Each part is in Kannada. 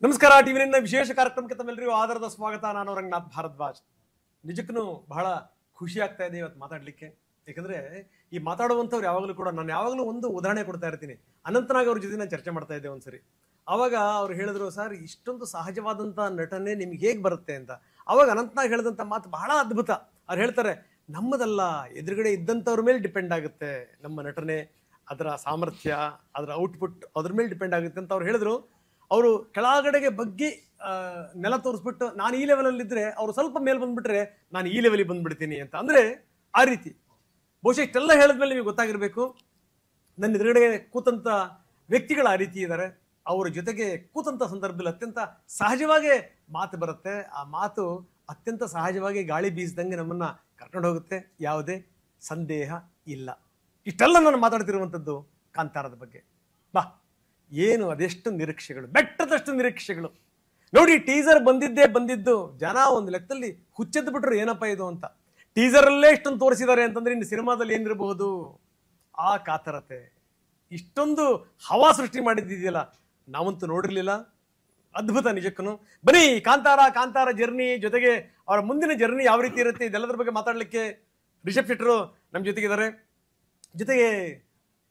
ನಮಸ್ಕಾರ. ಟಿವಿನ ವಿಶೇಷ ಕಾರ್ಯಕ್ರಮಕ್ಕೆ ತಮ್ಮೆಲ್ಲರಿಗೂ ಆಧಾರದ ಸ್ವಾಗತ. ನಾನು ರಂಗನಾಥ್ ಭಾರದ್ವಾಜ್. ನಿಜಕ್ಕೂ ಬಹಳ ಖುಷಿ ಆಗ್ತಾ ಇದೆ ಇವತ್ತು ಮಾತಾಡ್ಲಿಕ್ಕೆ. ಯಾಕಂದ್ರೆ ಈ ಮಾತಾಡುವಂಥವ್ರು ಯಾವಾಗಲೂ ಕೂಡ ನಾನು ಯಾವಾಗಲೂ ಒಂದು ಉದಾಹರಣೆ ಕೊಡ್ತಾ ಇರ್ತೀನಿ. ಅನಂತನಾಗ್ ಅವ್ರ ಜೊತೆ ನಾನು ಚರ್ಚೆ ಮಾಡ್ತಾ ಇದ್ದೆ ಒಂದ್ಸರಿ. ಅವಾಗ ಅವ್ರು ಹೇಳಿದ್ರು, ಸರ್ ಇಷ್ಟೊಂದು ಸಹಜವಾದಂಥ ನಟನೆ ನಿಮ್ಗೆ ಹೇಗೆ ಬರುತ್ತೆ ಅಂತ. ಅವಾಗ ಅನಂತನಾಗ್ ಹೇಳಿದಂಥ ಮಾತು ಬಹಳ ಅದ್ಭುತ. ಅವ್ರು ಹೇಳ್ತಾರೆ, ನಮ್ಮದಲ್ಲ, ಎದುರುಗಡೆ ಇದ್ದಂಥವ್ರ ಮೇಲೆ ಡಿಪೆಂಡ್ ಆಗುತ್ತೆ ನಮ್ಮ ನಟನೆ, ಅದರ ಸಾಮರ್ಥ್ಯ, ಅದರ ಔಟ್ಪುಟ್ ಅದ್ರ ಮೇಲೆ ಡಿಪೆಂಡ್ ಆಗುತ್ತೆ ಅಂತ ಅವ್ರು ಹೇಳಿದ್ರು. ಅವರು ಕೆಳಗಡೆಗೆ ಬಗ್ಗಿ ನೆಲ ತೋರಿಸ್ಬಿಟ್ಟು ನಾನು ಈ ಲೆವೆಲಲ್ಲಿ ಇದ್ರೆ ಅವರು ಸ್ವಲ್ಪ ಮೇಲೆ ಬಂದ್ಬಿಟ್ರೆ ನಾನು ಈ ಲೆವೆಲಿಗೆ ಬಂದ್ಬಿಡ್ತೀನಿ ಅಂತ. ಅಂದ್ರೆ ಆ ರೀತಿ ಬಹುಶಃ ಇಷ್ಟೆಲ್ಲ ಹೇಳಿದ್ಮೇಲೆ ನಿಮಗೆ ಗೊತ್ತಾಗಿರ್ಬೇಕು, ನನ್ನ ಎದುರುಗಡೆ ಕೂತಂತ ವ್ಯಕ್ತಿಗಳು ಆ ರೀತಿ ಇದ್ದಾರೆ. ಅವರ ಜೊತೆಗೆ ಕೂತಂತ ಸಂದರ್ಭದಲ್ಲಿ ಅತ್ಯಂತ ಸಹಜವಾಗಿ ಮಾತು ಬರುತ್ತೆ. ಆ ಮಾತು ಅತ್ಯಂತ ಸಹಜವಾಗಿ ಗಾಳಿ ಬೀಸಿದಂಗೆ ನಮ್ಮನ್ನ ಕರ್ಕೊಂಡು ಹೋಗುತ್ತೆ, ಯಾವುದೇ ಸಂದೇಹ ಇಲ್ಲ. ಇಷ್ಟೆಲ್ಲ ನಾನು ಮಾತಾಡ್ತಿರುವಂಥದ್ದು ಕಾಂತಾರದ ಬಗ್ಗೆ. ಬಾ, ಏನು ಅದೆಷ್ಟು ನಿರೀಕ್ಷೆಗಳು, ಬೆಟ್ಟದಷ್ಟು ನಿರೀಕ್ಷೆಗಳು. ನೋಡಿ, ಟೀಸರ್ ಬಂದಿದ್ದು ಜನ ಒಂದು ಲೆಕ್ಕದಲ್ಲಿ ಹುಚ್ಚೆದ್ದು ಬಿಟ್ರು, ಏನಪ್ಪ ಇದು ಅಂತ. ಟೀಸರ್ ಅಲ್ಲೇ ಇಷ್ಟೊಂದು ತೋರಿಸಿದ್ದಾರೆ ಅಂತಂದ್ರೆ ಇನ್ನು ಸಿನಿಮಾದಲ್ಲಿ ಏನಿರಬಹುದು. ಆ ಕಾತರತೆ, ಇಷ್ಟೊಂದು ಹವಾ ಸೃಷ್ಟಿ ಮಾಡಿದ್ದಿದೆಯಲ್ಲ, ನಾವಂತೂ ನೋಡಿರ್ಲಿಲ್ಲ. ಅದ್ಭುತ ನಿಜಕ್ಕೂ. ಬನ್ನಿ, ಕಾಂತಾರ ಜರ್ನಿ ಜೊತೆಗೆ ಅವರ ಮುಂದಿನ ಜರ್ನಿ ಯಾವ ರೀತಿ ಇರುತ್ತೆ ಇದೆಲ್ಲದ್ರ ಬಗ್ಗೆ ಮಾತಾಡ್ಲಿಕ್ಕೆ ರಿಷಬ್ ಶೆಟ್ಟರು ನಮ್ಮ ಜೊತೆಗಿದ್ದಾರೆ. ಜೊತೆಗೆ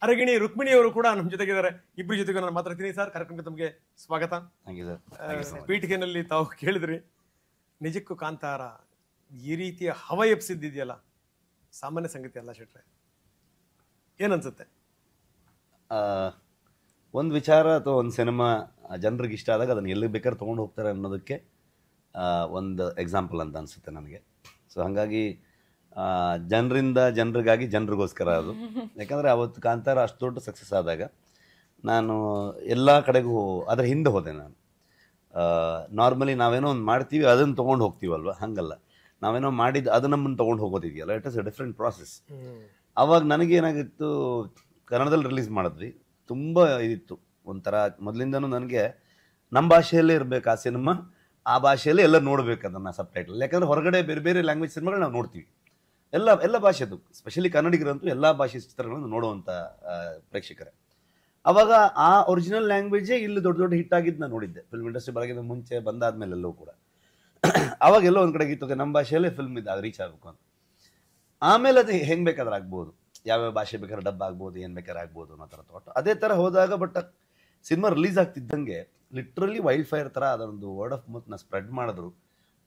ಅರಗಿಣಿ ರುಕ್ಮಿಣಿ ಅವರು ಕೂಡ ನಮ್ಮ ಜೊತೆಗಿದ್ದಾರೆ. ಇಬ್ಬರು ಜೊತೆಗೆ ನಾನು ಮಾತಾಡ್ತೀನಿ. ಸರ್, ಕಾರ್ಯಕ್ರಮಕ್ಕೆ ತಮಗೆ ಸ್ವಾಗತ. ಪೀಠಿಕೆನಲ್ಲಿ ತಾವು ಕೇಳಿದ್ರಿ, ನಿಜಕ್ಕೂ ಕಾಂತಾರ ಈ ರೀತಿಯ ಹವ ಎಪ್ಸಿದ್ದಿದೆಯಲ್ಲ, ಸಾಮಾನ್ಯ ಸಂಗತಿ ಅಲ್ಲ. ಶೆಟ್ರೆ, ಏನನ್ಸುತ್ತೆ? ಒಂದು ವಿಚಾರ ಅಥವಾ ಒಂದು ಸಿನಿಮಾ ಜನರಿಗೆ ಇಷ್ಟ ಆದಾಗ ಅದನ್ನು ಎಲ್ಲಿ ಬೇಕಾದ್ರೆ ತೊಗೊಂಡು ಹೋಗ್ತಾರೆ ಅನ್ನೋದಕ್ಕೆ ಒಂದು ಎಕ್ಸಾಂಪಲ್ ಅಂತ ಅನಿಸುತ್ತೆ ನನಗೆ. ಸೊ ಹಾಗಾಗಿ ಜನರಿಂದ ಜನರಿಗಾಗಿ ಜನರಿಗೋಸ್ಕರ ಅದು. ಯಾಕಂದರೆ ಅವತ್ತು ಕಾಂತಾರ ಅಷ್ಟು ದೊಡ್ಡ ಸಕ್ಸಸ್ ಆದಾಗ ನಾನು ಎಲ್ಲ ಕಡೆಗೂ ಅದರ ಹಿಂದೆ ಹೋದೆ. ನಾನು ನಾರ್ಮಲಿ ನಾವೇನೋ ಒಂದು ಮಾಡ್ತೀವಿ, ಅದನ್ನು ತೊಗೊಂಡು ಹೋಗ್ತೀವಲ್ವ, ಹಾಗಲ್ಲ. ನಾವೇನೋ ಮಾಡಿದ್ದು ಅದು ನಮ್ಮನ್ನು ತೊಗೊಂಡು ಹೋಗೋದಿದೆಯಲ್ಲ, it is a different process. ಆವಾಗ ನನಗೇನಾಗಿತ್ತು, ಕನ್ನಡದಲ್ಲಿ ರಿಲೀಸ್ ಮಾಡಿದ್ವಿ, ತುಂಬ ಇದಿತ್ತು ಒಂಥರ. ಮೊದಲಿಂದನೂ ನನಗೆ ನಮ್ಮ ಭಾಷೆಯಲ್ಲೇ ಇರಬೇಕು ಆ ಸಿನಿಮಾ, ಆ ಭಾಷೆಯಲ್ಲೇ ಎಲ್ಲ ನೋಡ್ಬೇಕು ಅದನ್ನು ಸಬ್ ಟೈಟಲ್. ಯಾಕಂದರೆ ಹೊರಗಡೆ ಬೇರೆ ಬೇರೆ ಲ್ಯಾಂಗ್ವೇಜ್ ಸಿನಿಮಾಗಳು ನಾವು ನೋಡ್ತೀವಿ, ಎಲ್ಲ ಭಾಷೆದು, ಸ್ಪೆಷಲಿ ಕನ್ನಡಿಗರಂತೂ ಎಲ್ಲ ಭಾಷೆ ಚಿತ್ರಗಳನ್ನು ನೋಡುವಂಥ ಪ್ರೇಕ್ಷಕರೇ. ಅವಾಗ ಆ ಒರಿಜಿನಲ್ ಲ್ಯಾಂಗ್ವೇಜೇ ಇಲ್ಲಿ ದೊಡ್ಡ ದೊಡ್ಡ ಹಿಟ್ ಆಗಿದ್ದು ನಾನು ನೋಡಿದ್ದೆ. ಫಿಲ್ಮ್ ಇಂಡಸ್ಟ್ರಿ ಬರೋಕ್ಕಿಂತ ಮುಂಚೆ ಬಂದಾದ್ಮೇಲೆಲ್ಲೂ ಕೂಡ ಅವಾಗೆಲ್ಲೋ ಒಂದು ಕಡೆ ಗೀತೋಕೆ ನಮ್ಮ ಭಾಷೆಯಲ್ಲೇ ಫಿಲ್ಮ್ ಇದು ರೀಚ್ ಆಗಬೇಕು ಅಂತ. ಆಮೇಲೆ ಅದು ಹೆಂಗೆ ಬೇಕಾದ್ರೆ ಆಗ್ಬೋದು, ಯಾವ್ಯಾವ ಭಾಷೆ ಬೇಕಾದ್ರೆ ಡಬ್ ಆಗ್ಬೋದು, ಏನು ಬೇಕಾದ್ರೆ ಆಗ್ಬೋದು ಅನ್ನೋ ಥರ ತೊಗೊಟ್ಟು ಅದೇ ಥರ ಹೋದಾಗ. ಬಟ್ ಸಿನಿಮಾ ರಿಲೀಸ್ ಆಗ್ತಿದ್ದಂಗೆ ಲಿಟ್ರಲಿ ವೈಲ್ಡ್ ಫೈರ್ ಥರ ಅದೊಂದು ವರ್ಡ್ ಆಫ್ ಮೌತ್ನ ಸ್ಪ್ರೆಡ್ ಮಾಡಿದ್ರು.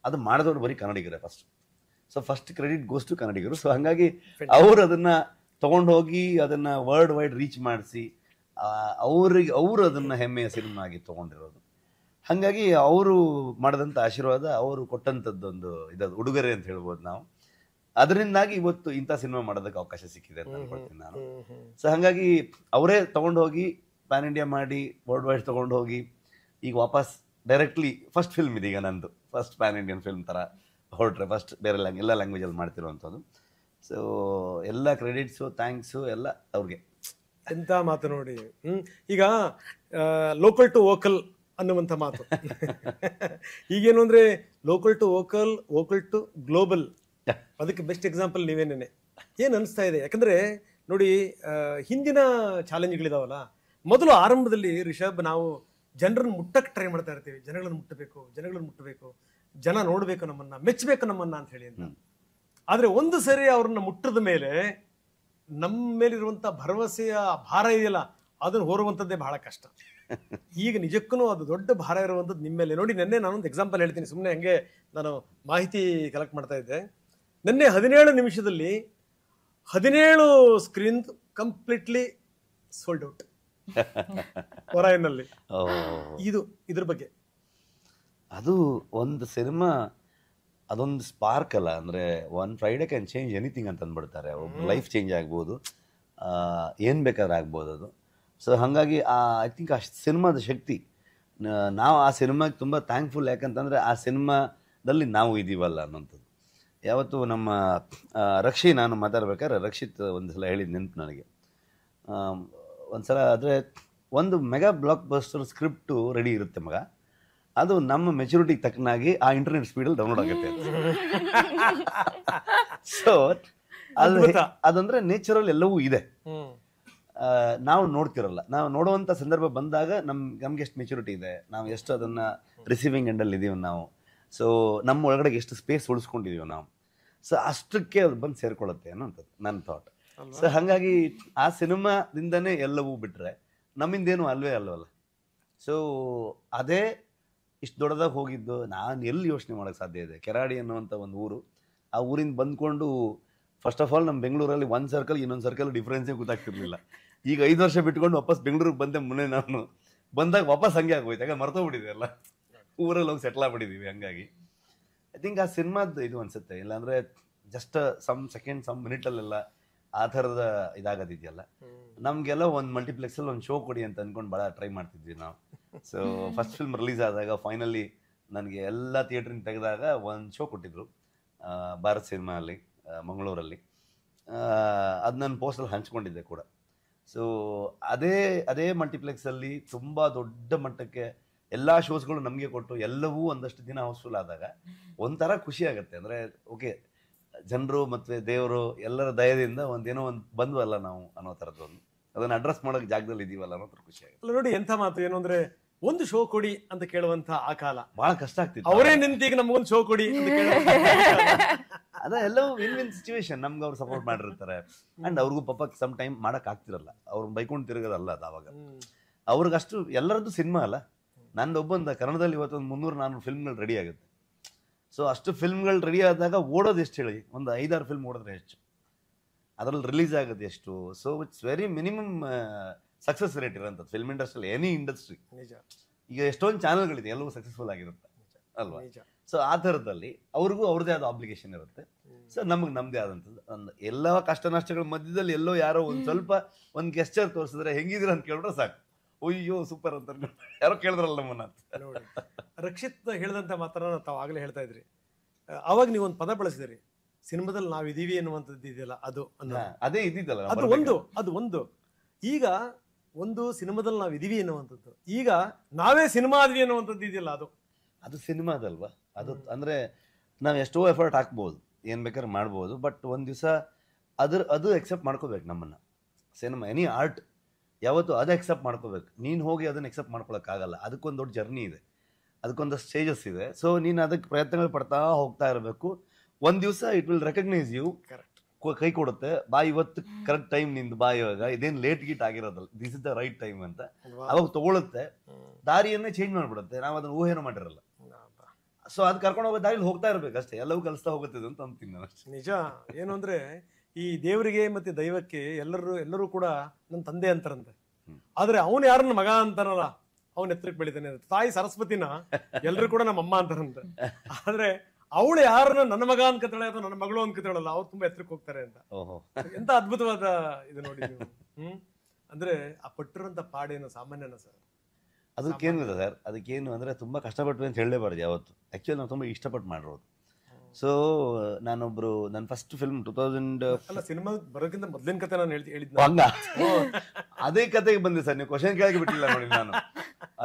ಅದು ಮಾಡಿದವರು ಬರೀ ಕನ್ನಡಿಗರೇ first. So first credit goes to ಕನ್ನಡಿಗರು. ಸೊ ಹಾಗಾಗಿ ಅವರು ಅದನ್ನು ತೊಗೊಂಡು ಹೋಗಿ ಅದನ್ನು ವರ್ಲ್ಡ್ ವೈಡ್ ರೀಚ್ ಮಾಡಿಸಿ ಅವರು ಅದನ್ನು ಹೆಮ್ಮೆಯ ಸಿನಿಮಾ ಆಗಿ ತೊಗೊಂಡಿರೋದು. ಹಾಗಾಗಿ ಅವರು ಮಾಡಿದಂಥ ಆಶೀರ್ವಾದ, ಅವರು ಕೊಟ್ಟಂಥದ್ದೊಂದು ಇದದು ಉಡುಗೊರೆ ಅಂತ ಹೇಳ್ಬೋದು ನಾವು. ಅದರಿಂದಾಗಿ ಇವತ್ತು ಇಂಥ ಸಿನಿಮಾ ಮಾಡೋದಕ್ಕೆ ಅವಕಾಶ ಸಿಕ್ಕಿದೆ ಅಂತ ಅನ್ಕೊಳ್ತೀನಿ ನಾನು. ಸೊ ಹಾಗಾಗಿ ಅವರೇ ತೊಗೊಂಡು ಹೋಗಿ ಪ್ಯಾನ್ ಇಂಡಿಯಾ ಮಾಡಿ ವರ್ಲ್ಡ್ ವೈಡ್ ತೊಗೊಂಡು ಹೋಗಿ ಈಗ ವಾಪಸ್ ಡೈರೆಕ್ಟ್ಲಿ ಫಸ್ಟ್ ಫಿಲ್ಮ್ ಇದೀಗ ನಂದು, ಫಸ್ಟ್ ಪ್ಯಾನ್ ಇಂಡಿಯನ್ ಫಿಲ್ಮ್ ಥರ ಹೊರಟ್ರೆ, ಫಸ್ಟ್ ಬೇರೆ ಎಲ್ಲ ಲ್ಯಾಂಗ್ವೇಜಲ್ಲಿ ಮಾಡ್ತಿರುವಂಥದ್ದು. ಸೊ ಎಲ್ಲ ಕ್ರೆಡಿಟ್ಸು, ಥ್ಯಾಂಕ್ಸು ಎಲ್ಲ ಅವ್ರಿಗೆ. ಎಂತ ಮಾತು ನೋಡಿ. ಈಗ ಲೋಕಲ್ ಟು ವೋಕಲ್ ಅನ್ನುವಂಥ ಮಾತು. ಈಗೇನು ಅಂದ್ರೆ local to vocal, vocal to global. ಅದಕ್ಕೆ ಬೆಸ್ಟ್ ಎಕ್ಸಾಂಪಲ್ ನೀವೇನೇನೆ. ಏನು ಅನಿಸ್ತಾ ಇದೆ? ಯಾಕಂದ್ರೆ ನೋಡಿ, ಹಿಂದಿನ ಚಾಲೆಂಜ್ಗಳಿದಾವಲ್ಲ, ಮೊದಲು ಆರಂಭದಲ್ಲಿ ರಿಷಬ್ ನಾವು ಜನರನ್ನು ಮುಟ್ಟಕ್ಕೆ ಟ್ರೈ ಮಾಡ್ತಾ ಇರ್ತೀವಿ. ಜನಗಳನ್ನು ಮುಟ್ಟಬೇಕು, ಜನ ನೋಡ್ಬೇಕು, ನಮ್ಮನ್ನ ಮೆಚ್ಚಬೇಕು ನಮ್ಮನ್ನ ಅಂತ ಹೇಳಿ ಅಂತ. ಆದ್ರೆ ಒಂದು ಸರಿ ಅವ್ರನ್ನ ಮುಟ್ಟದ ಮೇಲೆ ನಮ್ಮ ಮೇಲಿರುವಂತ ಭರವಸೆಯ ಭಾರ ಇದೆಯಲ್ಲ, ಅದನ್ನು ಹೊರುವಂಥದ್ದೇ ಬಹಳ ಕಷ್ಟ. ಈಗ ನಿಜಕ್ಕೂ ಅದು ದೊಡ್ಡ ಭಾರ ಇರುವಂಥದ್ದು ನಿಮ್ಮ ಮೇಲೆ. ನೋಡಿ, ನಿನ್ನೆ ನಾನೊಂದು ಎಕ್ಸಾಂಪಲ್ ಹೇಳ್ತೀನಿ, ಸುಮ್ಮನೆ ಹಂಗೆ ನಾನು ಮಾಹಿತಿ ಕಲೆಕ್ಟ್ ಮಾಡ್ತಾ ಇದ್ದೆ. ನಿನ್ನೆ 17 ನಿಮಿಷದಲ್ಲಿ 17 ಸ್ಕ್ರೀನ್ ಕಂಪ್ಲೀಟ್ಲಿ ಸೋಲ್ಡ್ ಔಟ್ ಹೊರನಲ್ಲಿ. ಇದ್ರ ಬಗ್ಗೆ ಅದು ಒಂದು ಸಿನಿಮಾ, ಅದೊಂದು ಸ್ಪಾರ್ಕ್ ಅಲ್ಲ. ಅಂದರೆ one Friday can change anything ಅಂತ ಅಂದ್ಬಿಡ್ತಾರೆ. ಲೈಫ್ ಚೇಂಜ್ ಆಗ್ಬೋದು, ಏನು ಬೇಕಾದ್ರೆ ಆಗ್ಬೋದು ಅದು. ಸೊ ಹಾಗಾಗಿ ಐ ಥಿಂಕ್ ಆ ಸಿನಿಮಾದ ಶಕ್ತಿ, ನಾವು ಆ ಸಿನಿಮಾಗೆ ತುಂಬ ಥ್ಯಾಂಕ್ಫುಲ್. ಯಾಕಂತಂದರೆ ಆ ಸಿನಿಮಾದಲ್ಲಿ ನಾವು ಇದ್ದೀವಲ್ಲ ಅನ್ನೋಂಥದ್ದು. ಯಾವತ್ತು ನಮ್ಮ ನಾನು ಮಾತಾಡ್ಬೇಕಾದ್ರೆ ರಕ್ಷಿತ್ ಒಂದು ಸಲ ಹೇಳಿದ ನೆನಪು ನನಗೆ. ಒಂದು ಸಲ ಆದರೆ ಒಂದು mega blockbuster script ready ಇರುತ್ತೆ ಮಗ, ಅದು ನಮ್ಮ ಮೆಚುರಿಟಿಗೆ ತಕ್ಕನಾಗಿ ಆ ಇಂಟರ್ನೆಟ್ ಸ್ಪೀಡಲ್ಲಿ ಡೌನ್ಲೋಡ್ ಆಗುತ್ತೆ. ಸೊ ಅದಂದ್ರೆ ನೇಚರಲ್ಲಿ ಎಲ್ಲವೂ ಇದೆ. ನಾವು ನೋಡ್ತಿರಲ್ಲ. ನಾವು ನೋಡುವಂಥ ಸಂದರ್ಭ ಬಂದಾಗ ನಮ್ಗೆ ಎಷ್ಟು ಮೆಚುರಿಟಿ ಇದೆ, ನಾವು ಎಷ್ಟು ಅದನ್ನು ರಿಸೀವಿಂಗ್ ಎಂಡಲ್ಲಿ ಇದೀವಿ ನಾವು, ಸೊ ನಮ್ಮ ಒಳಗಡೆ ಎಷ್ಟು ಸ್ಪೇಸ್ ಉಳಿಸ್ಕೊಂಡಿದೀವಿ ನಾವು, ಸೊ ಅಷ್ಟಕ್ಕೆ ಅದು ಬಂದು ಸೇರ್ಕೊಳ್ಳುತ್ತೆ ಅನ್ನೋಂಥದ್ದು ನನ್ನ ಥಾಟ್. ಸೊ ಹಾಗಾಗಿ ಆ ಸಿನಿಮಾದಿಂದನೇ ಎಲ್ಲವೂ ಬಿಟ್ಟರೆ ನಮ್ಮಿಂದೇನು ಅಲ್ವಲ್ಲ. ಸೊ ಅದೇ ಇಷ್ಟು ದೊಡ್ಡದಾಗ ಹೋಗಿದ್ದು ನಾನು ಎಲ್ಲಿ ಯೋಚನೆ ಮಾಡೋಕ್ಕೆ ಸಾಧ್ಯ ಇದೆ. ಕೆರಾಡಿ ಅನ್ನುವಂಥ ಒಂದು ಊರು, ಆ ಊರಿಂದ ಬಂದ್ಕೊಂಡು ಫಸ್ಟ್ ಆಫ್ ಆಲ್ ನಮ್ಮ ಬೆಂಗಳೂರಲ್ಲಿ ಒಂದು ಸರ್ಕಲ್ ಇನ್ನೊಂದು ಸರ್ಕಲ್ ಡಿಫ್ರೆನ್ಸೇ ಗೊತ್ತಾಗ್ತಿರ್ಲಿಲ್ಲ. ಈಗ 5 ವರ್ಷ ಬಿಟ್ಕೊಂಡು ವಾಪಸ್ ಬೆಂಗಳೂರಿಗೆ ಬಂದೆ. ಮುನ್ನೆ ನಾನು ಬಂದಾಗ ವಾಪಸ್ ಹಂಗೆ ಆಗೋಯ್ತು, ಯಾಕಂದ್ರೆ ಮರ್ತೋಗ್ಬಿಟ್ಟಿದೆ ಎಲ್ಲ, ಊರಲ್ಲಿ ಹೋಗಿ ಸೆಟ್ಲ್ ಆಗ್ಬಿಟ್ಟಿದ್ದೀವಿ. ಹಂಗಾಗಿ ಐ ಥಿಂಕ್ ಆ ಸಿನಿಮಾದ ಇದು ಅನ್ಸುತ್ತೆ. ಇಲ್ಲಾಂದರೆ ಜಸ್ಟ್ ಸಮ್ ಮಿನಿಟಲ್ಲೆಲ್ಲ ಆ ಥರದ ಇದಾಗೋದಿದೆಯಲ್ಲ. ನಮಗೆಲ್ಲ ಒಂದು ಮಲ್ಟಿಪ್ಲೆಕ್ಸಲ್ಲಿ ಒಂದು ಶೋ ಕೊಡಿ ಅಂತ ಅಂದ್ಕೊಂಡು ಭಾಳ ಟ್ರೈ ಮಾಡ್ತಿದ್ವಿ ನಾವು. ಸೊ ಫಸ್ಟ್ ಫಿಲ್ಮ್ ರಿಲೀಸ್ ಆದಾಗ ಫೈನಲಿ ನನಗೆ ಎಲ್ಲ ಥಿಯೇಟ್ರಿಂದ ತೆಗೆದಾಗ ಒಂದು ಶೋ ಕೊಟ್ಟಿದ್ರು ಭಾರತ್ ಸಿನಿಮಾ ಅಲ್ಲಿ ಮಂಗಳೂರಲ್ಲಿ. ಅದು ನನ್ನ ಪೋಸ್ಟಲ್ಲಿ ಹಂಚ್ಕೊಂಡಿದ್ದೆ ಕೂಡ. ಸೊ ಅದೇ ಮಲ್ಟಿಪ್ಲೆಕ್ಸಲ್ಲಿ ತುಂಬ ದೊಡ್ಡ ಮಟ್ಟಕ್ಕೆ ಎಲ್ಲ ಶೋಸ್ಗಳು ನಮಗೆ ಕೊಟ್ಟು ಎಲ್ಲವೂ ಒಂದಷ್ಟು ದಿನ ಹೌಸ್ಫುಲ್ ಆದಾಗ ಒಂಥರ ಖುಷಿ ಆಗುತ್ತೆ. ಅಂದರೆ ಓಕೆ, ಜನರು ಮತ್ತು ದೇವರು ಎಲ್ಲರ ದಯದಿಂದ ಒಂದೇನೋ ಒಂದು ಬಂದ್ವಲ್ಲ ನಾವು ಅನ್ನೋ ಥರದ್ದು, ಅದನ್ನು ಅಡ್ರೆಸ್ ಮಾಡೋಕೆ ಜಾಗದಲ್ಲಿ ಇದೀವಲ್ಲ ಅನ್ನೋ ಥರ ಖುಷಿ ಆಗುತ್ತೆ. ನೋಡಿ ಎಂಥ ಮಾತು ಏನು ಅಂದ್ರೆ, ಒಂದು ಶೋ ಕೊಡಿ ಅಂತ ಕೇಳುವಂತ ಆ ಕಾಲ ಬಹಳ ಕಷ್ಟ ಆಗ್ತಿತ್ತು. ಅವರೇ ನಿಂತೀಗ ನಮಗೊಂದು ಶೋ ಕೊಡಿ ಅಂತ ಅದ ಎಲ್ಲವೂ ವಿನ್ ಸಿಚುವೇಶನ್. ನಮ್ಗೆ ಅವ್ರು ಸಪೋರ್ಟ್ ಮಾಡಿರ್ತಾರೆ ಅಂಡ್ ಅವ್ರಿಗೂ ಪಾಪ ಸಮ್ ಟೈಮ್ ಮಾಡಕ್ ಆಗ್ತಿರಲ್ಲ, ಅವ್ರು ಬೈಕೊಂಡು ತಿರುಗೋದಲ್ಲ ಅದು. ಅವಾಗ ಅವ್ರಿಗಷ್ಟು ಎಲ್ಲರದ್ದು ಸಿನಿಮಾ ಅಲ್ಲ. ನಂದು ಒಬ್ಬೊಂದು ಕನ್ನಡದಲ್ಲಿ ಇವತ್ತೊಂದು 300-400 ಫಿಲ್ಮ್ಗಳು ರೆಡಿ ಆಗುತ್ತೆ. ಸೊ ಅಷ್ಟು ಫಿಲ್ಮ್ಗಳು ರೆಡಿ ಆದಾಗ ಓಡೋದು ಎಷ್ಟು ಹೇಳಿ, ಒಂದು 5-6 ಫಿಲ್ಮ್ ಓಡಿದ್ರೆ ಹೆಚ್ಚು, ಅದರಲ್ಲಿ ರಿಲೀಸ್ ಆಗೋದು ಎಷ್ಟು. So it's very minimum success rate ಇರೋಂಥದ್ದು ಫಿಲ್ಮ್ ಇಂಡಸ್ಟ್ರಿಯಲ್ಲಿ, ಎನಿ ಇಂಡಸ್ಟ್ರಿ. ಈಗ ಎಷ್ಟೊಂದು ಚಾನಲ್ಗಳಿದೆ, ಎಲ್ಲವೂ ಸಕ್ಸಸ್ಫುಲ್ ಆಗಿರುತ್ತೆ ಅಲ್ವಾ. ಸೊ ಆ ಥರದಲ್ಲಿ ಅವ್ರಿಗೂ ಅವ್ರದ್ದೇ ಆದ ಆಬ್ಲಿಗೇಷನ್ ಇರುತ್ತೆ. ಸೊ ನಮಗೆ ನಮ್ಮದೇ ಆದಂಥದ್ದು ಒಂದು ಎಲ್ಲ ಕಷ್ಟ ನಷ್ಟಗಳ ಮಧ್ಯದಲ್ಲಿ ಎಲ್ಲೋ ಯಾರೋ ಒಂದು ಸ್ವಲ್ಪ ಒಂದು ಗೆಸ್ಚರ್ ತೋರಿಸಿದ್ರೆ ಹೆಂಗಿದ್ದೀರ ಅಂತ ಕೇಳಿದ್ರೆ ಸಾಕು, ಅಯ್ಯೋ ಸೂಪರ್ ಅಂತ ಯಾರೋ ಕೇಳಿದ್ರಲ್ಲ ನಮ್ಮನ್ನ. ರಕ್ಷಿತ್ ಹೇಳಿದಂತ ಮಾತ್ರ ತಾವು ಆಗಲೇ ಹೇಳ್ತಾ ಇದ್ರಿ, ಅವಾಗ ನೀವು ಒಂದು ಪದ ಬಳಸಿದ್ರಿ, ಸಿನಿಮಾದಲ್ಲಿ ನಾವಿದೀವಿ ಅನ್ನುವಂಥದ್ದು ಇದೆಯಲ್ಲ ಅದು ಅದೇ ಇದ್ದಿದ್ದಲ್ಲ, ಅದು ಒಂದು ಈಗ ಒಂದು ಸಿನಿಮಾದಲ್ಲಿ ನಾವಿದೀವಿ ಅನ್ನುವಂಥದ್ದು, ಈಗ ನಾವೇ ಸಿನಿಮಾ ಆದ್ವಿ ಅನ್ನುವಂಥದ್ದು ಇದೆಯಲ್ಲ ಅದು ಸಿನಿಮಾದಲ್ವಾ. ಅದು ಅಂದ್ರೆ ನಾವು ಎಷ್ಟೋ ಎಫರ್ಟ್ ಹಾಕ್ಬೋದು, ಏನ್ ಬೇಕಾದ್ರೆ ಮಾಡ್ಬೋದು, ಬಟ್ ಒಂದ್ ದಿವಸ ಅದು ಎಕ್ಸೆಪ್ಟ್ ಮಾಡ್ಕೋಬೇಕು ನಮ್ಮನ್ನ. ಸಿನಿಮಾ ಎನಿ ಆರ್ಟ್ ಯಾವತ್ತು ಅದು ಎಕ್ಸೆಪ್ಟ್ ಮಾಡ್ಕೋಬೇಕು. ನೀನು ಹೋಗಿ ಅದನ್ನ ಎಕ್ಸೆಪ್ಟ್ ಮಾಡ್ಕೊಳಕ್ಕಾಗಲ್ಲ, ಅದಕ್ಕೊಂದು ದೊಡ್ಡ ಜರ್ನಿ ಇದೆ, ಅದಕ್ಕೊಂದಷ್ಟು ಸ್ಟೇಜಸ್ ಇದೆ. ಸೊ ನೀನು ಅದಕ್ಕೆ ಪ್ರಯತ್ನಗಳು ಪಡ್ತಾ ಹೋಗ್ತಾ ಇರಬೇಕು. ಒಂದ್ ದಿವಸ ಇಟ್ ವಿಲ್ ರೆಕಗ್ನೈಸ್ ಯು, ಕೈ ಕೊಡುತ್ತೆ, ಬಾ ಇವತ್ತು ಕರೆಕ್ಟ್ ಟೈಮ್ ನಿಂದು, ಬಾ ಇವಾಗ ಇದೇನು ಲೇಟ್ ಗೀಟ್ ಆಗಿರೋದಲ್ಲ, this is the right time ಅಂತ ಅವಾಗ ತಗೊಳುತ್ತೆ, ದಾರಿಯನ್ನೇ ಚೇಂಜ್ ಮಾಡ್ಬಿಡುತ್ತೆ. ನಾವು ಅದನ್ನ ಊಹೆನೂ ಮಾಡಿರಲ್ಲ. ಸೊ ಅದ್ ಕರ್ಕೊಂಡು ಹೋಗೋ ದಾರಿಲಿ ಹೋಗ್ತಾ ಇರ್ಬೇಕು ಅಷ್ಟೇ, ಎಲ್ಲವೂ ಕಲಿಸ್ತಾ ಹೋಗುತ್ತೆ ಅಂತ ಅಂತೀನಿ ನಾನು ಅಷ್ಟೇ. ನಿಜ. ಏನು ಅಂದ್ರೆ ಈ ದೇವರಿಗೆ ಮತ್ತೆ ದೈವಕ್ಕೆ ಎಲ್ಲರೂ ಕೂಡ ನನ್ನ ತಂದೆ ಅಂತಾರಂತೆ, ಆದ್ರೆ ಅವನು ಯಾರನ್ನ ಮಗ ಅಂತಾನಲ್ಲ ಅವನ ಎತ್ತರಕ್ಕೆ ಬೆಳಿತಾನೆ ಅಂತ. ತಾಯಿ ಸರಸ್ವತಿನ ಎಲ್ಲರೂ ಕೂಡ ನಮ್ಮ ಅಮ್ಮ ಅಂತಾರಂತೆ, ಆದ್ರೆ ಅವಳು ಯಾರನ್ನ ನನ್ನ ಮಗ ಅನ್ಕತಾಳೆ ಅಥವಾ ನನ್ನ ಮಗಳು ಅನ್ಕತಾಳಲ್ಲ ಅವ್ರು ತುಂಬಾ ಎತ್ತರಕ್ಕೆ ಹೋಗ್ತಾರೆ ಅಂತ. ಎಂತ ಅದ್ಭುತವಾದ ಇದು ನೋಡಿ ನೀವು. ಅಂದ್ರೆ ಆ ಪಟ್ಟಿರುವಂತ ಪಾಡೇನು ಸಾಮಾನ್ಯನ ಸರ್? ಅದಕ್ಕೇನು ಸರ್, ಅದಕ್ಕೇನು ಅಂದ್ರೆ ತುಂಬಾ ಕಷ್ಟಪಟ್ವಿ ಅಂತ ಹೇಳಲೇಬಾರ್ದು ಯಾವತ್ತು. ಆಕ್ಚುಲಿ ನಾವು ತುಂಬಾ ಇಷ್ಟಪಟ್ಟು ಮಾಡಿರೋದು. ಸೊ ನನ್ನ ಫಸ್ಟ್ ಫಿಲ್ಮ್ 2000 ಸಿನಿಮಾ ಬರೋಕ್ಕಿಂತ ಮೊದ್ಲಿನ ಕತೆ ನಾನು ಹೇಳಿದ್ದೆ ಹಂಗ ಅದೇ ಕತೆಗೆ ಬಂದೆ ಸರ್. ನೀವು ಕ್ವಶನ್ ಕೇಳಕ್ಕೆ ಬಿಟ್ಟಿಲ್ಲ ನೋಡಿ. ನಾನು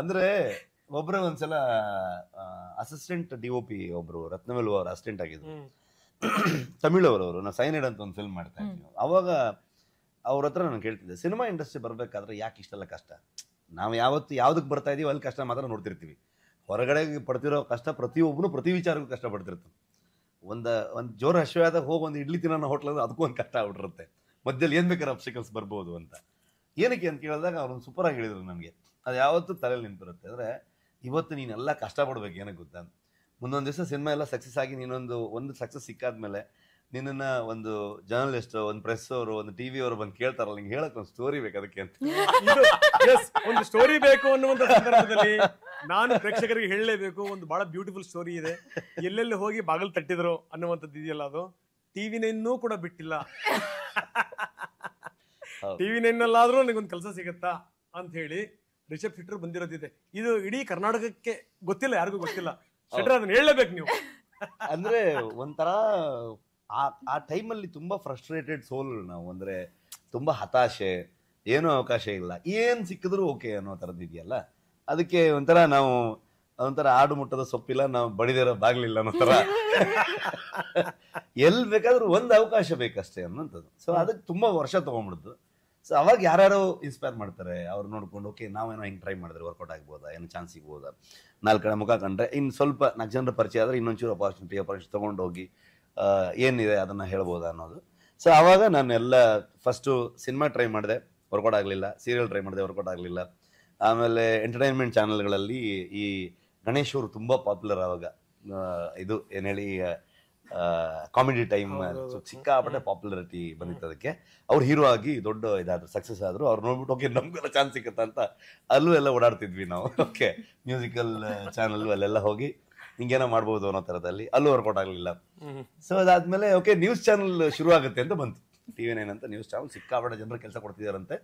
ಅಂದ್ರೆ ಒಬ್ರು ಒಂದ್ಸಲ ಅಸಿಸ್ಟೆಂಟ್ DOP ಒಬ್ರು ರತ್ನವೇಲು ಅವರು ಅಸಿಸ್ಟೆಂಟ್ ಆಗಿದ್ರು, ತಮಿಳವರವರು. ನಾವು ಸೈನೈಡ್ ಅಂತ ಒಂದು ಫಿಲ್ಮ್ ಮಾಡ್ತಾ ಇದ್ವಿ. ಅವಾಗ ಅವ್ರ ಹತ್ರ ನಾನು ಕೇಳ್ತಿದ್ದೆ, ಸಿನಿಮಾ ಇಂಡಸ್ಟ್ರಿ ಬರ್ಬೇಕಾದ್ರೆ ಯಾಕೆ ಇಷ್ಟೆಲ್ಲ ಕಷ್ಟ? ನಾವು ಯಾವ್ದಕ್ಕೆ ಬರ್ತಾ ಇದೀವಿ ಅಲ್ಲಿ ಕಷ್ಟ ಮಾತ್ರ ನೋಡ್ತಿರ್ತೀವಿ. ಹೊರಗಡೆ ಪಡ್ತಿರೋ ಕಷ್ಟ ಪ್ರತಿಯೊಬ್ಬನು ಪ್ರತಿ ವಿಚಾರಕ್ಕೂ ಕಷ್ಟ ಪಡ್ತಿರ್ತೀವಿ. ಒಂದು ಜೋರ ಹಶ್ವಾದಾಗ ಹೋಗಿ ಒಂದು ಇಡ್ಲಿ ತಿನ್ನೋ ಹೋಟ್ಲ್ ಅದಕ್ಕೂ ಒಂದು ಕಷ್ಟ ಆಗ್ಬಿಟ್ಟಿರುತ್ತೆ. ಮಧ್ಯದಲ್ಲಿ ಏನ್ ಬೇಕಾದ್ರೆ ಅಬ್ಸ್ಟಿಕಲ್ಸ್ ಬರ್ಬೋದು ಅಂತ. ಏನಕ್ಕೆ ಅಂತ ಕೇಳಿದಾಗ ಅವ್ರೊಂದು ಸೂಪರ್ ಆಗಿ ಹೇಳಿದ್ರು ನನಗೆ, ಅದು ಯಾವತ್ತೂ ತಲೆಯಲ್ಲಿ ನಿಂತಿರುತ್ತೆ. ಅಂದ್ರೆ ಇವತ್ತು ನೀನೆಲ್ಲ ಕಷ್ಟಪಡ್ಬೇಕು. ಏನಕ್ಕೆ ಗೊತ್ತಾ, ಮುಂದೊಂದು ದಿವಸ ಸಿನಿಮಾ ಎಲ್ಲ ಸಕ್ಸಸ್ ಆಗಿ ಒಂದು ಸಕ್ಸಸ್ ಸಿಕ್ಕಾದ್ಮೇಲೆ ನಿನ್ನ ಒಂದು ಜರ್ನಲಿಸ್ಟ್, ಒಂದು ಪ್ರೆಸ್ ಅವರು, ಒಂದು TV ಅವರು ಬಂದು ಕೇಳ್ತಾರಲ್ಲ, ನಿಂಗೆ ಹೇಳಕ್ ಒಂದು ಸ್ಟೋರಿ ಬೇಕು ಅದಕ್ಕೆ ಅಂತ. ಒಂದು ಸ್ಟೋರಿ ಬೇಕು ಅನ್ನುವಂಥ ಸಂದರ್ಭದಲ್ಲಿ ನಾನು ಪ್ರೇಕ್ಷಕರಿಗೆ ಹೇಳಲೇಬೇಕು, ಒಂದು ಬಹಳ ಬ್ಯೂಟಿಫುಲ್ ಸ್ಟೋರಿ ಇದೆ. ಎಲ್ಲೆಲ್ಲಿ ಹೋಗಿ ಬಾಗಿಲು ತಟ್ಟಿದ್ರು ಅನ್ನುವಂಥದ್ದು ಇದೆಯಲ್ಲ, ಅದು TV9 ಕೂಡ ಬಿಟ್ಟಿಲ್ಲ. TV9 ನಿಗೊಂದು ಕೆಲಸ ಸಿಗತ್ತಾ ಅಂತ ಹೇಳಿ ರಿಷಬ್ ಶೆಟ್ಟರ್ ಬಂದಿರೋದಿದೆ. ಇದು ಇಡೀ ಕರ್ನಾಟಕಕ್ಕೆ ಗೊತ್ತಿಲ್ಲ, ಯಾರಿಗೂ ಗೊತ್ತಿಲ್ಲ. ಶೆಟ್ಟರ್ ಅದನ್ನ ಹೇಳಲೇಬೇಕು ನೀವು. ಅಂದ್ರೆ ಒಂಥರ ಆ ಟೈಮಲ್ಲಿ ತುಂಬಾ ಫ್ರಸ್ಟ್ರೇಟೆಡ್ ಸೋಲ್ ನಾವು. ಅಂದ್ರೆ ತುಂಬಾ ಹತಾಶೆ, ಏನೂ ಅವಕಾಶ ಇಲ್ಲ, ಏನ್ ಸಿಕ್ಕಿದ್ರು ಓಕೆ ಅನ್ನೋ ಥರದ್ದು ಇದೆಯಲ್ಲ. ಅದಕ್ಕೆ ಒಂಥರ ಆಡು ಮುಟ್ಟದ ಸೊಪ್ಪಿಲ್ಲ, ನಾವು ಬಡಿದಿರೋ ಬಾಗ್ಲಿಲ್ಲ ಅನ್ನೋ ಥರ. ಎಲ್ಲಿ ಬೇಕಾದ್ರೂ ಒಂದು ಅವಕಾಶ ಬೇಕಷ್ಟೇ ಅನ್ನೋಂಥದ್ದು. ಸೊ ಅದಕ್ಕೆ ತುಂಬಾ ವರ್ಷ ತಗೊಂಡ್ಬಿಡ್ತು. ಸೊ ಅವಾಗ ಯಾರ್ಯಾರೋ ಇನ್ಸ್ಪೈರ್ ಮಾಡ್ತಾರೆ, ಅವ್ರು ನೋಡ್ಕೊಂಡು ಓಕೆ ನಾವೇನೋ ಹಿಂಗೆ ಟ್ರೈ ಮಾಡಿದ್ರೆ ವರ್ಕೌಟ್ ಆಗ್ಬೋದಾ, ಏನೋ ಚಾನ್ಸ್ ಸಿಗ್ಬೋದಾ, 4 ಕಡೆ ಮುಖ ಕಂಡ್ರೆ ಇನ್ನು ಸ್ವಲ್ಪ 4 ಜನರ ಪರಿಚಯ ಆದರೆ ಇನ್ನೊಂಚೂರು ಅಪಾರ್ಚುನಿಟಿ ತೊಗೊಂಡು ಹೋಗಿ ಏನಿದೆ ಅದನ್ನು ಹೇಳ್ಬೋದಾ ಅನ್ನೋದು. ಸೊ ಆವಾಗ ನಾನು ಎಲ್ಲ ಫಸ್ಟು ಸಿನಿಮಾ ಟ್ರೈ ಮಾಡಿದೆ, ವರ್ಕೌಟ್ ಆಗಲಿಲ್ಲ. ಸೀರಿಯಲ್ ಟ್ರೈ ಮಾಡಿದೆ, ವರ್ಕೌಟ್ ಆಗಲಿಲ್ಲ. ಆಮೇಲೆ ಎಂಟರ್ಟೈನ್ಮೆಂಟ್ ಚಾನಲ್ಗಳಲ್ಲಿ ಈ ಗಣೇಶ್ ಅವರು ತುಂಬ ಪಾಪ್ಯುಲರ್ ಆವಾಗ, ಇದು ಏನು ಹೇಳಿ ಕಾಮಿಡಿ ಟೈಮ್ ಸಿಕ್ಕಾಪಟ್ಟೆ ಪಾಪ್ಯುಲಾರಿಟಿ ಬಂದಿತ್ತು. ಅದಕ್ಕೆ ಅವ್ರು ಹೀರೋ ಆಗಿ ದೊಡ್ಡ ಇದಾದ್ರು, ಸಕ್ಸಸ್ ಆದರು. ಅವ್ರು ನೋಡ್ಬಿಟ್ಟು ಓಕೆ ನಮ್ಗೆಲ್ಲ ಚಾನ್ಸ್ ಸಿಕ್ಕತ್ತ ಅಂತ ಅಲ್ಲೂ ಎಲ್ಲ ಓಡಾಡ್ತಿದ್ವಿ ನಾವು. ಓಕೆ ಮ್ಯೂಸಿಕಲ್ ಚಾನಲ್ಲು ಅಲ್ಲೆಲ್ಲ ಹೋಗಿ ಹಿಂಗೇನೋ ಮಾಡ್ಬೋದು ಅನ್ನೋ ಥರದಲ್ಲಿ, ಅಲ್ಲೂ ವರ್ಕೌಟ್ ಆಗಲಿಲ್ಲ. ಸೊ ಅದಾದ್ಮೇಲೆ ಓಕೆ ನ್ಯೂಸ್ ಚಾನಲ್ ಶುರು ಆಗುತ್ತೆ ಅಂತ ಬಂತು, TV9 ಅಂತ ನ್ಯೂಸ್ ಚಾನಲ್. ಸಿಕ್ಕಾಪಟ್ಟೆ ಜನರು ಕೆಲಸ ಕೊಡ್ತಿದಾರಂತೆ,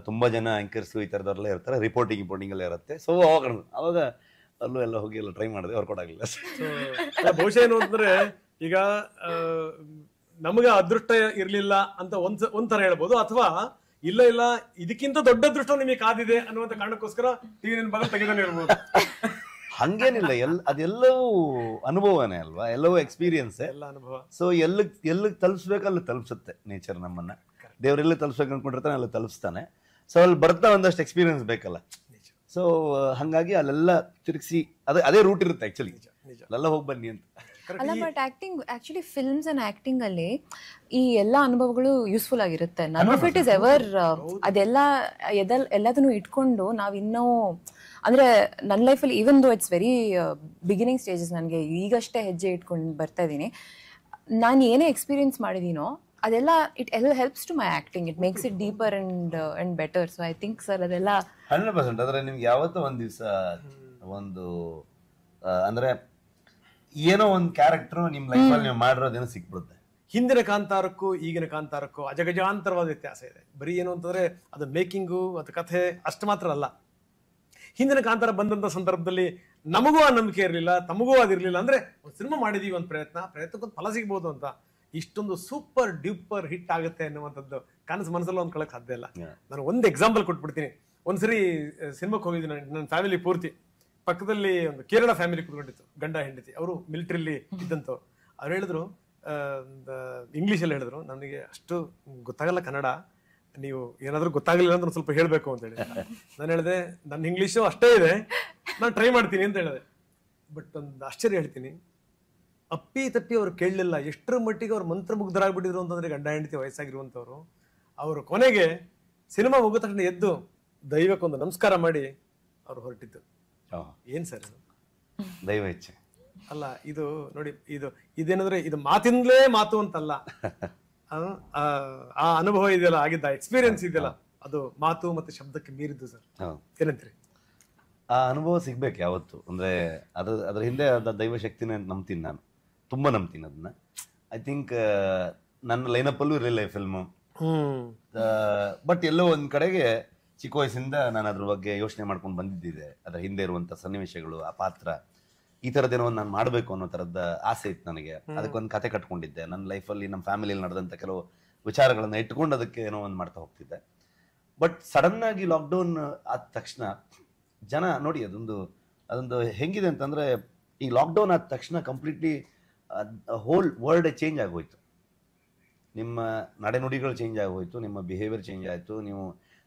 ತುಂಬ ಜನ ಆಂಕರ್ಸು ಈ ಥರದವ್ರೆಲ್ಲ ಇರ್ತಾರೆ, ರಿಪೋರ್ಟಿಂಗ್ ಎಲ್ಲ ಇರುತ್ತೆ. ಸೊ ಅವಾಗ ಅಲ್ಲೂ ಎಲ್ಲ ಹೋಗಿ ಎಲ್ಲ ಟ್ರೈ ಮಾಡಿದೆ, ವರ್ಕೌಟ್ ಆಗಲಿಲ್ಲ. ಬಹುಶಃ ಏನು ಅಂತಂದ್ರೆ ಈಗ ನಮಗೆ ಅದೃಷ್ಟ ಇರ್ಲಿಲ್ಲ ಅಂತ ಒಂಥರ ಹೇಳ್ಬೋದು, ಅಥವಾ ಇಲ್ಲ ಇದಕ್ಕಿಂತ ದೊಡ್ಡ ಅದೃಷ್ಟ ನಿಮಗೆ ಕಾದಿದೆ ಅನ್ನುವಂತ ಕಾರಣಕ್ಕೋಸ್ಕರ TV9 ಭಾಗ ತೆಗೆದಾನೆ ಇರ್ಬೋದು. ಹಂಗೇನಿಲ್ಲ, ಅದೆಲ್ಲವೂ ಅನುಭವನೇ ಅಲ್ವಾ, ಎಲ್ಲವೂ ಎಕ್ಸ್ಪೀರಿಯನ್ಸ್ ಎಲ್ಲ ಅನುಭವ. ಸೊ ಎಲ್ಲಿಗೆ ತಲುಪಿಸ್ಬೇಕು ಅಲ್ಲಿ ತಲುಪಿಸುತ್ತೆ ನೇಚರ್ ನಮ್ಮನ್ನ. ದೇವ್ರೆಲ್ಲ ತಲುಪಿಸ್ಬೇಕು ಅನ್ಕೊಂಡಿರ್ತಾನೆ ಅಲ್ಲಿ ತಲುಪಿಸ್ತಾನೆ. ಸೊ ಅಲ್ಲಿ ಬರ್ತಾ ಒಂದಷ್ಟು ಎಕ್ಸ್ಪೀರಿಯನ್ಸ್ ಬೇಕಲ್ಲ. ಸೊ ಹಂಗಾಗಿ ಅಲ್ಲೆಲ್ಲ ತಿರುಗಿಸಿ ಅದೇ ರೂಟ್ ಇರುತ್ತೆ ಆಕ್ಚುಲಿ, ಅಲ್ಲೆಲ್ಲ ಹೋಗಿ ಬನ್ನಿ ಅಂತ. ಅಲ್ಲ, but actually films and acting ಅಲ್ಲಿ ಈ ಎಲ್ಲ ಅನುಭವಗಳು ಯೂಸ್ಫುಲ್ ಆಗಿರುತ್ತೆ. None of it is ever ಎಲ್ಲದನ್ನು ಇಟ್ಕೊಂಡು ನಾವಿನ್ನೂ ಅಂದ್ರೆ ನನ್ನ ಲೈಫಲ್ಲಿ even though it's very beginning stages, ನನಗೆ ಈಗಷ್ಟೇ ಹೆಜ್ಜೆ ಇಟ್ಕೊಂಡು ಬರ್ತಾ ಇದ್ದೀನಿ. ನಾನು ಏನೇ ಎಕ್ಸ್ಪೀರಿಯನ್ಸ್ ಮಾಡಿದೀನೋ ಅದೆಲ್ಲ it helps to my acting, it makes it deeper and better. So I think sir ಅದೆಲ್ಲ 100%. ಆದ್ರೆ ನಿಮ್ಗೆ ಯಾವತ್ತೋ ಒಂದ್ ದಿವಸ ಒಂದು ಅಂದ್ರೆ ಏನೋ ಒಂದು ಕ್ಯಾರೆಕ್ಟರ್ ನಿಮ್ ಲೈಫಲ್ಲಿ ನೀವು ಮಾಡಿರೋದೇನೋ ಸಿಕ್ಬಿಡುತ್ತೆ. ಹಿಂದಿನ ಕಾಂತಾರಕ್ಕೂ ಈಗಿನ ಕಾಂತಾರಕ್ಕೂ ಅಜಗಜಾಂತರವಾದ ವ್ಯತ್ಯಾಸ ಇದೆ. ಬರೀ ಏನು ಅಂತಂದ್ರೆ ಅದು ಮೇಕಿಂಗು ಅದು ಕಥೆ ಅಷ್ಟು ಮಾತ್ರ ಅಲ್ಲ. ಹಿಂದಿನ ಕಾಂತಾರ ಬಂದಂತ ಸಂದರ್ಭದಲ್ಲಿ ನಮಗೂ ಆ ನಂಬಿಕೆ ಇರಲಿಲ್ಲ, ತಮಗೂ ಅದಿರ್ಲಿಲ್ಲ. ಅಂದ್ರೆ ಒಂದು ಸಿನಿಮಾ ಮಾಡಿದೀವಿ, ಒಂದು ಪ್ರಯತ್ನಕ್ಕೊಂದು ಫಲ ಸಿಗ್ಬೋದು ಅಂತ, ಇಷ್ಟೊಂದು ಸೂಪರ್ ಡ್ಯೂಪರ್ ಹಿಟ್ ಆಗುತ್ತೆ ಅನ್ನುವಂಥದ್ದು ಕನಸು ಮನಸ್ಸಲ್ಲಿ ಅಂದ್ಕೊಳ್ಳೋಕೆ ಸಾಧ್ಯ ಇಲ್ಲ. ನಾನು ಒಂದು ಎಕ್ಸಾಂಪಲ್ ಕೊಟ್ಬಿಡ್ತೀನಿ. ಒಂದ್ಸರಿ ಸಿನಿಮಾಕ್ಕೆ ಹೋಗಿದ್ದೀನಿ, ನನ್ನ ಫ್ಯಾಮಿಲಿ ಪೂರ್ತಿ. ಪಕ್ಕದಲ್ಲಿ ಒಂದು ಕೇರಳ ಫ್ಯಾಮಿಲಿ ಕೂತ್ಕೊಂಡಿತ್ತು, ಗಂಡ ಹೆಂಡತಿ. ಅವರು ಮಿಲಿಟರಿಲಿ ಇದ್ದಂಥವ್ರು. ಅವ್ರು ಹೇಳಿದ್ರು, ಇಂಗ್ಲೀಷಲ್ಲಿ ಹೇಳಿದ್ರು, ನನಗೆ ಅಷ್ಟು ಗೊತ್ತಾಗಲ್ಲ ಕನ್ನಡ, ನೀವು ಏನಾದರೂ ಗೊತ್ತಾಗಲಿಲ್ಲ ಅಂತ ಸ್ವಲ್ಪ ಹೇಳಬೇಕು ಅಂತ ಹೇಳಿ. ನಾನು ಹೇಳಿದೆ, ನನ್ನ ಇಂಗ್ಲೀಷು ಅಷ್ಟೇ ಇದೆ, ನಾನು ಟ್ರೈ ಮಾಡ್ತೀನಿ ಅಂತ ಹೇಳಿದೆ. ಬಟ್ ಒಂದು ಆಶ್ಚರ್ಯ ಹೇಳ್ತೀನಿ, ಅಪ್ಪಿ ತಪ್ಪಿ ಅವ್ರು ಕೇಳಲಿಲ್ಲ. ಎಷ್ಟರ ಮಟ್ಟಿಗೆ ಅವ್ರು ಮಂತ್ರಮುಗ್ಧರಾಗ್ಬಿಟ್ಟಿದ್ರು ಅಂತಂದ್ರೆ, ಗಂಡ ಹೆಂಡತಿ ವಯಸ್ಸಾಗಿರುವಂಥವ್ರು. ಅವರು ಕೊನೆಗೆ ಸಿನಿಮಾ ಮುಗಿದ ತಕ್ಷಣ ಎದ್ದು ದೈವಕ್ಕೊಂದು ನಮಸ್ಕಾರ ಮಾಡಿ ಅವ್ರು ಹೊರಟಿದ್ದು. ಏನ್ ಸರ್ ಇದು? ದೈವ ಇಚ್ಛೆ ಅಲ್ಲ ಇದು ನೋಡಿ, ಇದೇನಂದ್ರೆ ಇದು ಮಾತಿಂದಲೇ ಮಾತು ಅಂತಲ್ಲ. ಆ ಅನುಭವ ಇದೆಯಲ್ಲ, ಆಗಿದ್ದ ಎಕ್ಸ್ಪೀರಿಯನ್ಸ್ ಇದೆಯಲ್ಲ, ಅದು ಮಾತು ಮತ್ತೆ ಶಬ್ದಕ್ಕೆ ಮೀರಿದ್ದು ಸರ್. ಏನಂತೀರಿ? ಆ ಅನುಭವ ಸಿಗ್ಬೇಕು ಯಾವತ್ತು. ಅಂದ್ರೆ ಅದ್ರ ಹಿಂದೆ ದೈವ ಶಕ್ತಿನೇ ನಂಬ್ತೀನಿ ನಾನು, ತುಂಬಾ ನಂಬ್ತೀನಿ ಅದನ್ನ. ಐ ಥಿಂಕ್ ನನ್ನ ಲೈನಪ್ ಅಲ್ಲೂ ಇರಲಿಲ್ಲ ಈ ಫಿಲ್ಮು. ಬಟ್ ಎಲ್ಲೋ ಒಂದ್ ಕಡೆಗೆ ಚಿಕ್ಕ ವಯಸ್ಸಿಂದ ನಾನು ಅದ್ರ ಬಗ್ಗೆ ಯೋಚನೆ ಮಾಡ್ಕೊಂಡು ಬಂದಿದ್ದಿದೆ. ಅದ್ರ ಹಿಂದೆ ಇರುವಂತ ಸನ್ನಿವೇಶಗಳು, ಆ ಪಾತ್ರ, ಈ ಥರದ್ದೇನೋ ಒಂದು ನಾನು ಮಾಡಬೇಕು ಅನ್ನೋ ಥರದ ಆಸೆ ಇತ್ತು ನನಗೆ. ಅದಕ್ಕೊಂದು ಕತೆ ಕಟ್ಕೊಂಡಿದ್ದೆ. ನನ್ನ ಲೈಫಲ್ಲಿ, ನಮ್ಮ ಫ್ಯಾಮಿಲಿಯಲ್ಲಿ ನಡೆದಂಥ ಕೆಲವು ವಿಚಾರಗಳನ್ನ ಇಟ್ಕೊಂಡು ಅದಕ್ಕೆ ಏನೋ ಒಂದು ಮಾಡ್ತಾ ಹೋಗ್ತಿದ್ದೆ. ಬಟ್ ಸಡನ್ ಆಗಿ ಲಾಕ್ಡೌನ್ ಆದ ತಕ್ಷಣ ಜನ ನೋಡಿ, ಅದೊಂದು ಹೆಂಗಿದೆ ಅಂತಂದ್ರೆ, ಈ ಲಾಕ್ಡೌನ್ ಆದ ತಕ್ಷಣ ಕಂಪ್ಲೀಟ್ಲಿ ಹೋಲ್ ವರ್ಲ್ಡ್ ಚೇಂಜ್ ಆಗೋಯ್ತು. ನಿಮ್ಮ ನಡೆನುಡಿಗಳು ಚೇಂಜ್ ಆಗೋಯ್ತು, ನಿಮ್ಮ ಬಿಹೇವಿಯರ್ ಚೇಂಜ್ ಆಯಿತು,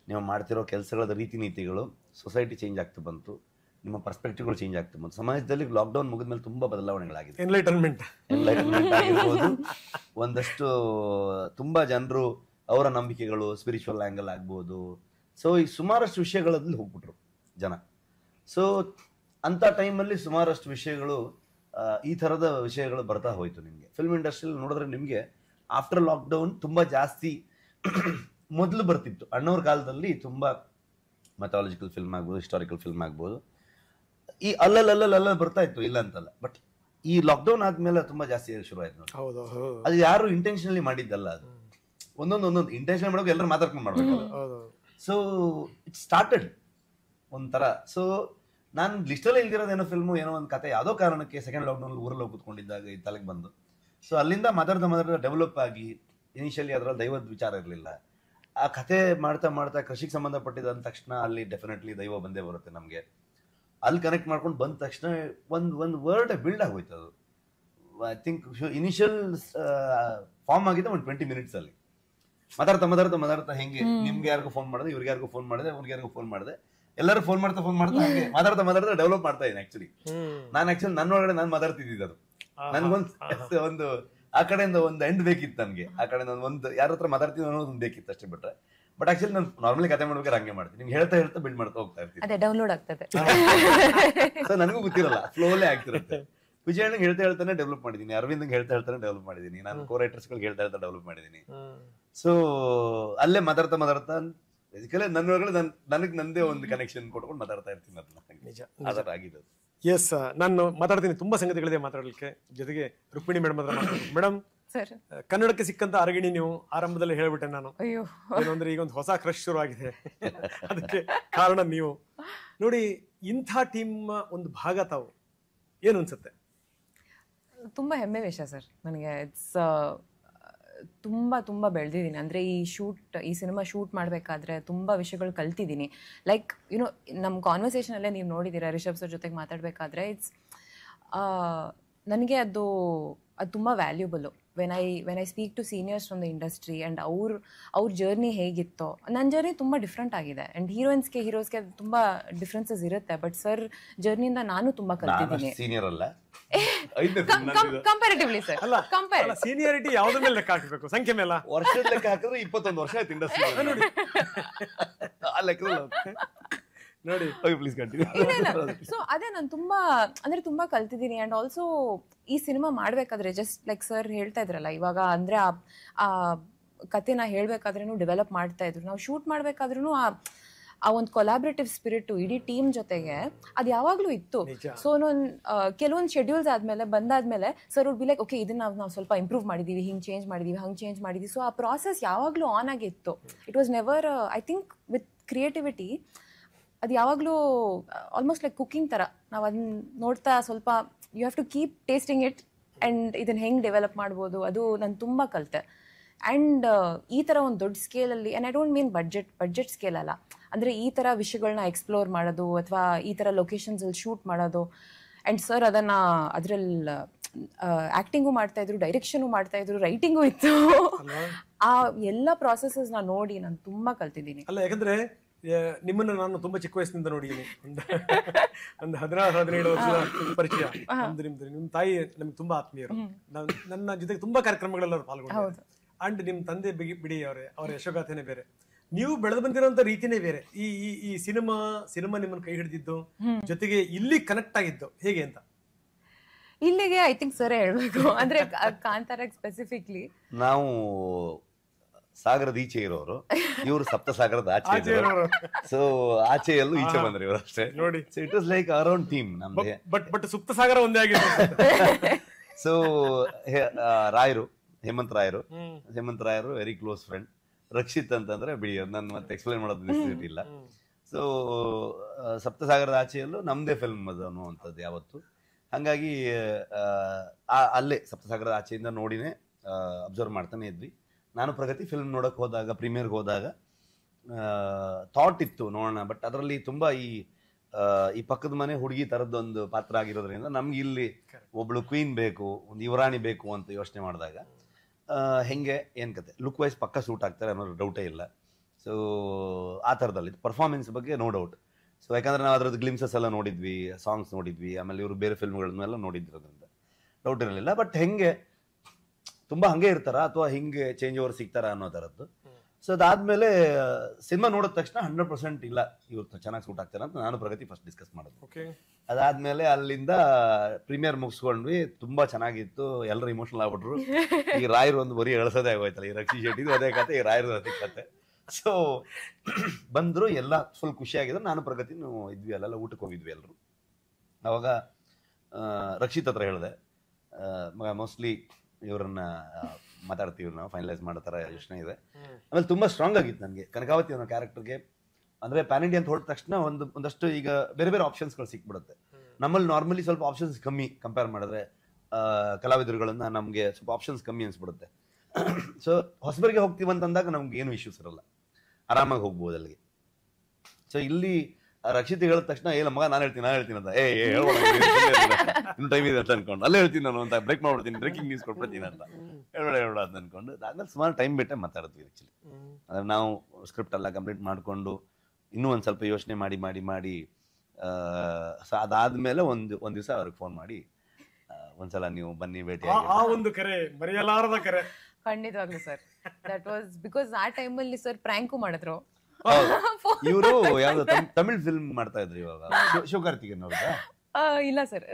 ನೀವು ಮಾಡ್ತಿರೋ ಕೆಲಸಗಳ ರೀತಿ ನೀತಿಗಳು, ಸೊಸೈಟಿ ಚೇಂಜ್ ಆಗ್ತಾ ಬಂತು, ನಿಮ್ಮ ಪರ್ಸ್ಪೆಕ್ಟಿವ್ಗಳು ಚೇಂಜ್ ಆಗ್ತಾ ಬಂತು. ಸಮಾಜದಲ್ಲಿ ಲಾಕ್ಡೌನ್ ಮುಗಿದ್ಮೇಲೆ ತುಂಬಾ ಬದಲಾವಣೆಗಳಾಗಿದೆ. ಎನ್ಲೈಟನ್ಮೆಂಟ್ ಆಗಿರ್ಬೋದು, ಒಂದಷ್ಟು ತುಂಬಾ ಜನರು ಅವರ ನಂಬಿಕೆಗಳು, ಸ್ಪಿರಿಚುವಲ್ ಆಂಗಲ್ ಆಗ್ಬೋದು, ಸೊ ಈ ಸುಮಾರಷ್ಟು ವಿಷಯಗಳಲ್ಲಿ ಹೋಗ್ಬಿಟ್ರು ಜನ. ಸೊ ಅಂತ ಟೈಮಲ್ಲಿ ಸುಮಾರಷ್ಟು ವಿಷಯಗಳು, ಈ ಥರದ ವಿಷಯಗಳು ಬರ್ತಾ ಹೋಯ್ತು. ನಿಮಗೆ ಫಿಲ್ಮ್ ಇಂಡಸ್ಟ್ರಿಯಲ್ಲಿ ನೋಡಿದ್ರೆ ನಿಮಗೆ ಆಫ್ಟರ್ ಲಾಕ್ಡೌನ್ ತುಂಬ ಜಾಸ್ತಿ ಮೊದಲು ಬರ್ತಿತ್ತು. ಅಣ್ಣವ್ರ ಕಾಲದಲ್ಲಿ ತುಂಬ ಮೆಥಾಲಜಿಕಲ್ ಫಿಲ್ಮ್ ಆಗ್ಬೋದು, ಹಿಸ್ಟಾರಿಕಲ್ ಫಿಲ್ಮ್ ಆಗ್ಬೋದು, ಈ ಅಲ್ಲಲ್ಲ ಬರ್ತಾ ಇತ್ತು, ಇಲ್ಲ ಅಂತಲ್ಲ. ಬಟ್ ಈ ಲಾಕ್ಡೌನ್ ಆದ್ಮೇಲೆ ತುಂಬಾ ಜಾಸ್ತಿ ಶುರು ಆಯ್ತು ನೋಡಿ. ಅದು ಯಾರು ಇಂಟೆನ್ಷನಲಿ ಮಾಡಿದ್ದಲ್ಲ, ಅದು ಒಂದೊಂದು ಇಂಟೆನ್ಷನ್ ಮಾಡೋಕೆ ಎಲ್ಲರೂ ಮಾತಾಡ್ಕೊಂಡು ಮಾಡ್ಬೇಕು. ಸೊ ಇಟ್ ಸ್ಟಾರ್ಟೆಡ್ ಒಂಥರ. ಸೊ ನಾನು ಲಿಸ್ಟಲ್ಲಿ ಇಲ್ದಿರೋದೇನೋ ಫಿಲ್ಮು, ಏನೋ ಒಂದು ಕತೆ ಯಾವುದೋ ಕಾರಣಕ್ಕೆ ಸೆಕೆಂಡ್ ಲಾಕ್ಡೌನ್ ಊರಲ್ಲಿ ಹೋಗಿ ಕೂತ್ಕೊಂಡಿದ್ದಾಗ ಈ ತಲೆಗೆ ಬಂದು, ಸೊ ಅಲ್ಲಿಂದ ಮಾತಾಡ್ದ ಡೆವಲಪ್ ಆಗಿ, ಇನಿಷಿಯಲಿ ಅದರಲ್ಲಿ ದೈವದ ವಿಚಾರ ಇರಲಿಲ್ಲ. ಆ ಕತೆ ಮಾಡ್ತಾ ಕೃಷಿಗೆ ಸಂಬಂಧಪಟ್ಟಿದ್ದ ತಕ್ಷಣ ಅಲ್ಲಿ ಡೆಫಿನೆಟ್ಲಿ ದೈವ ಬಂದೇ ಬರುತ್ತೆ ನಮಗೆ. ಅಲ್ಲಿ ಕನೆಕ್ಟ್ ಮಾಡ್ಕೊಂಡು ಬಂದ ತಕ್ಷಣ ಒಂದು ವರ್ಡ್ ಬಿಲ್ಡ್ ಆಗೋಯ್ತು. ಅದು ಐ ಥಿಂಕ್ ಇನಿಷಿಯಲ್ ಫಾರ್ಮ್ ಆಗಿದೆ ಒಂದು 20 minutes ಅಲ್ಲಿ. ಮಾತಾಡ್ತಾ ಹೆಂಗೆ ನಿಮ್ಗೆ ಯಾರಿಗೂ ಫೋನ್ ಮಾಡಿದೆ, ಇವ್ರಿಗೆ ಯಾರಿಗೂ ಫೋನ್ ಮಾಡಿದೆ, ಅವ್ರಿಗೆ ಯಾರಿಗೂ ಫೋನ್ ಮಾಡಿದೆ, ಎಲ್ಲರೂ ಫೋನ್ ಮಾಡ್ತಾ ಹಾಗೆ ಮಾತಾಡ್ತಾ ಡೆವಲಪ್ ಮಾಡ್ತಾ ಇದ್ದೀನಿ. ಆಕ್ಚುಲಿ ನನ್ನ ಒಳಗಡೆ ನಾನು ಮಾತಾಡ್ತಿದ್ದಿದ್ದು ಅದು ಒಂದು ಆ ಕಡೆಯಿಂದ ಒಂದು ಎಂಡ್ ಬೇಕಿತ್ತು ನನಗೆ, ಆ ಕಡೆಯಿಂದ ಒಂದು ಯಾರ ಹತ್ರ ಮಾತಾಡ್ತೀನಿ ಅನ್ನೋದು ಒಂದು ಬೇಕಿತ್ತು ಅಷ್ಟೇ. ಬಟ್ ಆಕ್ಚುಲಿ ನಾನು ನಾರ್ಮಲಿ ಕತೆ ಮಾಡ್ಬೇಕಾದ್ರೆ ಹಂಗೆ ಮಾಡ್ತೀನಿ, ನಿಮ್ಗೆ ಹೇಳ್ತಾ ಬಿಲ್ಡ್ ಮಾಡ್ತಾ ಹೋಗ್ತಾ ಇರ್ತೀನಿ. ಅದೇ ಡೌನ್ಲೋಡ್ ಆಗ್ತದೆ. ಸೊ ನನಗೂ ಗೊತ್ತಿರಲ್ಲ, ಫ್ಲೋಲೇ ಆಗ್ತಿರುತ್ತೆ. ವಿಜಯಣ್ಣಗೆ ಹೇಳ್ತಾನೆ ಡೆವಲಪ್ ಮಾಡಿದೀನಿ, ಅರವಿಂದ್ಗೆ ಹೇಳ್ತಾನೆ ಡೆವಲಪ್ ಮಾಡಿದೀನಿ, ನಾನು ಕೋ ರೈಟರ್ಸ್ಗಳಿಗೆ ಹೇಳ್ತಾ ಡೆವಲಪ್ ಮಾಡಿದೀನಿ. ಸೊ ಅಲ್ಲೇ ಮಾತಾಡ್ತಾ ಬೇಸಿಕಲಿ ನನ್ನ ಒಳಗಡೆ ನನಗೆ ನಂದೇ ಒಂದು ಕನೆಕ್ಷನ್ ಕೊಟ್ಕೊಂಡು ಮಾತಾಡ್ತಾ ಇರ್ತೀನಿ. ಅದನ್ನ ಆಗಿದೆ. ಎಸ್, ನಾನು ಮಾತಾಡ್ತೀನಿ, ತುಂಬಾ ಸಂಗತಿಗಳಿದೆ ಮಾತಾಡಲಿಕ್ಕೆ. ಜೊತೆಗೆ ರುಕ್ಮಿಣಿ ಮೇಡಮ್ ಹತ್ರ ಮೇಡಮ್, ಕನ್ನಡಕ್ಕೆ ಸಿಕ್ಕಂತ ಅರಗಿಣಿ ನೀವು ಆರಂಭದಲ್ಲಿ ಹೇಳ್ಬಿಟ್ಟೆ ನಾನು. ಏನು ಅಂದ್ರೆ ಈಗ ಒಂದು ಹೊಸ ಕ್ರಶ್ ಶುರು ಆಗಿದೆ, ಅದಕ್ಕೆ ಕಾರಣ ನೀವು. ನೋಡಿ, ಇಂಥ ಟೀಮ್ ಒಂದು ಭಾಗ ತಾವು, ಏನು ಅನ್ಸುತ್ತೆ? ತುಂಬ ಹೆಮ್ಮೆ ವಿಷಯ ಸರ್ ನನಗೆ. ಇಟ್ಸ್ ತುಂಬ ಬೆಳೆದಿದ್ದೀನಿ. ಅಂದರೆ ಈ ಸಿನಿಮಾ ಶೂಟ್ ಮಾಡಬೇಕಾದ್ರೆ ತುಂಬ ವಿಷಯಗಳು ಕಲ್ತಿದ್ದೀನಿ. ಲೈಕ್ ಯುನೋ ನಮ್ಮ ಕಾನ್ವರ್ಸೇಷನಲ್ಲೇ ನೀವು ನೋಡಿದ್ದೀರಾ, ರಿಷಬ್ ಸರ್ ಜೊತೆಗೆ ಮಾತಾಡಬೇಕಾದ್ರೆ ನನಗೆ ಅದು ತುಂಬ valuable. When I speak to seniors from the industry and ಅವ್ರ ಜರ್ನಿ ಹೇಗಿತ್ತೋ, ನನ್ನ ಜರ್ನಿ ತುಂಬ ಡಿಫ್ರೆಂಟ್ ಆಗಿದೆ. ಆ್ಯಂಡ್ ಹೀರೋಸ್ಗೆ ತುಂಬ ಡಿಫ್ರೆನ್ಸಸ್ ಇರುತ್ತೆ. ಬಟ್ ಸರ್ ಜರ್ನಿಯಿಂದ ನಾನು ತುಂಬ ಕಲ್ತಿದ್ದೀನಿ. ಕಂಪ್ಯಾರಿಟಿವ್ಲಿ ಸರ್, ಸೀನಿಯರಿಟಿ ಯಾವ್ದ್ರ ಮೇಲೆ ಲೆಕ್ಕ ಹಾಕಬೇಕು? ಸಂಖ್ಯೆ ಮೇಲೆ? ವರ್ಷದ ಲೆಕ್ಕ ಹಾಕಿದ್ರೆ 21 ವರ್ಷ ಆಯ್ತು ಇಂಡಸ್ಟ್ರಿ ನೋಡಿ. Please continue. ಸೊ ಅದೇ ನಾನು ತುಂಬಾ ಕಲ್ತಿದ್ದೀನಿ. ಆ್ಯಂಡ್ ಆಲ್ಸೋ ಈ ಸಿನಿಮಾ ಮಾಡಬೇಕಾದ್ರೆ ಜಸ್ಟ್ ಲೈಕ್ ಸರ್ ಹೇಳ್ತಾ ಇದ್ರಲ್ಲ ಇವಾಗ, ಅಂದರೆ ಆ ಕತೆನ ಹೇಳ್ಬೇಕಾದ್ರೂ ಡೆವಲಪ್ ಮಾಡ್ತಾ ಇದ್ರು, ನಾವು ಶೂಟ್ ಮಾಡ್ಬೇಕಾದ್ರೂ ಆ ಒಂದು ಕೊಲಾಬ್ರೇಟಿವ್ ಸ್ಪಿರಿಟ್ ಇಡೀ ಟೀಮ್ ಜೊತೆಗೆ ಅದು ಯಾವಾಗಲೂ ಇತ್ತು. ಸೊ ಕೆಲವೊಂದು ಶೆಡ್ಯೂಲ್ಸ್ ಬಂದಾದ್ಮೇಲೆ sir would be like, okay ಇದನ್ನ ನಾವು ಸ್ವಲ್ಪ ಇಂಪ್ರೂವ್ ಮಾಡಿದೀವಿ, ಹಿಂಗೆ ಚೇಂಜ್ ಮಾಡಿದೀವಿ. ಸೊ ಆ ಪ್ರಾಸೆಸ್ ಯಾವಾಗಲೂ ಆನ್ ಆಗಿತ್ತು. It was never, I think with creativity ಅದು ಯಾವಾಗಲೂ ಆಲ್ಮೋಸ್ಟ್ ಲೈಕ್ ಕುಕ್ಕಿಂಗ್ ಥರ. ನಾವು ಅದನ್ನ ನೋಡ್ತಾ ಸ್ವಲ್ಪ you have to keep tasting it and ಇದನ್ನು ಹೆಂಗೆ ಡೆವಲಪ್ ಮಾಡ್ಬೋದು, ಅದು ನಾನು ತುಂಬ ಕಲಿತೆ. ಆ್ಯಂಡ್ ಈ ಥರ ಒಂದು ದೊಡ್ಡ ಸ್ಕೇಲಲ್ಲಿ, and I don't mean budget scale ಅಲ್ಲ, ಅಂದರೆ ಈ ಥರ ವಿಷಯಗಳನ್ನ ಎಕ್ಸ್ಪ್ಲೋರ್ ಮಾಡೋದು ಅಥವಾ ಈ ಥರ ಲೊಕೇಶನ್ಸಲ್ಲಿ ಶೂಟ್ ಮಾಡೋದು. ಆ್ಯಂಡ್ ಸರ್ ಅದರಲ್ಲಿ ಆ್ಯಕ್ಟಿಂಗು ಮಾಡ್ತಾಯಿದ್ರು, ಡೈರೆಕ್ಷನು ಮಾಡ್ತಾಯಿದ್ರು, ರೈಟಿಂಗು ಇತ್ತು. ಆ ಎಲ್ಲ ಪ್ರಾಸೆಸಸ್ನ ನೋಡಿ ನಾನು ತುಂಬ ಕಲ್ತಿದ್ದೀನಿ. ಅಲ್ಲ, ಯಾಕಂದರೆ ನಿಮ್ಮನ್ನು ನಾನು ತುಂಬಾ ಚಿಕ್ಕ ವಯಸ್ಸಿನಿಂದ ನೋಡಿದ್ದೀನಿ. ಒಂದು 16-17 ವರ್ಷದ ಪರಿಚಯ. ನಿಮ್ಮ ತಾಯಿ ನಮ್ಗೆ ತುಂಬಾ ಆತ್ಮೀಯರು, ನನ್ನ ಜೊತೆಗೆ ತುಂಬಾ ಕಾರ್ಯಕ್ರಮಗಳೆಲ್ಲರೂ ಪಾಲ್ಗೊಂಡು. ಅಂಡ್ ನಿಮ್ಮ ತಂದೆ ಬಿಡಿ ಅವರ ಯಶೋಗಾಥೆನೇ ಬೇರೆ, ನೀವು ಬೆಳೆದು ಬಂದಿರೋಂಥ ರೀತಿನೇ ಬೇರೆ. ಈ ಸಿನಿಮಾ ನಿಮ್ಮನ್ನು ಕೈ ಹಿಡಿದಿದ್ದು, ಜೊತೆಗೆ ಇಲ್ಲಿ ಕನೆಕ್ಟ್ ಆಗಿದ್ದು ಹೇಗೆ ಅಂತ ಇಲ್ಲಿಗೆ ಐ ಥಿಂಕ್ ಸರ್ ಹೇಳ್ಬೇಕು. ಅಂದ್ರೆ ಕಾಂತಾರ ಸ್ಪೆಸಿಫಿಕ್ಲಿ ನಾವು ಸಾಗರದ ಈಚೆ ಇರೋರು, ಇವರು ಸಪ್ತ ಸಾಗರದ ಆಚೆ ಇರೋರು. ಸೊ ಆಚೆಯಲ್ಲೂ ಈಚೆ ಬಂದ್ರೆ ಇವರು ಅಷ್ಟೇ ನೋಡಿ. So it was like our own team ನಮ್ಗೆ. ಬಟ್ ಸುಪ್ತ ಸಾಗರ ಒಂದೇ ಆಗಿದೆ. ಸೊ ಹೇಮಂತ್ ರಾಯರು ವೆರಿ ಕ್ಲೋಸ್ ಫ್ರೆಂಡ್. ರಕ್ಷಿತ್ ಅಂತಂದ್ರೆ ಬಿಡಿ, ನಾನು ಮತ್ತೆ ಎಕ್ಸ್ಪ್ಲೈನ್ ಮಾಡೋದು ನೆಸೆಸಿಟಿ ಇಲ್ಲ. ಸೊ ಸಪ್ತಸಾಗರದ ಆಚೆಯಲ್ಲೂ ನಮ್ದೇ ಫಿಲ್ಮ್ ಅದು ಅನ್ನುವಂಥದ್ದು ಯಾವತ್ತು. ಹಾಗಾಗಿ ಅಲ್ಲೇ ಸಪ್ತಸಾಗರದ ಆಚೆಯಿಂದ ನೋಡಿನೇ ಅಬ್ಸರ್ವ್ ಮಾಡ್ತಾನೆ ಇದ್ವಿ. ನಾನು ಪ್ರಗತಿ ಫಿಲ್ಮ್ ನೋಡಕ್ ಹೋದಾಗ, ಪ್ರೀಮಿಯರ್ಗೆ ಹೋದಾಗ ಥಾಟ್ ಇತ್ತು ನೋಡೋಣ. ಬಟ್ ಅದರಲ್ಲಿ ತುಂಬಾ ಈ ಪಕ್ಕದ ಮನೆ ಹುಡುಗಿ ತರದ್ದೊಂದು ಪಾತ್ರ ಆಗಿರೋದ್ರಿಂದ ನಮ್ಗೆ ಇಲ್ಲಿ ಒಬ್ಳು ಕ್ವೀನ್ ಬೇಕು, ಒಂದು ಯುವರಾಣಿ ಬೇಕು ಅಂತ ಯೋಚನೆ ಮಾಡಿದಾಗ ಹೆಂಗೆ ಏನ್ ಕತೆ ಲುಕ್ ವೈಸ್ ಪಕ್ಕ ಸೂಟ್ ಆಗ್ತಾರೆ ಅನ್ನೋದು ಡೌಟೇ ಇಲ್ಲ. ಸೊ ಆ ಥರದಲ್ಲಿ ಪರ್ಫಾರ್ಮೆನ್ಸ್ ಬಗ್ಗೆ ನೋ ಡೌಟ್. ಸೊ ಯಾಕಂದ್ರೆ ನಾವು ಅದ್ರದ್ದು ಗ್ಲಿಮ್ಸಸ್ ಎಲ್ಲ ನೋಡಿದ್ವಿ, ಸಾಂಗ್ಸ್ ನೋಡಿದ್ವಿ, ಆಮೇಲೆ ಇವರು ಬೇರೆ ಫಿಲ್ಮ್ಗಳನ್ನೆಲ್ಲ ನೋಡಿದ್ರೋದ್ರಿಂದ ಡೌಟ್ ಇರಲಿಲ್ಲ. ಬಟ್ ಹೆಂಗೆ ತುಂಬಾ ಹಂಗೆ ಇರ್ತಾರ ಅಥವಾ ಹಿಂಗೆ ಚೇಂಜ್ ಓವರ್ ಸಿಗ್ತಾರ ಅನ್ನೋ ಥರದ್ದು. ಸೊ ಅದಾದ್ಮೇಲೆ ಸಿನಿಮಾ ನೋಡಿದ ತಕ್ಷಣ 100% ಇಲ್ಲ ಇವ್ರು ಚೆನ್ನಾಗಿ ಸೂಟ್ ಆಗ್ತಾರೆ ಅಂತ ನಾನು ಪ್ರಗತಿ ಫಸ್ಟ್ ಡಿಸ್ಕಸ್ ಮಾಡೋದು. ಅದಾದ್ಮೇಲೆ ಅಲ್ಲಿಂದ ಪ್ರೀಮಿಯರ್ ಮುಗಿಸ್ಕೊಂಡ್ವಿ, ತುಂಬಾ ಚೆನ್ನಾಗಿತ್ತು, ಎಲ್ಲರೂ ಇಮೋಷನಲ್ ಆಗ್ಬಿಟ್ರು. ಈ ರಾಯರು ಒಂದು ಬರೀ ಎಳ್ಸೋದೇ ಆಗೋಯ್ತಲ್ಲ, ಈ ರಕ್ಷಿ ಶೆಟ್ಟಿದು ಅದೇ ಕತೆ, ಈ ರಾಯರು ಅದೇ ಕತೆ. ಸೊ ಬಂದ್ರು, ಎಲ್ಲ ಫುಲ್ ಖುಷಿಯಾಗಿದ್ರು. ನಾನು ಪ್ರಗತಿ ಇದ್ವಿ, ಅಲ್ಲೆಲ್ಲ ಊಟಕ್ಕೆ ಹೋಗಿದ್ವಿ ಎಲ್ಲರೂ. ಅವಾಗ ರಕ್ಷಿತ್ ಹತ್ರ ಹೇಳಿದೆ, ಮೋಸ್ಟ್ಲಿ ಇವ್ರನ್ನ ಮಾತಾಡ್ತೀವಿ ನಾವು, ಫೈನಲೈಸ್ ಮಾಡೋ ಥರ ಯೋಚನೆ ಇದೆ. ಆಮೇಲೆ ತುಂಬಾ ಸ್ಟ್ರಾಂಗ್ ಆಗಿತ್ತು ನನಗೆ ಕನಕಾವತಿ ಅನ್ನೋ ಕ್ಯಾರೆಕ್ಟರ್ಗೆ. ಅಂದ್ರೆ ಪ್ಯಾನ್ ಇಂಡಿಯಾ ಅಂತ ಹೊರಟ ತಕ್ಷಣ ಒಂದಷ್ಟು ಈಗ ಬೇರೆ ಬೇರೆ ಆಪ್ಷನ್ಸ್ಗಳು ಸಿಕ್ಬಿಡುತ್ತೆ. ನಮ್ಮಲ್ಲಿ ನಾರ್ಮಲಿ ಸ್ವಲ್ಪ ಆಪ್ಷನ್ಸ್ ಕಮ್ಮಿ ಕಂಪೇರ್ ಮಾಡಿದ್ರೆ, ಕಲಾವಿದರುಗಳನ್ನ ನಮಗೆ ಸ್ವಲ್ಪ ಆಪ್ಷನ್ಸ್ ಕಮ್ಮಿ ಅನ್ಸ್ಬಿಡುತ್ತೆ. ಸೊ ಹೊಸಬರಿಗೆ ಹೋಗ್ತೀವಿ ಅಂತಂದಾಗ ನಮ್ಗೆ ಏನು ಇಶ್ಯೂಸ್ ಇರಲ್ಲ, ಆರಾಮಾಗಿ ಹೋಗ್ಬೋದು ಅಲ್ಲಿಗೆ. ಸೊ ಇಲ್ಲಿ ರಕ್ಷಿತ್ ಹೇಳಿದ ತಕ್ಷಣ ಇಲ್ಲ ಮಗ ನಾನು ಹೇಳ್ತೀನಿ ಅಂತ, ಇನ್ನು ಟೈಮ್ ಇದೆ ಅಂತ ಅನ್ಕೊಂಡು ಅಲ್ಲೇ ಹೇಳ್ತೀನಿ ನಾನು ಅಂತ ಬ್ರೇಕ್ ಮಾಡ್ಬಿಡ್ತೀನಿ, ಬ್ರೇಕಿಂಗ್ ನ್ಯೂಸ್ ಕೊಟ್ಬಿಡ್ತೀನಿ ಅಂತ. ಹೇಳ್ಬೇಡ ಅಂತ ಅನ್ಕೊಂಡು ಅದಾದ್ಮೇಲೆ ಸುಮಾರು ಟೈಮ್ ಬಿಟ್ಟೆ ಮಾತಾಡಿದ್ವಿ ಆ್ಯಕ್ಚುಲಿ. ಅಂದ್ರೆ ನಾವು ಸ್ಕ್ರಿಪ್ಟ್ ಎಲ್ಲ ಕಂಪ್ಲೀಟ್ ಮಾಡಿಕೊಂಡು ಇನ್ನೂ ಒಂದು ಸ್ವಲ್ಪ ಯೋಚನೆ ಮಾಡಿ ಸೊ ಅದಾದ್ಮೇಲೆ ಒಂದು ದಿವಸ ಅವ್ರಿಗೆ ಫೋನ್ ಮಾಡಿ ಒಂದ್ಸಲ ನೀವು ಬನ್ನಿ ಭೇಟಿ ಆ ಒಂದು ಕರೆ ಮರೆಯಲಾರದ ಕರೆ. ಖಂಡಿತವಾಗ್ಲು ಸರ್, ದಟ್ ವಾಸ್ ಬಿಕಾಸ್ ಆ ಟೈಮಲ್ಲಿ ಸರ್ ಪ್ರ್ಯಾಂಕು ಮಾಡಿದ್ರು. ಇವರು ಯಾವ್ದು ತಮಿಳ್ ಫಿಲ್ಮ್ ಮಾಡ್ತಾ ಇದ್ರು ಇವಾಗ, ಶಿವಕಾರ್ತಿಕೇಯನ್ ಅವ್ರದ್ದು. ಇಲ್ಲ ಸರ್,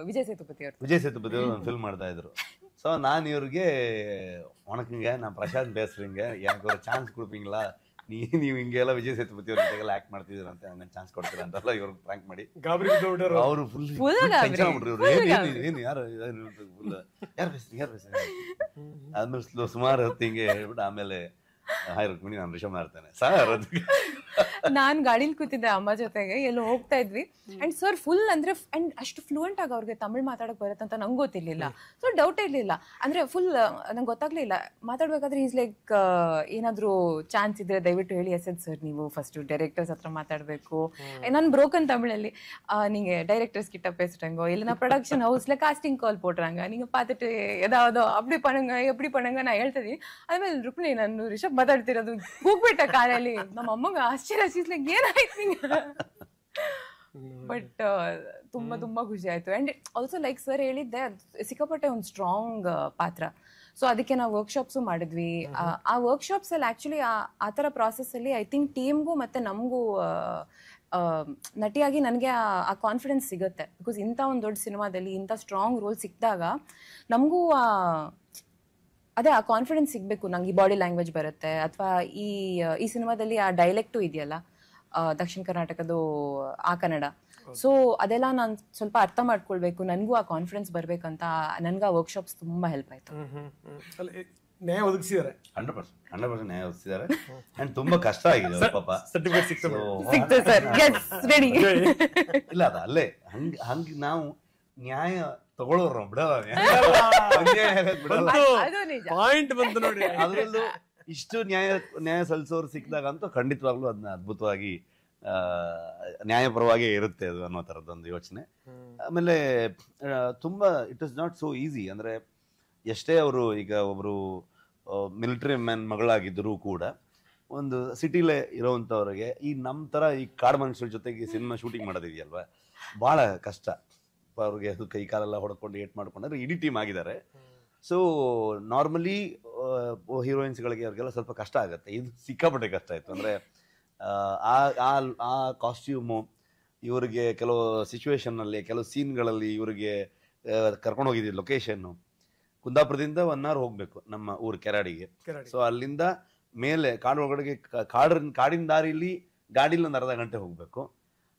ವಿಜಯ್ ಸೇತುಪತಿ ಅವರು. ವಿಜಯ್ ಸೇತುಪತಿ ಅವರು ಒಂದು ಫಿಲ್ಮ್ ಮಾಡ್ತಾ ಇದ್ರು. ಸೊ ನಾನು ಇವ್ರಿಗೆ ಒಣಕಂಗೆ ನಾ ಪ್ರಶಾಂತ್ ಬೇಸ್ರಿಂಗೆ ಯಾಕೆ ಚಾನ್ಸ್ ಕೊಡ್ಪೀங்களா, ನೀವು ಹಿಂಗೆಲ್ಲ ವಿಜಯ್ ಸೇತುಪತಿ ಅವ್ರ ಜೊತೆಗೆಲ್ಲ ಆಕ್ಟ್ ಮಾಡ್ತಿದ್ದೀರ ಅಂತ ನಂಗೆ ಚಾನ್ಸ್ ಕೊಡ್ತೀರಾ ಅಂತೆಲ್ಲ ಇವ್ರಿಗೆ ಪ್ರ್ಯಾಂಕ್ ಮಾಡಿ ಅವರು ಫುಲ್ ಟೆನ್ಷನ್ ಆಗ್ಬಿಟ್ರಿ. ಇವ್ರು ಏನು ಯಾರು ಫುಲ್ ಯಾರು ಬೇಸ್ರಿ ಆದ್ಮೇಲೆ ಸುಮಾರು ಹೊತ್ತು ಹಿಂಗೆ ಹೇಳ್ಬಿಟ್ಟು ಆಮೇಲೆ ಹಾಯ್ ರುಕ್ಮಿಣಿ ನಾನು ರಿಷಬ್ ಮಾಡ್ತೇನೆ ಸರ್ ಅಂತ. ನಾನ್ ಗಾಡಿಲಿ ಕೂತಿದ್ದೆ ಅಮ್ಮ ಜೊತೆಗೆ, ಎಲ್ಲೋ ಹೋಗ್ತಾ ಇದ್ವಿ. ಅಂಡ್ ಸರ್ ಫುಲ್ ಅಂದ್ರೆ ಅಂಡ್ ಅಷ್ಟು ಫ್ಲೂಯೆಂಟ್ ಆಗಿ ಅವ್ರಿಗೆ ತಮಿಳ್ ಮಾತಾಡಕ್ ಬರುತ್ತಂತ ನಂಗೆ ಗೊತ್ತಿರ್ಲಿಲ್ಲ. ಸೊ ಡೌಟ್ ಇರ್ಲಿಲ್ಲ, ಅಂದ್ರೆ ಫುಲ್ ನಂಗೆ ಗೊತ್ತಾಗ್ಲಿಲ್ಲ. ಮಾತಾಡ್ಬೇಕಾದ್ರೆ ಈಸ್ ಲೈಕ್ ಏನಾದ್ರು ಚಾನ್ಸ್ ಇದ್ರೆ ದಯವಿಟ್ಟು ಹೇಳಿ ಎಸೆದ್ ಸರ್, ನೀವು ಫಸ್ಟ್ ಡೈರೆಕ್ಟರ್ಸ್ ಹತ್ರ ಮಾತಾಡ್ಬೇಕು. ನಾನು ಬ್ರೋಕನ್ ತಮಿಳಲ್ಲಿ நீங்க டைரக்டர்ஸ் கிட்ட பேசுறங்க இல்லனா ப்ரொடக்ஷன் ஹவுஸ்ல காஸ்டிங் கால் போடுறாங்க, நீங்க பார்த்துட்டு ஏதாவது அப்படி பண்ணுங்க எப்படி பண்ணுங்க நான் ಹೇಳ್ತಿದ್ದೀನಿ. ಆಮೇಲೆ ರುಕ್ಮಿಣಿ ನಾನು ರಿಷಬ್ ಮಾತಾಡ್ತಿರೋದು ಹೋಗ್ಬಿಟ್ಟ ಕಾರಲ್ಲಿ. ನಮ್ಮ ಅಮ್ಮಂಗೆ ಆಶ್ಚರ್ಯ, ಲೈಕ್ ಏನಾಯ್ತು ನಿಂಗೆ. ಬಟ್ ತುಂಬಾ ಖುಷಿ ಆಯ್ತು. ಅಂಡ್ ಆಲ್ಸೋ ಲೈಕ್ ಸರ್ ಹೇಳಿದ್ದೆ, ಸಿಕ್ಕಾಪಟ್ಟೆ ಒಂದು ಸ್ಟ್ರಾಂಗ್ ಪಾತ್ರ. ಸೊ ಅದಕ್ಕೆ ನಾವು ವರ್ಕ್ಶಾಪ್ಸು ಮಾಡಿದ್ವಿ. ಆ ವರ್ಕ್ಶಾಪ್ಸ್ ಅಲ್ಲಿ ಆಕ್ಚುಲಿ ಆ ಥರ ಪ್ರಾಸೆಸ್ ಅಲ್ಲಿ ಐ ಥಿಂಕ್ ಟೀಮ್ಗೂ ಮತ್ತೆ ನಮಗೂ ನಟಿಯಾಗಿ ನನಗೆ ಆ ಕಾನ್ಫಿಡೆನ್ಸ್ ಸಿಗುತ್ತೆ. ಬಿಕಾಸ್ ಇಂಥ ಒಂದು ದೊಡ್ಡ ಸಿನಿಮಾದಲ್ಲಿ ಇಂಥ ಸ್ಟ್ರಾಂಗ್ ರೋಲ್ ಸಿಕ್ಕಿದಾಗ ನಮಗೂ ಅದೇ ಆ ಕಾನ್ಫಿಡೆನ್ಸ್ ಸಿಗಬೇಕು. ನಂಗೆ ಈ ಬಾಡಿ ಲ್ಯಾಂಗ್ವೇಜ್ ಬರುತ್ತೆ, ಅಥವಾ ಈ ಸಿನಿಮಾದಲ್ಲಿ ಆ ಡೈಲೆಕ್ಟು ಇದೆಯಲ್ಲ ದಕ್ಷಿಣ ಕರ್ನಾಟಕದ್ದು ಆ ಕನ್ನಡ. ಸೊ ಅದೆಲ್ಲ ನಾನು ಸ್ವಲ್ಪ ಅರ್ಥ ಮಾಡ್ಕೊಳ್ಬೇಕು, ನನಗೂ ಆ ಕಾನ್ಫಿಡೆನ್ಸ್ ಬರ್ಬೇಕಂತ ನನ್ಗೆ ಆ ವರ್ಕ್ಶಾಪ್ಸ್ ತುಂಬಾ ಹೆಲ್ಪ್ ಆಯ್ತು. ನ್ಯಾಯ ಒದಗಿಸಿದ್ದಾರೆ, 100% ನ್ಯಾಯ ಒದಗಿಸಿದ್ದಾರೆ. ಅಂಡ್ ತುಂಬಾ ಕಷ್ಟ ಆಗಿದೆ ಪಾಪ. ಸರ್ಟಿಫಿಕೇಟ್ ಸಿಕ್ತು ಸರ್, ರೆಡಿ. ಇಲ್ಲ ಅದ ಅಲ್ಲೇ ಹಂಗ ನಾವು ನ್ಯಾಯ ತಗೊಳ್ಳೋರು ಬಿಡಲ್ಲ, ಪಾಯಿಂಟ್ ಬಂತು ನೋಡಿ. ಅದರಲ್ಲೂ ಇಷ್ಟು ನ್ಯಾಯ ಸಲ್ಲಿಸೋರು ಸಿಕ್ಕಿದಾಗ ಅಂತೂ ಖಂಡಿತವಾಗ್ಲೂ ಅದನ್ನ ಅದ್ಭುತವಾಗಿ ನ್ಯಾಯಪರವಾಗಿ ಇರುತ್ತೆ ಅದು ಅನ್ನೋ ಥರದ್ದೊಂದು ಯೋಚನೆ. ಆಮೇಲೆ ತುಂಬಾ it is not so easy. ಅಂದ್ರೆ ಎಷ್ಟೇ ಅವರು ಈಗ ಒಬ್ರು ಮಿಲಿಟರಿ ಮ್ಯಾನ್ ಮಗಳಾಗಿದ್ದರೂ ಕೂಡ ಒಂದು ಸಿಟಿಲೇ ಇರೋವಂಥವ್ರಿಗೆ ಈ ನಮ್ಮ ಥರ ಈ ಕಾಡು ಮನುಷ್ಯರ ಜೊತೆಗೆ ಸಿನಿಮಾ ಶೂಟಿಂಗ್ ಮಾಡೋದಿದೆಯಲ್ವ, ಭಾಳ ಕಷ್ಟ. ಅವ್ರಿಗೆ ಅದು ಕೈ ಕಾಲೆಲ್ಲ ಹೊಡ್ಕೊಂಡು ಏಟ್ ಮಾಡ್ಕೊಂಡ್ರೆ ಇಡೀ ಟೀಮ್ ಆಗಿದ್ದಾರೆ. ಸೊ ನಾರ್ಮಲಿ ಹೀರೋಯಿನ್ಸ್ಗಳಿಗೆ ಅವ್ರಿಗೆಲ್ಲ ಸ್ವಲ್ಪ ಕಷ್ಟ ಆಗುತ್ತೆ. ಇದು ಸಿಕ್ಕಾಪಟ್ಟೆ ಕಷ್ಟ ಆಯಿತು. ಅಂದರೆ ಆ ಕಾಸ್ಟ್ಯೂಮು ಇವರಿಗೆ ಕೆಲವು ಸಿಚುವೇಶನ್ನಲ್ಲಿ ಕೆಲವು ಸೀನ್ಗಳಲ್ಲಿ ಇವರಿಗೆ ಕರ್ಕೊಂಡು ಹೋಗಿದ್ದೀವಿ. ಲೊಕೇಶನ್ನು ಕುಂದಾಪುರದಿಂದ 1 hour ಹೋಗಬೇಕು ನಮ್ಮ ಊರು ಕೆರಾಡಿಗೆ. ಸೊ ಅಲ್ಲಿಂದ ಮೇಲೆ ಕಾಡು ಒಳಗಡೆಗೆ ಕಾಡಿನ ದಾರಿಲಿ ಗಾಡಿಲಿ ಒಂದು ಅರ್ಧ ಗಂಟೆ ಹೋಗಬೇಕು.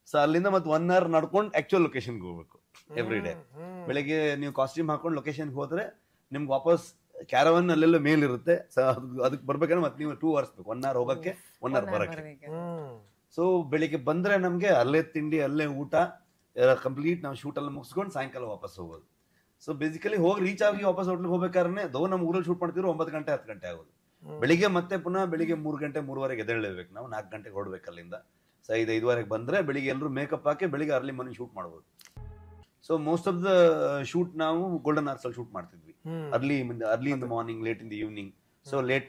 ಸೊ ಅಲ್ಲಿಂದ ಮತ್ತೆ 1 hour ನಡ್ಕೊಂಡು ಆಕ್ಚುಯಲ್ ಲೊಕೇಶನ್ಗೆ ಹೋಗ್ಬೇಕು ಎವ್ರಿ ಡೇ. ಬೆಳಗ್ಗೆ ನೀವು ಕಾಸ್ಟ್ಯೂಮ್ ಹಾಕೊಂಡು ಲೊಕೇಶನ್ಗೆ ಹೋದ್ರೆ ನಿಮ್ಗೆ ವಾಪಸ್ ಕ್ಯಾರವನ್ ಅಲ್ಲೆಲ್ಲ ಮೇಲಿರುತ್ತೆ. ಸೊ ಅದಕ್ಕೆ ಬರ್ಬೇಕಂದ್ರೆ ಮತ್ತೆ ನೀವು 2 hours ಬೇಕು, 1 hour ಹೋಗಕ್ಕೆ 1 hour ಬರಕ್ಕೆ. ಸೊ ಬೆಳಿಗ್ಗೆ ಬಂದ್ರೆ ನಮ್ಗೆ ಅಲ್ಲೇ ತಿಂಡಿ ಅಲ್ಲೇ ಊಟ ಕಂಪ್ಲೀಟ್ ನಾವು ಶೂಟ್ ಎಲ್ಲ ಮುಗಿಸ್ಕೊಂಡು ಸಾಯಂಕಾಲ ವಾಪಸ್ ಹೋಗೋದು. ಸೊ ಬೇಸಿಕಲಿ ಹೋಗಿ ರೀಚ್ ಆಗಿ ವಾಪಸ್ ಹೋಟ್ಲಿಗೆ ಹೋಗ್ಬೇಕಾದ್ರೆ ನಮ್ಮ ಊರಲ್ಲಿ ಶೂಟ್ ಮಾಡ್ತಿರೋ 9 ಗಂಟೆ 10 ಗಂಟೆ ಆಗೋದು. ಬೆಳಿಗ್ಗೆ ಮತ್ತೆ ಪುನಃ ಬೆಳಿಗ್ಗೆ 3 ಗಂಟೆ 3:30 ಎದ್ದೇಳಬೇಕು ನಾವು, 4 ಗಂಟೆಗೆ ಹೊರಡ್ಬೇಕು ಅಲ್ಲಿಂದ. ಸೊ 5:05 ಬಂದ್ರೆ ಬೆಳಿಗ್ಗೆ ಎಲ್ಲರೂ ಮೇಕಪ್ ಹಾಕಿ ಬೆಳಿಗ್ಗೆ ಅರ್ಲಿ ಮಾರ್ನಿಂಗ್ ಶೂಟ್ ಮಾಡ್ಬೋದು. So most of the shoot ನಾವು ಗೋಲ್ಡನ್ ಅವರ್ಸ್ ಅಲ್ಲಿ ಶೂಟ್ ಮಾಡ್ತಿದ್ವಿ. Early in the morning, late in the evening. So late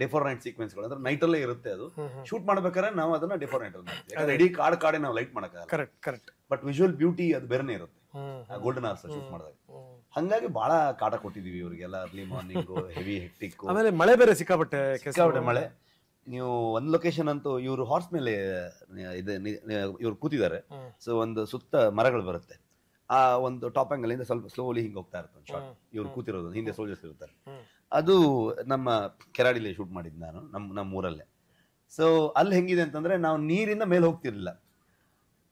day for night ಸೀಕ್ವೆನ್ಸ್ಗಳು ಅಂದ್ರೆ ನೈಟ್ ಅಲ್ಲೇ ಇರುತ್ತೆ. ಅದು ಶೂಟ್ ಮಾಡ್ಬೇಕಾದ್ರೆ ನಾವು ಅದನ್ನ ಡೇ ಫಾರ್ ನೈಟ್ ಅಲ್ಲಿ ಮಾಡ್ತೀವಿ. ಯಾಕಂದ್ರೆ ಇಡೀ ಕಾಡೆ ನಾವು ಲೈಟ್ ಮಾಡಕ್ಕಾಗಲ್ಲ. ಬಟ್ ವಿಜುವಲ್ ಬ್ಯೂಟಿ ಅದು ಬೇರೆನೇ ಇರುತ್ತೆ ಗೋಲ್ಡನ್ ಅವರ್ಸ್ ಶೂಟ್ ಮಾಡಿದಾಗ. ಹಂಗಾಗಿ ಬಹಳ ಕಾಟ ಕೊಟ್ಟಿದೀವಿ ಇವರಿಗೆಲ್ಲ. ಅರ್ಲಿ ಮಾರ್ನಿಂಗ್ ಹೆವಿ ಹೆಕ್ಟಿಕ್, ಆಮೇಲೆ ಮಳೆ ಬೇರೆ ಸಿಕ್ಕಾಪಟ್ಟೆ ಮಳೆ. ನೀವು ಒಂದ್ ಲೊಕೇಶನ್ ಅಂತೂ ಇವರು ಹಾರ್ಸ್ ಮೇಲೆ ಇವ್ರು ಕೂತಿದ್ದಾರೆ. ಸೊ ಒಂದು ಸುತ್ತ ಮರಗಳು ಬರುತ್ತೆ. ಆ ಒಂದು ಟಾಪ್ ಆಂಗಲ್ ಇಂದ ಸ್ವಲ್ಪ ಸ್ಲೋಲಿ ಹಿಂಗೆ ಹೋಗ್ತಾ ಇರುತ್ತೆ ಒಂದು ಶಾಟ್. ಇವ್ರು ಕೂತಿರೋದು ಹಿಂದೆ ಸೋಲ್ಜರ್ಸ್ ಇರ್ತಾರೆ. ಅದು ನಮ್ಮ ಕೆರಾಡಿಲಿ ಶೂಟ್ ಮಾಡಿದ್ ನಾನು, ನಮ್ಮ ಊರಲ್ಲೇ. ಸೊ ಅಲ್ಲಿ ಹೆಂಗಿದೆ ಅಂತಂದ್ರೆ ನಾವು ನೀರಿಂದ ಮೇಲೆ ಹೋಗ್ತಿರ್ಲಿಲ್ಲ.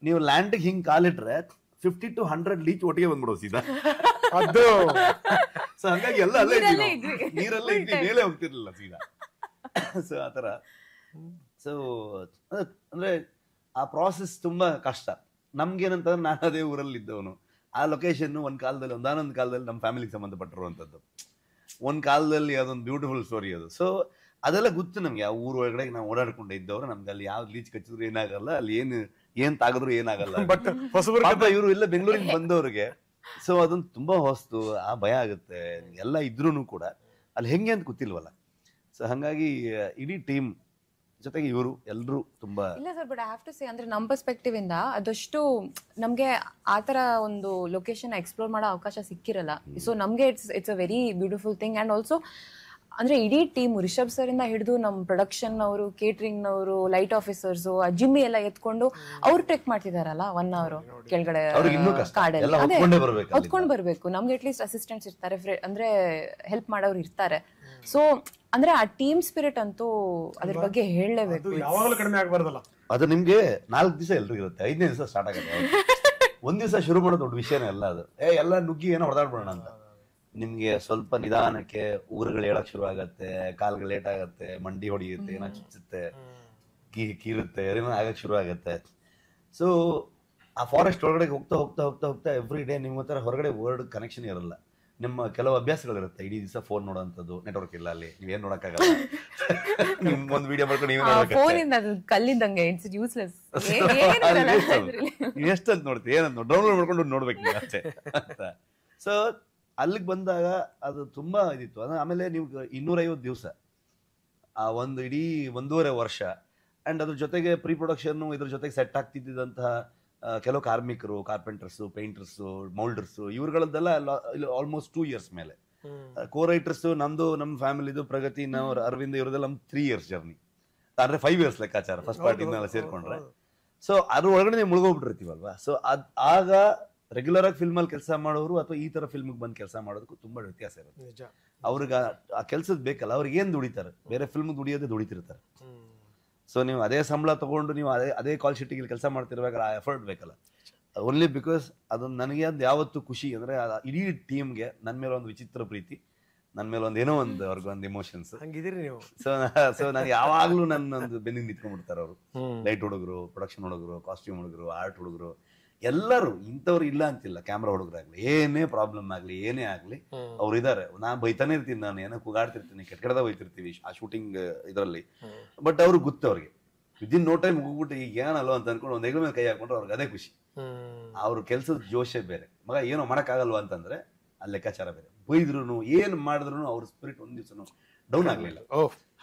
ನೀವು ಲ್ಯಾಂಡ್ಗೆ ಹಿಂಗ್ ಕಾಲಿಟ್ರೆ 50 to 100 ಲೀಚ್ ಒಟ್ಟಿಗೆ ಬಂದ್ಬಿಡೋ ಸೀದಾ. ಅದು ಸೊ ಹಂಗಾಗಿ ಎಲ್ಲ ಅಲ್ಲೇ ನೀರಲ್ಲೇ ಇದ್ವಿ, ಮೇಲೆ ಹೋಗ್ತಿರ್ಲಿಲ್ಲ ಸೀದಾ. ಸೊ ಆತರ. ಸೊ ಅಂದ್ರೆ ಆ ಪ್ರಾಸೆಸ್ ತುಂಬಾ ಕಷ್ಟ. ನಮ್ಗೇನಂತಂದ್ರೆ ನಾನು ಅದೇ ಊರಲ್ಲಿ ಇದ್ದವನು. ಆ ಲೊಕೇಶನ್ ಒಂದಾನೊಂದು ಕಾಲದಲ್ಲಿ ನಮ್ಮ ಫ್ಯಾಮಿಲಿಗೆ ಸಂಬಂಧಪಟ್ಟಿರುವಂಥದ್ದು. ಒಂದ್ ಕಾಲದಲ್ಲಿ ಅದೊಂದು ಬ್ಯೂಟಿಫುಲ್ ಸ್ಟೋರಿ ಅದು. ಸೊ ಅದೆಲ್ಲ ಗೊತ್ತು ನಮ್ಗೆ. ಆ ಊರ ಒಳಗಡೆ ನಾವು ಓಡಾಡ್ಕೊಂಡು ಇದ್ದವ್ರು ನಮ್ಗೆ ಅಲ್ಲಿ ಯಾವ್ದು ಲೀಚ್ ಕಚ್ಚಿದ್ರು ಏನಾಗಲ್ಲ, ಅಲ್ಲಿ ಏನ್ ತಾಗದ್ರು ಏನಾಗಲ್ಲ. ಬಟ್ ಇವರು ಇಲ್ಲ ಬೆಂಗಳೂರಿಗೆ ಬಂದವ್ರಿಗೆ ಸೊ ಅದೊಂದು ತುಂಬಾ ಹೊಸ್ತು, ಆ ಭಯ ಆಗುತ್ತೆ ಎಲ್ಲ ಇದ್ರೂ ಕೂಡ ಅಲ್ಲಿ ಹೆಂಗೆ ಅಂತ ಗೊತ್ತಿಲ್ವಲ್ಲ. ಸೊ ಹಾಗಾಗಿ ಇಡೀ ಟೀಮ್ ಜೊತೆಗೆ ಇವರು ಎಲ್ಲರೂ ತುಂಬಾ ಇಲ್ಲ sir, but I have to say ಅಂದ್ರೆ ನಮ್ಮ ಪರ್ಸ್ಪೆಕ್ಟಿವ್ ಇಂದ ಅದಷ್ಟು ನಮ್ಗೆ ಆತರ ಒಂದು ಲೊಕೇಶನ್ ಎಕ್ಸ್ಪ್ಲೋರ್ ಮಾಡೋ ಅವಕಾಶ ಸಿಕ್ಕಿರಲ್ಲ. ಸೊ ನಮ್ಗೆ it's a very beautiful thing. And also ಅಂದ್ರೆ ಇಡೀ ಟೀಮ್ ರಿಷಬ್ ಸರ್ ಇಂದ ಹಿಡಿದು ನಮ್ಮ ಪ್ರೊಡಕ್ಷನ್ ಅವರು, ಕೇಟರಿಂಗ್ ನವರು, ಲೈಟ್ ಆಫೀಸರ್ಸ್, ಜಿಮ್ಮಿ ಎಲ್ಲ ಎತ್ಕೊಂಡು ಅವ್ರು ಟ್ರೆಕ್ ಮಾಡ್ತಿದಾರಲ್ಲ 1 hour ಕೆಳಗಡೆ ಕಾಡಲ್ಲಿ. ಅದೇ ಹೊತ್ಕೊಂಡ್ ಬರ್ಬೇಕು. ನಮ್ಗೆ ಅಟ್ಲೀಸ್ಟ್ ಅಸಿಸ್ಟೆಂಟ್ಸ್ ಇರ್ತಾರೆ, ಅಂದ್ರೆ ಹೆಲ್ಪ್ ಮಾಡೋರು ಇರ್ತಾರೆ. ಸೊ ಅಂದ್ರೆ ಆ ಟೀಮ್ ಸ್ಪಿರಿಟ್ ಅಂತೂ ಅದ್ರ ಬಗ್ಗೆ ಹೇಳಲೇಬೇಕು. ಯಾವಾಗಲೂ ಕಡಿಮೆ ಆಗಬಾರ್ದಲ್ಲ. ಅದು ನಿಮ್ಗೆ 4 ದಿವಸ ಎಲ್ರಿಗೂ ಇರುತ್ತೆ, 5ನೇ ದಿವಸ ಸ್ಟಾರ್ಟ್ ಆಗುತ್ತೆ. ಒಂದ್ ದಿವಸ ಶುರು ಮಾಡೋದು ದೊಡ್ಡ ವಿಷಯನೇ ಅಲ್ಲ ಅದು. ಎಲ್ಲ ನುಗ್ಗಿ ಏನೋ ಹೊಡೆದಾಡ್ಬಿಡೋಣ ಅಂತ. ನಿಮ್ಗೆ ಸ್ವಲ್ಪ ನಿಧಾನಕ್ಕೆ ಊರುಗಳು ಹೇಳಕ್ ಶುರು ಆಗತ್ತೆ, ಕಾಲ್ಗಳು ಲೇಟ್ ಆಗತ್ತೆ, ಮಂಡಿ ಹೊಡಿಯುತ್ತೆ, ಏನೋ ಚುಚ್ಚುತ್ತೆ, ಕೀರುತ್ತೆ, ಏನೋ ಆಗಕ್ ಶುರು ಆಗತ್ತೆ. ಸೊ ಆ ಫಾರೆಸ್ಟ್ ಒಳಗಡೆ ಹೋಗ್ತಾ ಹೋಗ್ತಾ ಹೋಗ್ತಾ ಹೋಗ್ತಾ ಎವ್ರಿ ಡೇ ನಿಮ್ಮ ಹತ್ರ ಹೊರಗಡೆ ವರ್ಡ್ ಕನೆಕ್ಷನ್ ಇರಲ್ಲ. ನಿಮ್ಮ ಕೆಲವು ಅಭ್ಯಾಸಗಳಿರುತ್ತೆ. ಇಡೀ ದಿವಸ ಫೋನ್ ನೋಡೋಂಥದ್ದು, ನೆಟ್ವರ್ಕ್ ಇಲ್ಲ ಅಲ್ಲಿ, ನೀವೇನ್ ನೋಡಕ್ಕಾಗಲ್ಲ. ಒಂದು ವಿಡಿಯೋ ಮಾಡ್ಕೊಂಡು ನೀವೇ ಕಲ್ಲಿದ್ದಂಗೆ ಇಟ್ಸ್ ಯೂಸ್ಲೆಸ್. ನೀವು ಎಷ್ಟಂತ ನೋಡ್ತೀವಿ, ಏನಂತ ಡೌನ್ಲೋಡ್ ಮಾಡ್ಕೊಂಡು ನೋಡ್ಬೇಕು ನೀವು ಅಷ್ಟೇ ಅಂತ. ಸೊ ಅಲ್ಲಿಗೆ ಬಂದಾಗ ಅದು ತುಂಬಾ ಇದಿತ್ತು. ಆಮೇಲೆ ನೀವು 250 ದಿವಸ, ಆ ಒಂದು ಇಡೀ 1.5 ವರ್ಷ, ಅಂಡ್ ಅದ್ರ ಜೊತೆಗೆ ಪ್ರೀ ಪ್ರೊಡಕ್ಷನ್, ಇದ್ರ ಜೊತೆಗೆ ಸೆಟ್ ಆಗ್ತಿದ್ದಂತಹ ಕೆಲವು ಕಾರ್ಮಿಕರು, ಕಾರ್ಪೆಂಟರ್ಸು, ಪೇಂಟರ್ಸು, ಮೌಲ್ಡರ್ಸು, ಇವ್ರುಗಳದ್ದೆಲ್ಲ ಆಲ್ಮೋಸ್ಟ್ 2 years ಮೇಲೆ. ಕೋ ರೈಟರ್ಸು ನಮ್ದು, ನಮ್ಮ ಫ್ಯಾಮಿಲಿದು, ಪ್ರಗತಿ, ನಾವು ಅರವಿಂದ್, ಇವ್ರದೆಲ್ಲ 3 years ಜರ್ನಿ, ಅಂದ್ರೆ 5 years ಲೆಕ್ಕಾಚಾರ ಫಸ್ಟ್ ಪಾರ್ಟಿನೆಲ್ಲ ಸೇರ್ಕೊಂಡ್ರೆ. ಸೊ ಅದ್ರ ಒಳಗಡೆ ನೀವು ಮುಳುಗೋಗ್ಬಿಟ್ಟಿರ್ತೀವಲ್ವಾ. ಸೊ ಆಗ ರೆಗ್ಯುಲರ್ ಆಗಿ ಫಿಲ್ಮ್ ಅಲ್ಲಿ ಕೆಲಸ ಮಾಡೋರು ಅಥವಾ ಈ ತರ ಫಿಲ್ಮ್ ಬಂದು ಕೆಲಸ ಮಾಡೋದಕ್ಕೂ ತುಂಬಾ ವ್ಯತ್ಯಾಸ ಇರುತ್ತೆ. ಅವ್ರಿಗೆ ಆ ಕೆಲ್ಸದ ಬೇಕಲ್ಲ, ಅವ್ರಿಗೆ ಏನ್ ದುಡಿತಾರೆ, ಬೇರೆ ಫಿಲ್ಮ್ ದುಡಿಯೋದೇ ದುಡಿತಿರ್ತಾರೆ. ಸೊ ನೀವು ಅದೇ ಸಂಬಳ ತಗೊಂಡು ನೀವು ಅದೇ ಕಾಲ್ ಶೀಟಿಗೆ ಕೆಲಸ ಮಾಡ್ತಿರ್ಬೇಕಾದ್ರೆ ಆ ಎಫರ್ಟ್ ಬೇಕಲ್ಲ. ಓನ್ಲಿ ಬಿಕಾಸ್ ಅದೊಂದು ನನಗೆ ಅದು ಯಾವತ್ತು ಖುಷಿ ಅಂದ್ರೆ ಇಡೀ ಟೀಮ್ಗೆ ನನ್ನ ಮೇಲೆ ಒಂದು ವಿಚಿತ್ರ ಪ್ರೀತಿ, ನನ್ನ ಮೇಲೆ ಒಂದು ಏನೋ ಒಂದು ಅವ್ರಿಗೊಂದು ಇಮೋಷನ್ಸ್ ಹಂಗಿದ್ದೀರಿ ನೀವು. ಸೊ ನಾನು ಯಾವಾಗ್ಲೂ ನನ್ನೊಂದು ಬೆನ್ನಿಗೆ ನಿಂತ್ಕೊಂಡ್ಬಿಡ್ತಾರೆ ಅವರು. ಲೈಟ್ ಹುಡುಗರು, ಪ್ರೊಡಕ್ಷನ್ ಹುಡುಗರು, ಕಾಸ್ಟ್ಯೂಮ್ ಹುಡುಗರು, ಆರ್ಟ್ ಹುಡುಗರು, ಎಲ್ಲರೂ. ಇಂಥವ್ರು ಇಲ್ಲ ಅಂತಿಲ್ಲ, ಕ್ಯಾಮ್ರಾ ಹುಡುಗರಾಗ್ಲಿ, ಏನೇ ಪ್ರಾಬ್ಲಮ್ ಆಗ್ಲಿ, ಏನೇ ಆಗ್ಲಿ ಅವ್ರು ಇದಾರೆ. ನಾನ್ ಬೈತಾನೆ ಇರ್ತೀನಿ, ನಾನು ಏನೋ ಕೂಗಾಡ್ತಿರ್ತೀನಿ, ಕೆಟ್ಟದಾಗ ಬೈತಿರ್ತೀವಿ ಆ ಶೂಟಿಂಗ್ ಇದರಲ್ಲಿ. ಬಟ್ ಅವ್ರಿಗೆ ಗೊತ್ತು, ಅವ್ರಿಗೆ ವಿದಿನ್ ನೋ ಟೈಮ್ ಹೋಗ್ಬಿಟ್ಟು ಈಗ ಏನಲ್ವ ಅಂತ ಅನ್ಕೊಂಡು ಒಂದ್ ಹೆಗಲ ಮೇಲೆ ಕೈ ಹಾಕೊಂಡ್ರೆ ಅವ್ರಿಗೆ ಅದೇ ಖುಷಿ. ಅವ್ರ ಕೆಲ್ಸದ ಜೋಶೇ ಬೇರೆ. ಮಗ ಏನೋ ಮಾಡಕ್ಕಾಗಲ್ವ ಅಂತಂದ್ರೆ ಅಲ್ಲಿ ಲೆಕ್ಕಾಚಾರ ಬೇರೆ. ಬೈದ್ರು ಏನ್ ಮಾಡಿದ್ರು ಅವ್ರ ಸ್ಪಿರಿಟ್ ಒಂದ್ ದಿವ್ಸನು ಡೌನ್ ಆಗ್ಲಿಲ್ಲ.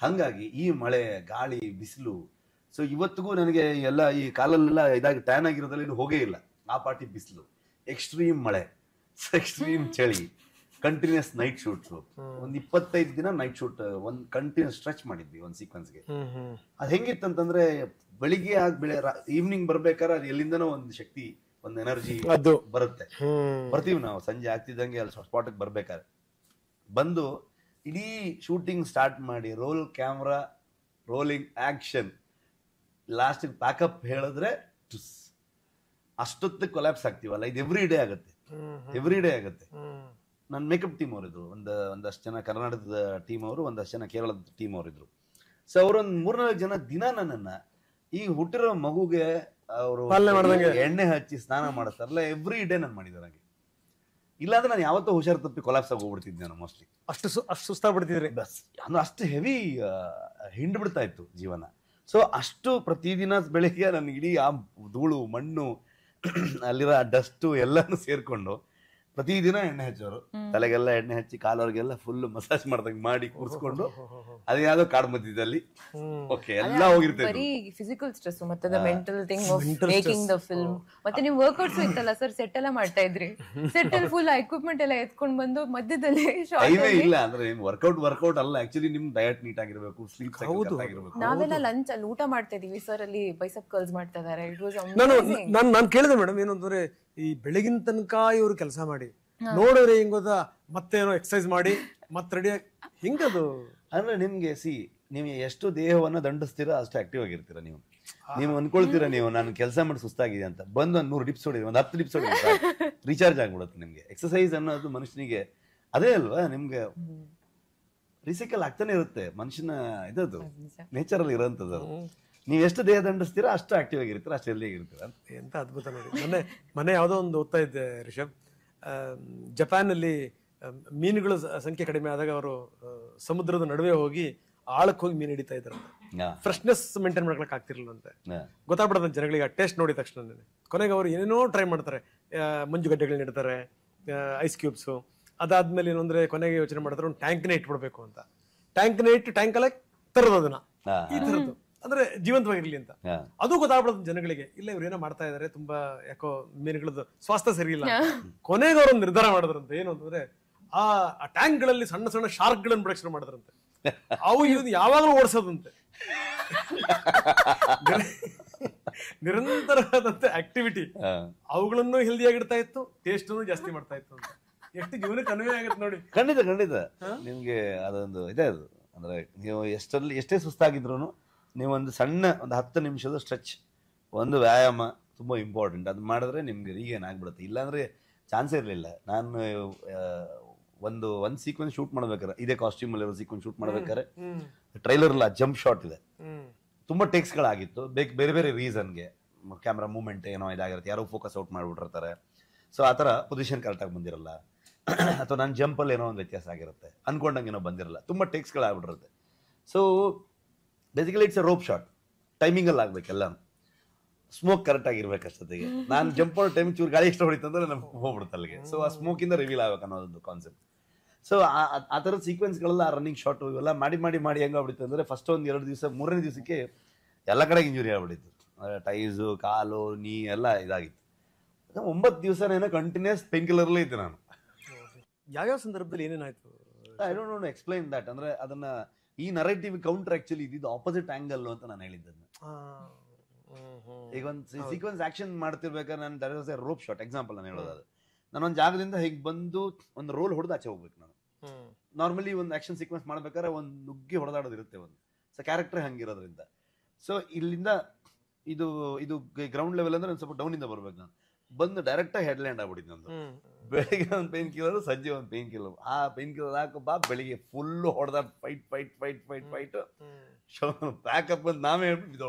ಹಂಗಾಗಿ ಈ ಮಳೆ, ಗಾಳಿ, ಬಿಸಿಲು, ಸೊ ಇವತ್ತಿಗೂ ನನಗೆ ಎಲ್ಲ ಈ ಕಾಲಲ್ಲೆಲ್ಲ ಇದಾಗಿ ಟ್ಯಾನ್ ಆಗಿರೋದ್ರಲ್ಲಿ ಇನ್ನು ಹೋಗೇ ಇಲ್ಲ. ಆ ಪಾರ್ಟಿ ಬಿಸಿಲು, ಎಕ್ಸ್ಟ್ರೀಮ್ ಮಳೆ, ಎಕ್ಸ್ಟ್ರೀಮ್ ಚಳಿ, ಕಂಟಿನ್ಯೂಸ್ ನೈಟ್ ಶೂಟ್ಸ್. ಒಂದ್ 25 ದಿನ ನೈಟ್ ಶೂಟ್, ಒಂದ್ ಕಂಟಿನ್ಯೂಸ್ ಸ್ಟ್ರೆಚ್ ಮಾಡಿದ್ವಿ ಒಂದ್ ಸೀಕ್ವೆನ್ಸ್ಗೆ. ಅದ್ ಹೆಂಗಿತ್ತಂತಂದ್ರೆ ಬೆಳಿಗ್ಗೆ ಈವ್ನಿಂಗ್ ಬರ್ಬೇಕಾದ್ರೆ ಅದು ಎಲ್ಲಿಂದನೋ ಒಂದು ಶಕ್ತಿ, ಒಂದು ಎನರ್ಜಿ ಬರುತ್ತೆ. ಬರ್ತೀವಿ ನಾವು ಸಂಜೆ ಆಗ್ತಿದ್ದಂಗೆ ಅಲ್ಲಿ ಸ್ಪಾಟ್ಗೆ ಬರ್ಬೇಕಾದ್ರೆ. ಬಂದು ಇಡೀ ಶೂಟಿಂಗ್ ಸ್ಟಾರ್ಟ್ ಮಾಡಿ roll camera, rolling, action, last pack up ಹೇಳಿದ್ರೆ ಅಷ್ಟೊತ್ತಿಗೆ ಕೊಲ್ಯಾಪ್ಸ್ ಆಗ್ತೀವಲ್ಲ. ಇದು ಎವ್ರಿ ಡೇ ಆಗುತ್ತೆ. ನನ್ನ ಮೇಕಪ್ ಟೀಮ್ ಅವರಿದ್ರು, ಒಂದಷ್ಟು ಜನ ಕರ್ನಾಟಕದ ಟೀಮ್ ಅವರು, ಒಂದಷ್ಟು ಜನ ಕೇರಳದ ಟೀಮ್ ಅವರಿದ್ರು. ಸೊ ಅವರೊಂದು 3-4 ಜನ ದಿನ ನನ್ನನ್ನ ಈ ಹುಟ್ಟಿರೋ ಮಗುಗೆ ಅವರು ಎಣ್ಣೆ ಹಚ್ಚಿ ಸ್ನಾನ ಮಾಡಿಸ್ತಾರಲ್ಲ, ಎವ್ರಿ ಡೇ ನಾನು ಮಾಡಿದ್ದಾರೆ. ಹಾಗೆ ಇಲ್ಲಾಂದ್ರೆ ನಾನು ಯಾವತ್ತೂ ಹುಷಾರು ತಪ್ಪಿ ಕೊಲ್ಯಾಪ್ಸ್ ಆಗಿ ಹೋಗ್ಬಿಡ್ತಿದ್ದೆ ನಾನು ಮೋಸ್ಟ್ಲಿ. ಅಷ್ಟು ಸುಸ್ತಾಗ್ಬಿಡ್ತಿದ್ರಿ. ಅಂದ್ರೆ ಅಷ್ಟು ಹೆವಿ ಹಿಂಡ್ಬಿಡ್ತಾ ಇತ್ತು ಜೀವನ. ಸೊ ಅಷ್ಟು ಪ್ರತಿದಿನ ಬೆಳಿಗ್ಗೆ ನನ್ಗೆ ಇಡೀ ಆ ಧೂಳು, ಮಣ್ಣು, ಅಲ್ಲಿರೋ ಡಸ್ಟು ಎಲ್ಲಾನು ಸೇರ್ಕೊಂಡು ಪ್ರತಿದಿನ ಎಣ್ಣೆ ಹಚ್ಚೋರು. ತಲೆಗೆಲ್ಲ ಎಣ್ಣೆ ಹಚ್ಚಿ ಕಾಲವ್ರಿಗೆಲ್ಲ ಫುಲ್ ಮಸಾಜ್ ಮಾಡ್ದಂಗೆ ಮಾಡಿ ಕೂರಿಸ್ಕೊಂಡು ಅದು ಯಾವ್ದೋ ಕಾಡ್ ಮಧ್ಯದಲ್ಲಿ ಓಕೆ ಎಲ್ಲ ಹೋಗಿರ್ತೇವೆ. ಬರೀ ಫಿಸಿಕಲ್ ಸ್ಟ್ರೆಸ್ ಮತ್ತೆ mental thing of making the film. ಮತ್ತೆ ನೀವು ವರ್ಕೌಟ್ಸ್ ಇತ್ತಲ್ಲ ಸರ್, ಸೆಟ್ ಎಲ್ಲ ಮಾಡ್ತಾ ಇದ್ರಿ. ಸೆಟ್ ಅಲ್ಲಿ ಫುಲ್ ಎಕ್ವಿಪ್ಮೆಂಟ್ ಎಲ್ಲ ಎತ್ಕೊಂಡ್ ಬಂದು ಮಧ್ಯದಲ್ಲಿ ಟೈಮೇ ಇಲ್ಲ ಅಂದ್ರೆ ವರ್ಕೌಟ್ ಅಲ್ಲ, ಆಕ್ಚುಲಿ ನಿಮ್ ಡಯಟ್ ನೀಟ್ ಆಗಿರ್ಬೇಕು, ಸ್ಲೀಪ್ ಆಗಿರ್ಬೇಕು. ನಾವೆಲ್ಲ ಲಂಚ್ ಅಲ್ಲಿ ಊಟ ಮಾಡ್ತಾ ಇದೀವಿ ಸರ್, ಅಲ್ಲಿ ಬೈಸಪ್ ಕರ್ಲ್ಸ್ ಮಾಡ್ತಾ ಇದಾರೆ. ಇಟ್ ವಾಸ್ ನಾನು ಕೇಳಿದೆ ಮೇಡಮ್, ಏನು ಅಂದ್ರೆ ಈ ಬೆಳಗಿನ ತನಕ ಇವ್ರು ಕೆಲಸ ಮಾಡಿ ನೋಡಿದ್ರೆ ಹಿಂಗ್ ಗೊತ್ತಾ, ಮತ್ತೇನೋ ಎಕ್ಸರ್ಸೈಸ್ ಮಾಡಿ ಮತ್ತೆ ರೆಡಿ ಹಿಂಗದು. ಅಂದ್ರೆ ನಿಮ್ಗೆ ನೀವು ಎಷ್ಟು ದೇಹವನ್ನ ದಂಡಿಸ್ತೀರಾ ಅಷ್ಟು ಆಕ್ಟಿವ್ ಆಗಿರ್ತೀರ. ನೀವು ಅನ್ಕೊಳ್ತೀರಾ ನಾನು ಕೆಲಸ ಮಾಡಿ ಸುಸ್ತಾಗಿದೆ ಅಂತ, ಬಂದು ಒಂದು 100 ಡಿಪ್ಸ್ ಹೊಡಿದ್ರೆ, ಒಂದು 10 ಡಿಪ್ಸ್ ಹೊಡಿದ್ರೆ ರೀಚಾರ್ಜ್ ಆಗ್ಬಿಡುತ್ತೆ ನಿಮ್ಗೆ. ಎಕ್ಸರ್ಸೈಸ್ ಅನ್ನೋದು ಮನುಷ್ಯನಿಗೆ ಅದೇ ಅಲ್ವಾ, ನಿಮ್ಗೆ ರಿಸೈಕಲ್ ಆಗ್ತಾನೆ ಇರುತ್ತೆ. ಮನುಷ್ಯನ ಇದದು ನೇಚರ್ ಅಲ್ಲಿ ಇರೋಂಥದ್ದು. ನೀವು ಎಷ್ಟು ದೇಹ ದಂಡಿಸ್ತೀರಾ ಅಷ್ಟು ಆಕ್ಟಿವ್ ಆಗಿರ್ತೀರ, ಅಷ್ಟು ಹೆಲ್ದಿ ಆಗಿರ್ತೀರ. ಎಂತ ಅದ್ಭುತ ನೋಡಿ. ಮೊನ್ನೆ ಯಾವುದೋ ಒಂದು ಓದ್ತಾ ಇದ್ದೆ ರಿಷಬ್, ಜಪಾನ್ ಅಲ್ಲಿ ಮೀನುಗಳ ಸಂಖ್ಯೆ ಕಡಿಮೆ ಆದಾಗ ಅವರು ಸಮುದ್ರದ ನಡುವೆ ಹೋಗಿ ಆಳಕ್ಕೆ ಹೋಗಿ ಮೀನು ಹಿಡಿತಾ ಇದ್ರು. ಫ್ರೆಶ್ನೆಸ್ ಮೇಂಟೈನ್ ಮಾಡ್ಕೊಳಕ್ ಆಗ್ತಿರ್ಲಿಲ್ಲಂತೆ. ಗೊತ್ತಾಗ್ಬಿಡೋದು ಜನಗಳಿಗೆ ಟೇಸ್ಟ್ ನೋಡಿದ ತಕ್ಷಣ. ಕೊನೆಗೆ ಅವ್ರು ಏನೇನೋ ಟ್ರೈ ಮಾಡ್ತಾರೆ, ಮಂಜುಗಡ್ಡೆಗಳನ್ನ ಇಡ್ತಾರೆ, ಐಸ್ ಕ್ಯೂಬ್ಸು. ಅದಾದ್ಮೇಲೆ ಏನು ಅಂದ್ರೆ ಕೊನೆಗೆ ಯೋಚನೆ ಮಾಡಿದ್ರೆ ಒಂದು ಟ್ಯಾಂಕ್ನೇ ಇಟ್ಬಿಡ್ಬೇಕು ಅಂತ. ಟ್ಯಾಂಕ್ನೇ ಇಟ್ಟು ಟ್ಯಾಂಕಲ್ಲೇ ತರೋದು ಅದನ್ನ, ಈ ಥರದ್ದು ಅಂದ್ರೆ ಜೀವಂತವಾಗಿರ್ಲಿ ಅಂತ. ಅದು ಗೊತ್ತಾಗ್ಬಿಡೋದು ಜನಗಳಿಗೆ, ಇಲ್ಲ ಇವ್ರು ಏನೋ ಮಾಡ್ತಾ ಇದಾರೆ, ತುಂಬಾ ಯಾಕೋ ಮೀನುಗಳದ್ದು ಸ್ವಾಸ್ಥ್ಯ ಸರಿ ಇಲ್ಲ. ಕೊನೆಗೆ ಅವ್ರೊಂದು ನಿರ್ಧಾರ ಮಾಡಿದ್ರಂತೆ, ಏನು ಅಂತಂದ್ರೆ ಆ ಟ್ಯಾಂಕ್ ಗಳಲ್ಲಿ ಸಣ್ಣ ಸಣ್ಣ ಶಾರ್ಕ್ ಗಳನ್ನ ಬಿಡಕ್ ಶುರು ಮಾಡಿದ್ರಂತೆ. ಅವು ಇದು ಯಾವಾಗಲೂ ಓಡಿಸೋದಂತೆ, ನಿರಂತರವಾದಂತ ಆಕ್ಟಿವಿಟಿ. ಅವುಗಳನ್ನು ಹೆಲ್ದಿ ಆಗಿಡ್ತಾ ಇತ್ತು, ಟೇಸ್ಟ್ ಜಾಸ್ತಿ ಮಾಡ್ತಾ ಇತ್ತು ಅಂತ. ಎಷ್ಟು ಜೀವನಕ್ಕೆ ಅನ್ವಯ ಆಗುತ್ತೆ ನೋಡಿ. ಖಂಡಿತ ಖಂಡಿತ ನಿಮ್ಗೆ ಅದೊಂದು ಇದೆ. ಅದು ಅಂದ್ರೆ ನೀವು ಎಷ್ಟೇ ಸುಸ್ತಾಗಿದ್ರು ನೀವೊಂದು ಸಣ್ಣ ಒಂದು 10 ನಿಮಿಷದ ಸ್ಟ್ರೆಚ್, ಒಂದು ವ್ಯಾಯಾಮ ತುಂಬಾ ಇಂಪಾರ್ಟೆಂಟ್. ಅದು ಮಾಡಿದ್ರೆ ನಿಮ್ಗೆ ರೀಗೇನ್ ಆಗ್ಬಿಡುತ್ತೆ, ಇಲ್ಲಾಂದ್ರೆ ಚಾನ್ಸೇ ಇರಲಿಲ್ಲ. ನಾನು ಒಂದು ಸೀಕ್ವೆನ್ಸ್ ಶೂಟ್ ಮಾಡ್ಬೇಕಾರೆ, ಇದೇ ಕಾಸ್ಟ್ಯೂಮ್ ಅಲ್ಲಿ ಸೀಕ್ವೆನ್ಸ್ ಶೂಟ್ ಮಾಡ್ಬೇಕಾದ್ರೆ ಟ್ರೈಲರ್ ಅಲ್ಲ ಜಂಪ್ ಶಾಟ್ ಇದೆ, ತುಂಬಾ ಟೇಕ್ಸ್ಗಳಾಗಿತ್ತು. ಬೇರೆ ಬೇರೆ ರೀಸನ್ಗೆ ಕ್ಯಾಮ್ರಾ ಮೂವ್ಮೆಂಟ್ ಏನೋ ಇದಾಗಿರುತ್ತೆ, ಯಾರೋ ಫೋಕಸ್ ಔಟ್ ಮಾಡ್ಬಿಟ್ಟಿರ್ತಾರೆ. ಸೊ ಆ ಥರ ಪೊಸಿಷನ್ ಕರೆಕ್ಟಾಗಿ ಬಂದಿರಲ್ಲ, ಅಥವಾ ನನ್ನ ಜಂಪಲ್ಲಿ ಏನೋ ಒಂದು ವ್ಯತ್ಯಾಸ ಆಗಿರುತ್ತೆ, ಅನ್ಕೊಂಡಂಗೆ ಏನೋ ಬಂದಿರಲ್ಲ, ತುಂಬ ಟೇಕ್ಸ್ಗಳಾಗ್ಬಿಟ್ಟಿರುತ್ತೆ. So basically it's a rope shot, ಟೈಮಿಂಗಲ್ಲಿ ಆಗ್ಬೇಕೆಲ್ಲ. ಸ್ಮೋಕ್ ಕರೆಕ್ಟ್ ಆಗಿರ್ಬೇಕು ಅಷ್ಟೊತ್ತಿಗೆ. ನಾನು ಜಂಪ್ ಮಾಡೋ ಟೈಮ್ ಚೂರು ಗಾಳಿ ಇಷ್ಟ ಹೊಡಿತಂದ್ರೆ ನಮ್ಗೆ ಹೋಗ್ಬಿಡುತ್ತೆ ಅಲ್ಲಿಗೆ. ಸೊ ಆ ಸ್ಮೋಕಿಂದ ರಿವೀಲ್ ಆಗ್ಬೇಕು ಅನ್ನೋದೊಂದು ಕಾನ್ಸೆಪ್ಟ್. ಸೊ ಆ ಥರದ ಸೀಕ್ವೆನ್ಸ್ಗಳೆಲ್ಲ, ರನ್ನಿಂಗ್ ಶಾಟ್ ಇವೆಲ್ಲ ಮಾಡಿ ಹೆಂಗಾಗ್ಬಿಡುತ್ತೆ ಅಂದರೆ, ಫಸ್ಟ್ ಒಂದು 2 ದಿವಸ 3ನೇ ದಿವಸಕ್ಕೆ ಎಲ್ಲ ಕಡೆಗೆ ಇಂಜುರಿ ಆಗ್ಬಿಟ್ಟಿತ್ತು. ಟೈಸು, ಕಾಲು, ನೀ ಎಲ್ಲ ಇದಾಗಿತ್ತು. 9 ದಿವಸನೇನೋ ಕಂಟಿನ್ಯೂಸ್ ಪೇನ್ ಕಿಲ್ಲರ್ಲೇ ಇದ್ದೆ ನಾನು. ಯಾವ್ಯಾವ ಸಂದರ್ಭದಲ್ಲಿ ಏನೇನಾಯ್ತು? I don't know explain that. ಅಂದ್ರೆ ಅದನ್ನ ಈ ನರೇಟಿವ್ ಕೌಂಟರ್ ಆಕ್ಚುಲಿ ಇದು ಆಪೋಸಿಟ್ ಆಂಗಲ್ ಅಂತ ನಾನು ಹೇಳಿದ್ದನ್ನು. ಈಗ ಒಂದು ಸೀಕ್ವೆನ್ಸ್ ಆಕ್ಷನ್ ಮಾಡ್ತಿರ್ಬೇಕಾದ್ರೆ ನಾನು that was a rope shot example ನಾನು ಹೇಳೋದು. ನಾನೊಂದು ಜಾಗದಿಂದ ಹೀಗೆ ಬಂದು ಒಂದು ರೋಲ್ ಹೊಡೆದು ಆಚೆ ಹೋಗ್ಬೇಕು. ನಾನು ನಾರ್ಮಲಿ ಒಂದು ಆಕ್ಷನ್ ಸೀಕ್ವೆನ್ಸ್ ಮಾಡ್ಬೇಕಾದ್ರೆ ಒಂದು ನುಗ್ಗಿ ಹೊಡೆದಾಡೋದಿರುತ್ತೆ ಒಂದು. ಸೊ ಕ್ಯಾರೆಕ್ಟರ್ ಹಂಗಿರೋದ್ರಿಂದ, ಸೊ ಇಲ್ಲಿಂದ ಇದು ಗ್ರೌಂಡ್ ಲೆವೆಲ್ ಅಂದ್ರೆ ಒಂದು ಸ್ವಲ್ಪ ಡೌನ್ ಇಂದ ಬರ್ಬೇಕು. ನಾನು ಬಂದು ಡೈರೆಕ್ಟ್ ಆಗಿ ಹೆಡ್ಲ್ಯಾಂಡ್ ಆಗ್ಬಿಟ್ಟಿದ್ದು ನಂದು. ಬೆಳಿಗ್ಗೆ ಒಂದು ಪೇನ್ ಕಿಲ್ಲರ್, ಸಂಜೆ ಒಂದು ಪೇನ್ ಕಿಲ್ಲರ್. ಆ ಪೇನ್ ಕಿಲ್ಲರ್ ಹಾಕಪ್ಪ, ಬೆಳಿಗ್ಗೆ ಫುಲ್ ಹೊಡೆದ ಫೈಟ್ ಪ್ಯಾಕಪ್ ಅಂತ ನಾವೇ ಹೇಳ್ಬಿಟ್ಟು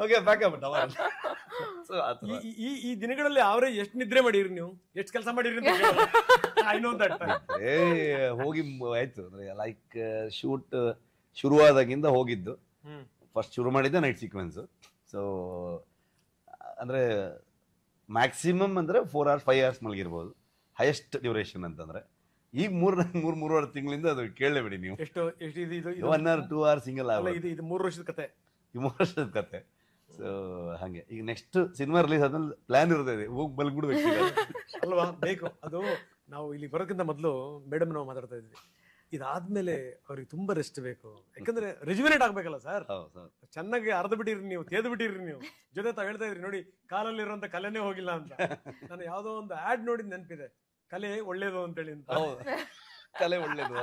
ಓಕೆ ಪ್ಯಾಕಪ್. ಈ ದಿನಗಳಲ್ಲಿ ಅವರೇ ಎಷ್ಟು ನಿದ್ರೆ ಮಾಡಿರಿ ನೀವು, ಎಷ್ಟು ಕೆಲಸ ಮಾಡಿರಿ? ಹೋಗಿ ಆಯ್ತು ಅಂದ್ರೆ ಲೈಕ್ ಶೂಟ್ ಶುರುವಾದಾಗಿಂದ ಹೋಗಿದ್ದು. ಫಸ್ಟ್ ಶುರು ಮಾಡಿದ್ದೆ ನೈಟ್ ಸೀಕ್ವೆನ್ಸ್. ಸೊ ಅಂದ್ರೆ ಮ್ಯಾಕ್ಸಿಮಮ್ ಅಂದ್ರೆ 4 hours 5 hours ಮಲಗಿರ್ಬೋದು, ಹೈಯೆಸ್ಟ್ ಡ್ಯೂರೇಷನ್ ಅಂತಂದ್ರೆ. ಈಗ 3.5 ತಿಂಗಳಿಂದ ಅದು ಕೇಳಲೇಬೇಡಿ ನೀವು. ಎಷ್ಟು 1 hour 2 hours ಸಿಂಗಲ್ ಆಗ. ಇದು 3 ವರ್ಷದ ಕತೆ, 3 ವರ್ಷದ ಕತೆ. ಸೊ ಹಂಗೆ ಈಗ ನೆಕ್ಸ್ಟ್ ಸಿನಿಮಾ ರಿಲೀಸ್ ಆದ್ಮೇಲೆ ಪ್ಲಾನ್ ಇರ್ತದೆ, ಹೋಗಿ ಬಲ್ಬಿಡ್ಬೇಕು ಅಲ್ವಾ? ಬೇಕು ಅದು. ನಾವು ಇಲ್ಲಿ ಬರೋಕ್ಕಿಂತ ಮೊದಲು ಮೇಡಮ್ ನಾವು ಮಾತಾಡ್ತಾ ಇದ್ವಿ, ಇದಾದ್ಮೇಲೆ ಅವ್ರಿಗೆ ತುಂಬಾ ರೆಸ್ಟ್ ಬೇಕು, ಯಾಕಂದ್ರೆ ರೆಜುವಿನೇಟ್ ಆಗ್ಬೇಕಲ್ಲ ಸರ್. ಚೆನ್ನಾಗಿ ಅರ್ಧ ಬಿಟ್ಟಿರಿ ನೀವು, ತೇದು ಬಿಟ್ಟಿರಿ ನೀವು. ಜೊತೆ ತಾವ್ ಹೇಳ್ತಾ ಇದ್ರಿ ನೋಡಿ, ಕಾಲಲ್ಲಿರುವಂತ ಕಲೆನೇ ಹೋಗಿಲ್ಲ ಅಂತ. ನಾನು ಯಾವ್ದೋ ಒಂದು ಆಡ್ ನೋಡಿದ್ ನೆನಪಿದೆ, ಕಲೆ ಒಳ್ಳೇದು ಅಂತೇಳಿ ಅಂತ. ಕಲೆ ಒಳ್ಳೇದು,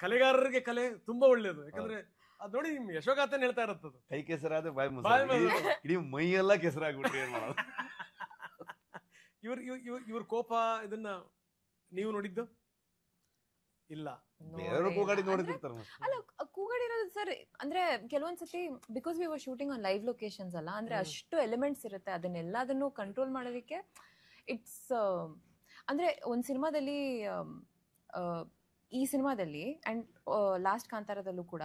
ಕಲೆಗಾರರಿಗೆ ಕಲೆ ತುಂಬಾ ಒಳ್ಳೇದು. ಯಾಕಂದ್ರೆ ಅದ್ ನೋಡಿ ನಿಮ್ ಯಶೋಗಾಥೆನ ಹೇಳ್ತಾ ಇರತ್ತದು, ಕೈ ಕೆಸರಾದ್ರೆ ಬಾಯಿ ಇಡೀ ಮೈಯೆಲ್ಲ ಕೆಸರಾಗ್ಬಿಟ್ರಿ ಏನ್ ಮಾಡೋದು. ಇವ್ರ ಕೋಪ ಇದನ್ನ ನೀವು ನೋಡಿದ್ದು ಇಲ್ಲ? ಬೇರೆಯವರು ಕೂಗಾಡಿ ನೋಡಿರ್ತಾರೆ. ಅಲ್ಲ, ಕೂಗಾಡಿರೋದು ಸರ್ ಅಂದ್ರೆ ಕೆಲವೊಂದ್ಸತಿ because we were shooting on live locations ಅಲ್ಲ, ಅಂದ್ರೆ ಅಷ್ಟು ಎಲಿಮೆಂಟ್ಸ್ ಇರುತ್ತೆ, ಅದನ್ನೆಲ್ಲದನ್ನು ಕಂಟ್ರೋಲ್ ಮಾಡೋದಕ್ಕೆ ಇಟ್ಸ್ ಅಂದ್ರೆ ಒಂದ್ ಸಿನಿಮಾದಲ್ಲಿ ಈ ಸಿನಿಮಾದಲ್ಲಿ ಅಂಡ್ ಲಾಸ್ಟ್ ಕಾಂತಾರದಲ್ಲೂ ಕೂಡ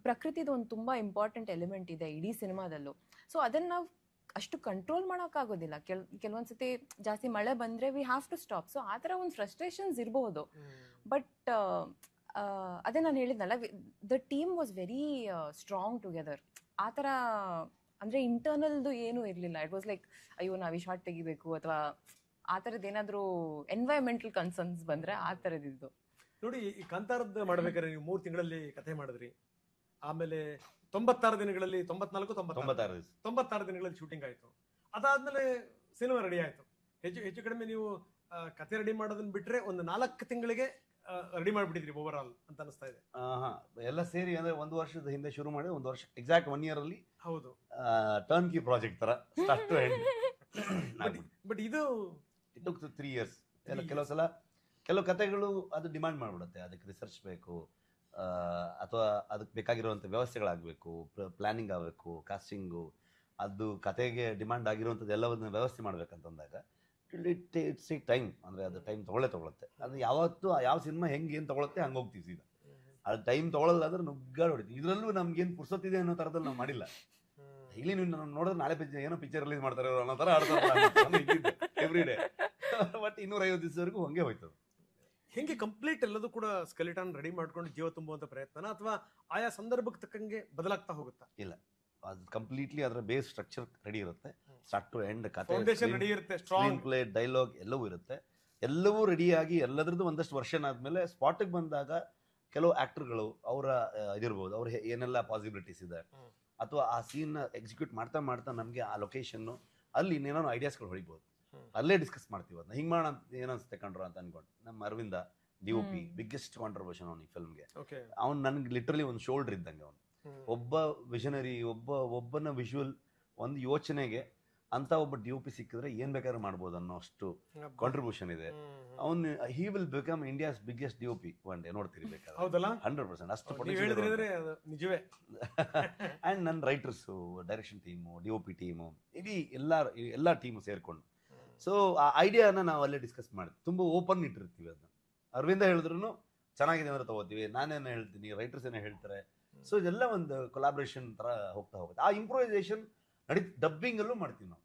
ಪ್ರಕೃತಿದು ಒಂದು ತುಂಬಾ ಇಂಪಾರ್ಟೆಂಟ್ ಎಲಿಮೆಂಟ್ ಇದೆ ಇಡೀ ಸಿನಿಮಾದಲ್ಲೂ. ಸೊ ಅದನ್ನ ನಾವು ಅಷ್ಟು ಕಂಟ್ರೋಲ್ ಮಾಡೋಕ್ಕಾಗೋದಿಲ್ಲ. ಕೆಲವೊಂದ್ಸತಿ ಜಾಸ್ತಿ ಮಳೆ ಬಂದ್ರೆ we have to stop. So ಆ ಥರ ಒಂದು ಫ್ರಸ್ಟ್ರೇಷನ್ಸ್ ಇರಬಹುದು. ಬಟ್ ಅದೇ ನಾನು ಹೇಳಿದ್ನಲ್ಲ, the team was very strong together. ಆ ಥರ ಅಂದ್ರೆ ಇಂಟರ್ನಲ್ದು ಏನೂ ಇರಲಿಲ್ಲ. ಇಟ್ ವಾಸ್ ಲೈಕ್ ಅಯ್ಯೋ ನಾವು ಈ ಶಾರ್ಟ್ ತೆಗಿಬೇಕು ಅಥವಾ ಆ ಥರದ್ದು ಏನಾದರೂ ಎನ್ವೈರನ್ಮೆಂಟಲ್ ಕನ್ಸರ್ನ್ಸ್ ಬಂದ್ರೆ ಆ ಥರದ್ದು. ನೋಡಿ, ಈ ಕಾಂತಾರದ್ದು ಮಾಡ್ಬೇಕಾದ್ರೆ ನೀವು 3 ತಿಂಗಳಲ್ಲಿ ಕಥೆ ಮಾಡಿದ್ರಿ, ಆಮೇಲೆ 96 ದಿನಗಳಲ್ಲಿ 96 ದಿನಗಳಲ್ಲಿ ಶೂಟಿಂಗ್ ಆಯ್ತು. ಅದಾದ್ಮೇಲೆ ಸಿನಿಮಾ ರೆಡಿ ಆಯ್ತು. ಹೆಚ್ಚು ಕಡಿಮೆ ನೀವು ಕಥೆ ರೆಡಿ ಮಾಡೋದನ್ನ ಬಿಟ್ರೆ ಒಂದು 4 ತಿಂಗಳಿಗೆ ರೆಡಿ ಮಾಡ್ಬಿಟ್ಟಿದ್ರಿ ಓವರ್ ಆಲ್ ಅಂತ ಅನಿಸ್ತಾ ಇದೆ. ಎಲ್ಲ ಸೇರಿ ಅಂದ್ರೆ 1 ವರ್ಷದ ಹಿಂದೆ ಶುರು ಮಾಡಿ 1 ವರ್ಷ ಎಕ್ಸಾಕ್ಟ್ 1 year ಅಲ್ಲಿ. ಹೌದು, ಟರ್ನ್ ಕಿ ಪ್ರಾಜೆಕ್ಟ್ ತರ ಸ್ಟಾರ್ಟ್ ಟು ಎಂಡ್. ಬಟ್ ಇದು ಇಟ್ ಟುಕ್ 3 years. ಕೆಲವು ಕಥೆಗಳು ಅದು ಡಿಮಾಂಡ್ ಮಾಡ್ಬಿಡುತ್ತೆ, ಅದಕ್ಕೆ ರಿಸರ್ಚ್ ಬೇಕು, ಅಥವಾ ಅದಕ್ಕೆ ಬೇಕಾಗಿರುವಂಥ ವ್ಯವಸ್ಥೆಗಳಾಗಬೇಕು, ಪ್ಲಾನಿಂಗ್ ಆಗಬೇಕು, ಕಾಸ್ಟಿಂಗು, ಅದು ಕತೆಗೆ ಡಿಮಾಂಡ್ ಆಗಿರುವಂಥದ್ದು ಎಲ್ಲವನ್ನು ವ್ಯವಸ್ಥೆ ಮಾಡ್ಬೇಕಂತಂದಾಗ ಇಟ್ಸ್ ಟೈಮ್. ಅಂದರೆ ಅದು ಟೈಮ್ ತೊಗೊಳುತ್ತೆ. ಅದು ಯಾವತ್ತು ಯಾವ ಸಿನಿಮಾ ಹೆಂಗೆ ಏನು ತೊಗೊಳುತ್ತೆ ಹಂಗೆ ಹೋಗ್ತೀವಿ ಸೀದಾ. ಅದು ಟೈಮ್ ತೊಗೊಳಲ್ಲ ಅಂದ್ರೆ ನುಗ್ಗಾಡ್ ಹೊಡಿತೀವಿ. ಇದರಲ್ಲೂ ನಮ್ಗೇನು ಪುರ್ಸೊತ್ತಿದೆ ಅನ್ನೋ ಥರದಲ್ಲಿ ನಾವು ಮಾಡಿಲ್ಲ. ಇಲ್ಲಿ ನೀವು ನೋಡಿದ್ರೆ ನಾಳೆ ಏನೋ ಪಿಕ್ಚರ್ ರಿಲೀಸ್ ಮಾಡ್ತಾರೆ ಅನ್ನೋ ಥರ ಆಡ್ತಾರೆ ಎವ್ರಿ ಡೇ. ಬಟ್ 250 ದಿವಸವರೆಗೂ ಹಂಗೆ ಹೋಯ್ತದೆ. ಹೆಂಗೆ ಕಂಪ್ಲೀಟ್ ಎಲ್ಲದೂ ಕೂಡ ಸ್ಕೆಲಿಟನ್ ರೆಡಿ ಮಾಡ್ಕೊಂಡು ಜೀವ ತುಂಬುವಂತ ಪ್ರಯತ್ನ ಅಥವಾ ಆಯಾ ಸಂದರ್ಭಕ್ಕೆ ತಕ್ಕಂಗೆ ಬದಲಾಗ್ತಾ ಹೋಗುತ್ತಾ? ಇಲ್ಲ, ಅದು ಕಂಪ್ಲೀಟ್ಲಿ ಅದರ ಬೇಸ್ ಸ್ಟ್ರಕ್ಚರ್ ರೆಡಿ ಇರುತ್ತೆ, ಸ್ಟಾರ್ಟ್ ಟು ಎಂಡ್ ಕಥೆ, ಫೌಂಡೇಶನ್ ರೆಡಿ ಇರುತ್ತೆ, ಸ್ಟ್ರಾಂಗ್ ಪ್ಲೇ, ಡೈಲಾಗ್ ಎಲ್ಲವೂ ಇರುತ್ತೆ. ಎಲ್ಲವೂ ರೆಡಿಯಾಗಿ ಎಲ್ಲದ್ರದ್ದು ಒಂದಷ್ಟು ವರ್ಷನ್ ಆದ್ಮೇಲೆ ಸ್ಪಾಟಿಗೆ ಬಂದಾಗ ಕೆಲವು ಆಕ್ಟರ್ಗಳು ಅವರ ಇದಿರ್ಬೋದು, ಅವ್ರ ಏನೆಲ್ಲ ಪಾಸಿಬಿಲಿಟೀಸ್ ಇದೆ ಅಥವಾ ಆ ಸೀನ್ ಎಕ್ಸಿಕ್ಯೂಟ್ ಮಾಡ್ತಾ ಮಾಡ್ತಾ ನಮಗೆ ಆ ಲೊಕೇಶನ್ ಅಲ್ಲಿ ಇನ್ನೇನೋ ಐಡಿಯಾಸ್ಗಳು ಹೊಡಿಬೋದು, ಅಲ್ಲೇ ಡಿಸ್ಕಸ್ ಮಾಡ್ತೀವಿ. ಅದನ್ನ ಹಿಂಗ್ ಮಾಡೋಣ ಏನನ್ಸುತ್ತೆ ಕಂಡ್ರು ಅಂತ ಅನ್ಕೊಂಡು ನಮ್ಮ ಅರವಿಂದ DOP ಬಿಗ್ಗೆಸ್ಟ್ ಕಾಂಟ್ರಿಬ್ಯೂಷನ್ ಅವನಿಗೆ ಫಿಲ್ಮ್ಗೆ. ಅವ್ನು ನನ್ಗೆ ಲಿಟ್ರಲಿ ಒಂದು ಶೋಲ್ಡರ್ ಇದ್ದಂಗೆ. ಅವನು ಒಬ್ಬ ವಿಷನರಿ, ಒಬ್ಬನ ವಿಜುವಲ್ ಒಂದು ಯೋಚನೆಗೆ ಅಂತ ಒಬ್ಬ DOP ಸಿಕ್ಕಿದ್ರೆ ಏನ್ ಬೇಕಾದ್ರೂ ಮಾಡ್ಬೋದು ಅನ್ನೋ ಅಷ್ಟು ಕಾಂಟ್ರಿಬ್ಯೂಷನ್ ಇದೆ. ಅವನು he will become India's biggest DOP one day, ನೋಡ್ತೀರಿ ಬೇಕಾದ್ರೆ. 100% ಅಷ್ಟು ನಿಜವೇ. ಅಂಡ್ ನನ್ನ writers, direction team, DOP team, ಇಡೀ ಎಲ್ಲ ಟೀಮು ಸೇರ್ಕೊಂಡು ಸೊ ಆ ಐಡಿಯಾನ ನಾವು ಅಲ್ಲೇ ಡಿಸ್ಕಸ್ ಮಾಡ್ತೀವಿ, ತುಂಬಾ ಓಪನ್ ಇಟ್ಟಿರ್ತೀವಿ. ಅದನ್ನ ಅರವಿಂದ ಹೇಳಿದ್ರು ಚೆನ್ನಾಗಿದೆ ಅಂದ್ರೆ ತಗೋತೀವಿ, ನಾನೇನೋ ಹೇಳ್ತೀನಿ, ರೈಟರ್ಸ್ ಏನೋ ಹೇಳ್ತಾರೆ. ಸೊ ಇದೆಲ್ಲ ಒಂದು ಕೊಲಾಬ್ರೇಷನ್ ತರ ಹೋಗ್ತಾ ಹೋಗುತ್ತೆ. ಆ ಇಂಪ್ರೂವೈಸೇಷನ್ ಡಬ್ಬಿಂಗ್ ಅಲ್ಲೂ ಮಾಡ್ತೀವಿ ನಾವು.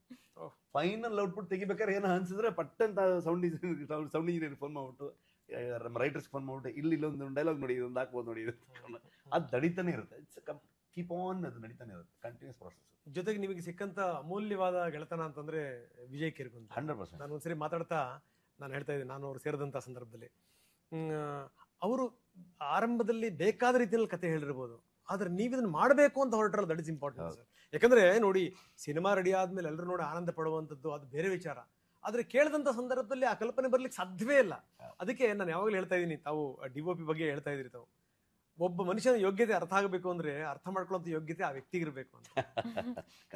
ಫೈನಲ್ ಔಟ್ಪುಟ್ ತೆಗಿಬೇಕಾದ್ರೆ ಏನೋ ಅನ್ಸಿದ್ರೆ ಪಟ್ಟಂತ ಸೌಂಡ್ ಇಂಜಿನಿಯರ್ ಫೋನ್ ಮಾಡ್ಬಿಟ್ಟು, ರೈಟರ್ಸ್ ಫೋನ್ ಮಾಡ್ಬಿಟ್ಟು, ಇಲ್ಲೊಂದು ಡೈಲಾಗ್ ನೋಡಿ, ಇದೊಂದು ಹಾಕ್ಬೋದು ನೋಡಿ, ಅದು ನಡೀತಾನೆ ಇರುತ್ತೆ. ಇಟ್ಸ್ ಕೀಪ್ ಆನ್, ಅದು ನಡೀತಾನೆ ಇರುತ್ತೆ, ಕಂಟಿನ್ಯೂಸ್ ಪ್ರಾಸೆಸ್. ಜೊತೆಗೆ ನಿಮಗೆ ಸಿಕ್ಕಂತ ಅಮೂಲ್ಯವಾದ ಗೆಳೆತನ ಅಂತಂದ್ರೆ ವಿಜಯ್ ಕಿರ್ಗುಂದ. 100%. ನಾನು ಒಂದ್ಸರಿ ಮಾತಾಡ್ತಾ ನಾನು ಹೇಳ್ತಾ ಇದ್ದೀನಿ, ನಾನು ಅವ್ರು ಸೇರಿದಂತ ಸಂದರ್ಭದಲ್ಲಿ ಅವರು ಆರಂಭದಲ್ಲಿ ಬೇಕಾದ ರೀತಿಯಲ್ಲಿ ಕತೆ ಹೇಳಿರ್ಬೋದು, ಆದ್ರೆ ನೀವು ಇದನ್ನ ಮಾಡಬೇಕು ಅಂತ ಹೊರಟ್ರಲ್ಲ, ದಟ್ ಇಸ್ ಇಂಪಾರ್ಟೆಂಟ್ ಸರ್. ಯಾಕಂದ್ರೆ ನೋಡಿ, ಸಿನಿಮಾ ರೆಡಿ ಆದ್ಮೇಲೆ ಎಲ್ಲರೂ ನೋಡಿ ಆನಂದ ಪಡುವಂಥದ್ದು ಅದು ಬೇರೆ ವಿಚಾರ. ಆದ್ರೆ ಕೇಳಿದಂತ ಸಂದರ್ಭದಲ್ಲಿ ಆ ಕಲ್ಪನೆ ಬರ್ಲಿಕ್ಕೆ ಸಾಧ್ಯವೇ ಇಲ್ಲ. ಅದಕ್ಕೆ ನಾನು ಯಾವಾಗಲೂ ಹೇಳ್ತಾ ಇದ್ದೀನಿ, ತಾವು DOP ಬಗ್ಗೆ ಹೇಳ್ತಾ ಇದ್ರಿ, ತಾವು ಒಬ್ಬ ಮನುಷ್ಯನ ಯೋಗ್ಯತೆ ಅರ್ಥ ಆಗಬೇಕು ಅಂದ್ರೆ ಅರ್ಥ ಮಾಡ್ಕೊಳ್ಳೋಂಥ ಯೋಗ್ಯತೆ ಆ ವ್ಯಕ್ತಿಗೆ ಇರಬೇಕು ಅಂತ.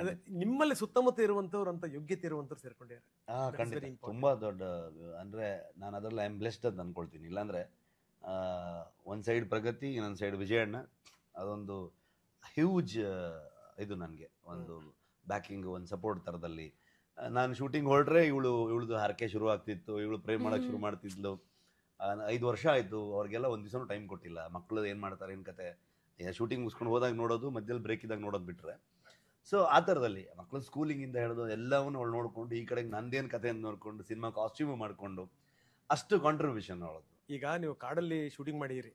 ಅದೇ ನಿಮ್ಮಲ್ಲಿ ಸುತ್ತಮುತ್ತ ಇರುವಂತವ್ರು ಅಂತ ಯೋಗ್ಯತೆ ಇರುವಂತವ್ರು ಸೇರ್ಕೊಂಡಿದ್ದಾರೆ. ತುಂಬಾ ದೊಡ್ಡ ಅಂದ್ರೆ ನಾನು ಅದರಲ್ಲಿ ಐ ಆಮ್ ಬ್ಲೆಸ್ಡ್ ಅಂತ ಅನ್ಕೊಳ್ತೀನಿ. ಇಲ್ಲಾಂದ್ರೆ ಒಂದ್ ಸೈಡ್ ಪ್ರಗತಿ, ಇನ್ನೊಂದ್ ಸೈಡ್ ವಿಜಯಣ್ಣ, ಅದೊಂದು ಹ್ಯೂಜ್ ಇದು ನನಗೆ ಒಂದು ಬ್ಯಾಕಿಂಗ್, ಒಂದು ಸಪೋರ್ಟ್ ತರದಲ್ಲಿ. ನಾನು ಶೂಟಿಂಗ್ ಹೊರಟ್ರೆ ಇವಳದು ಹರಕೆ ಶುರು ಆಗ್ತಿತ್ತು, ಇವಳು ಪ್ರೇಮ್ ಮಾಡಕ್ ಶುರು ಮಾಡ್ತಿದ್ಲು. 5 ವರ್ಷ ಆಯ್ತು, ಅವ್ರಿಗೆಲ್ಲ ಒಂದ್ ದಿವಸನೂ ಟೈಮ್ ಕೊಟ್ಟಿಲ್ಲ. ಮಕ್ಕಳು ಏನ್ ಮಾಡ್ತಾರೆ, ಏನ್ ಕತೆ, ಶೂಟಿಂಗ್ ಮುಗಿಸ್ಕೊಂಡು ಹೋದಾಗ ನೋಡೋದು, ಮಧ್ಯದಲ್ಲಿ ಬ್ರೇಕ್ ಇದ್ದಾಗ ನೋಡೋದು ಬಿಟ್ರೆ. ಸೊ ಆ ಥರದಲ್ಲಿ ಮಕ್ಕಳು ಸ್ಕೂಲಿಂಗ್ ಇಂದ ಹಿಡಿದು ಎಲ್ಲವನ್ನೂ ಅವಳು ನೋಡ್ಕೊಂಡು, ಈ ಕಡೆಗೆ ನಂದೇನು ಕತೆ ಅಂತ ನೋಡ್ಕೊಂಡು, ಸಿನಿಮಾ ಕಾಸ್ಟ್ಯೂಮ್ ಮಾಡ್ಕೊಂಡು, ಅಷ್ಟು ಕಾಂಟ್ರಿಬ್ಯೂಷನ್ ಅವಳದು. ಈಗ ನೀವು ಕಾಡಲ್ಲಿ ಶೂಟಿಂಗ್ ಮಾಡಿದಿರಿ,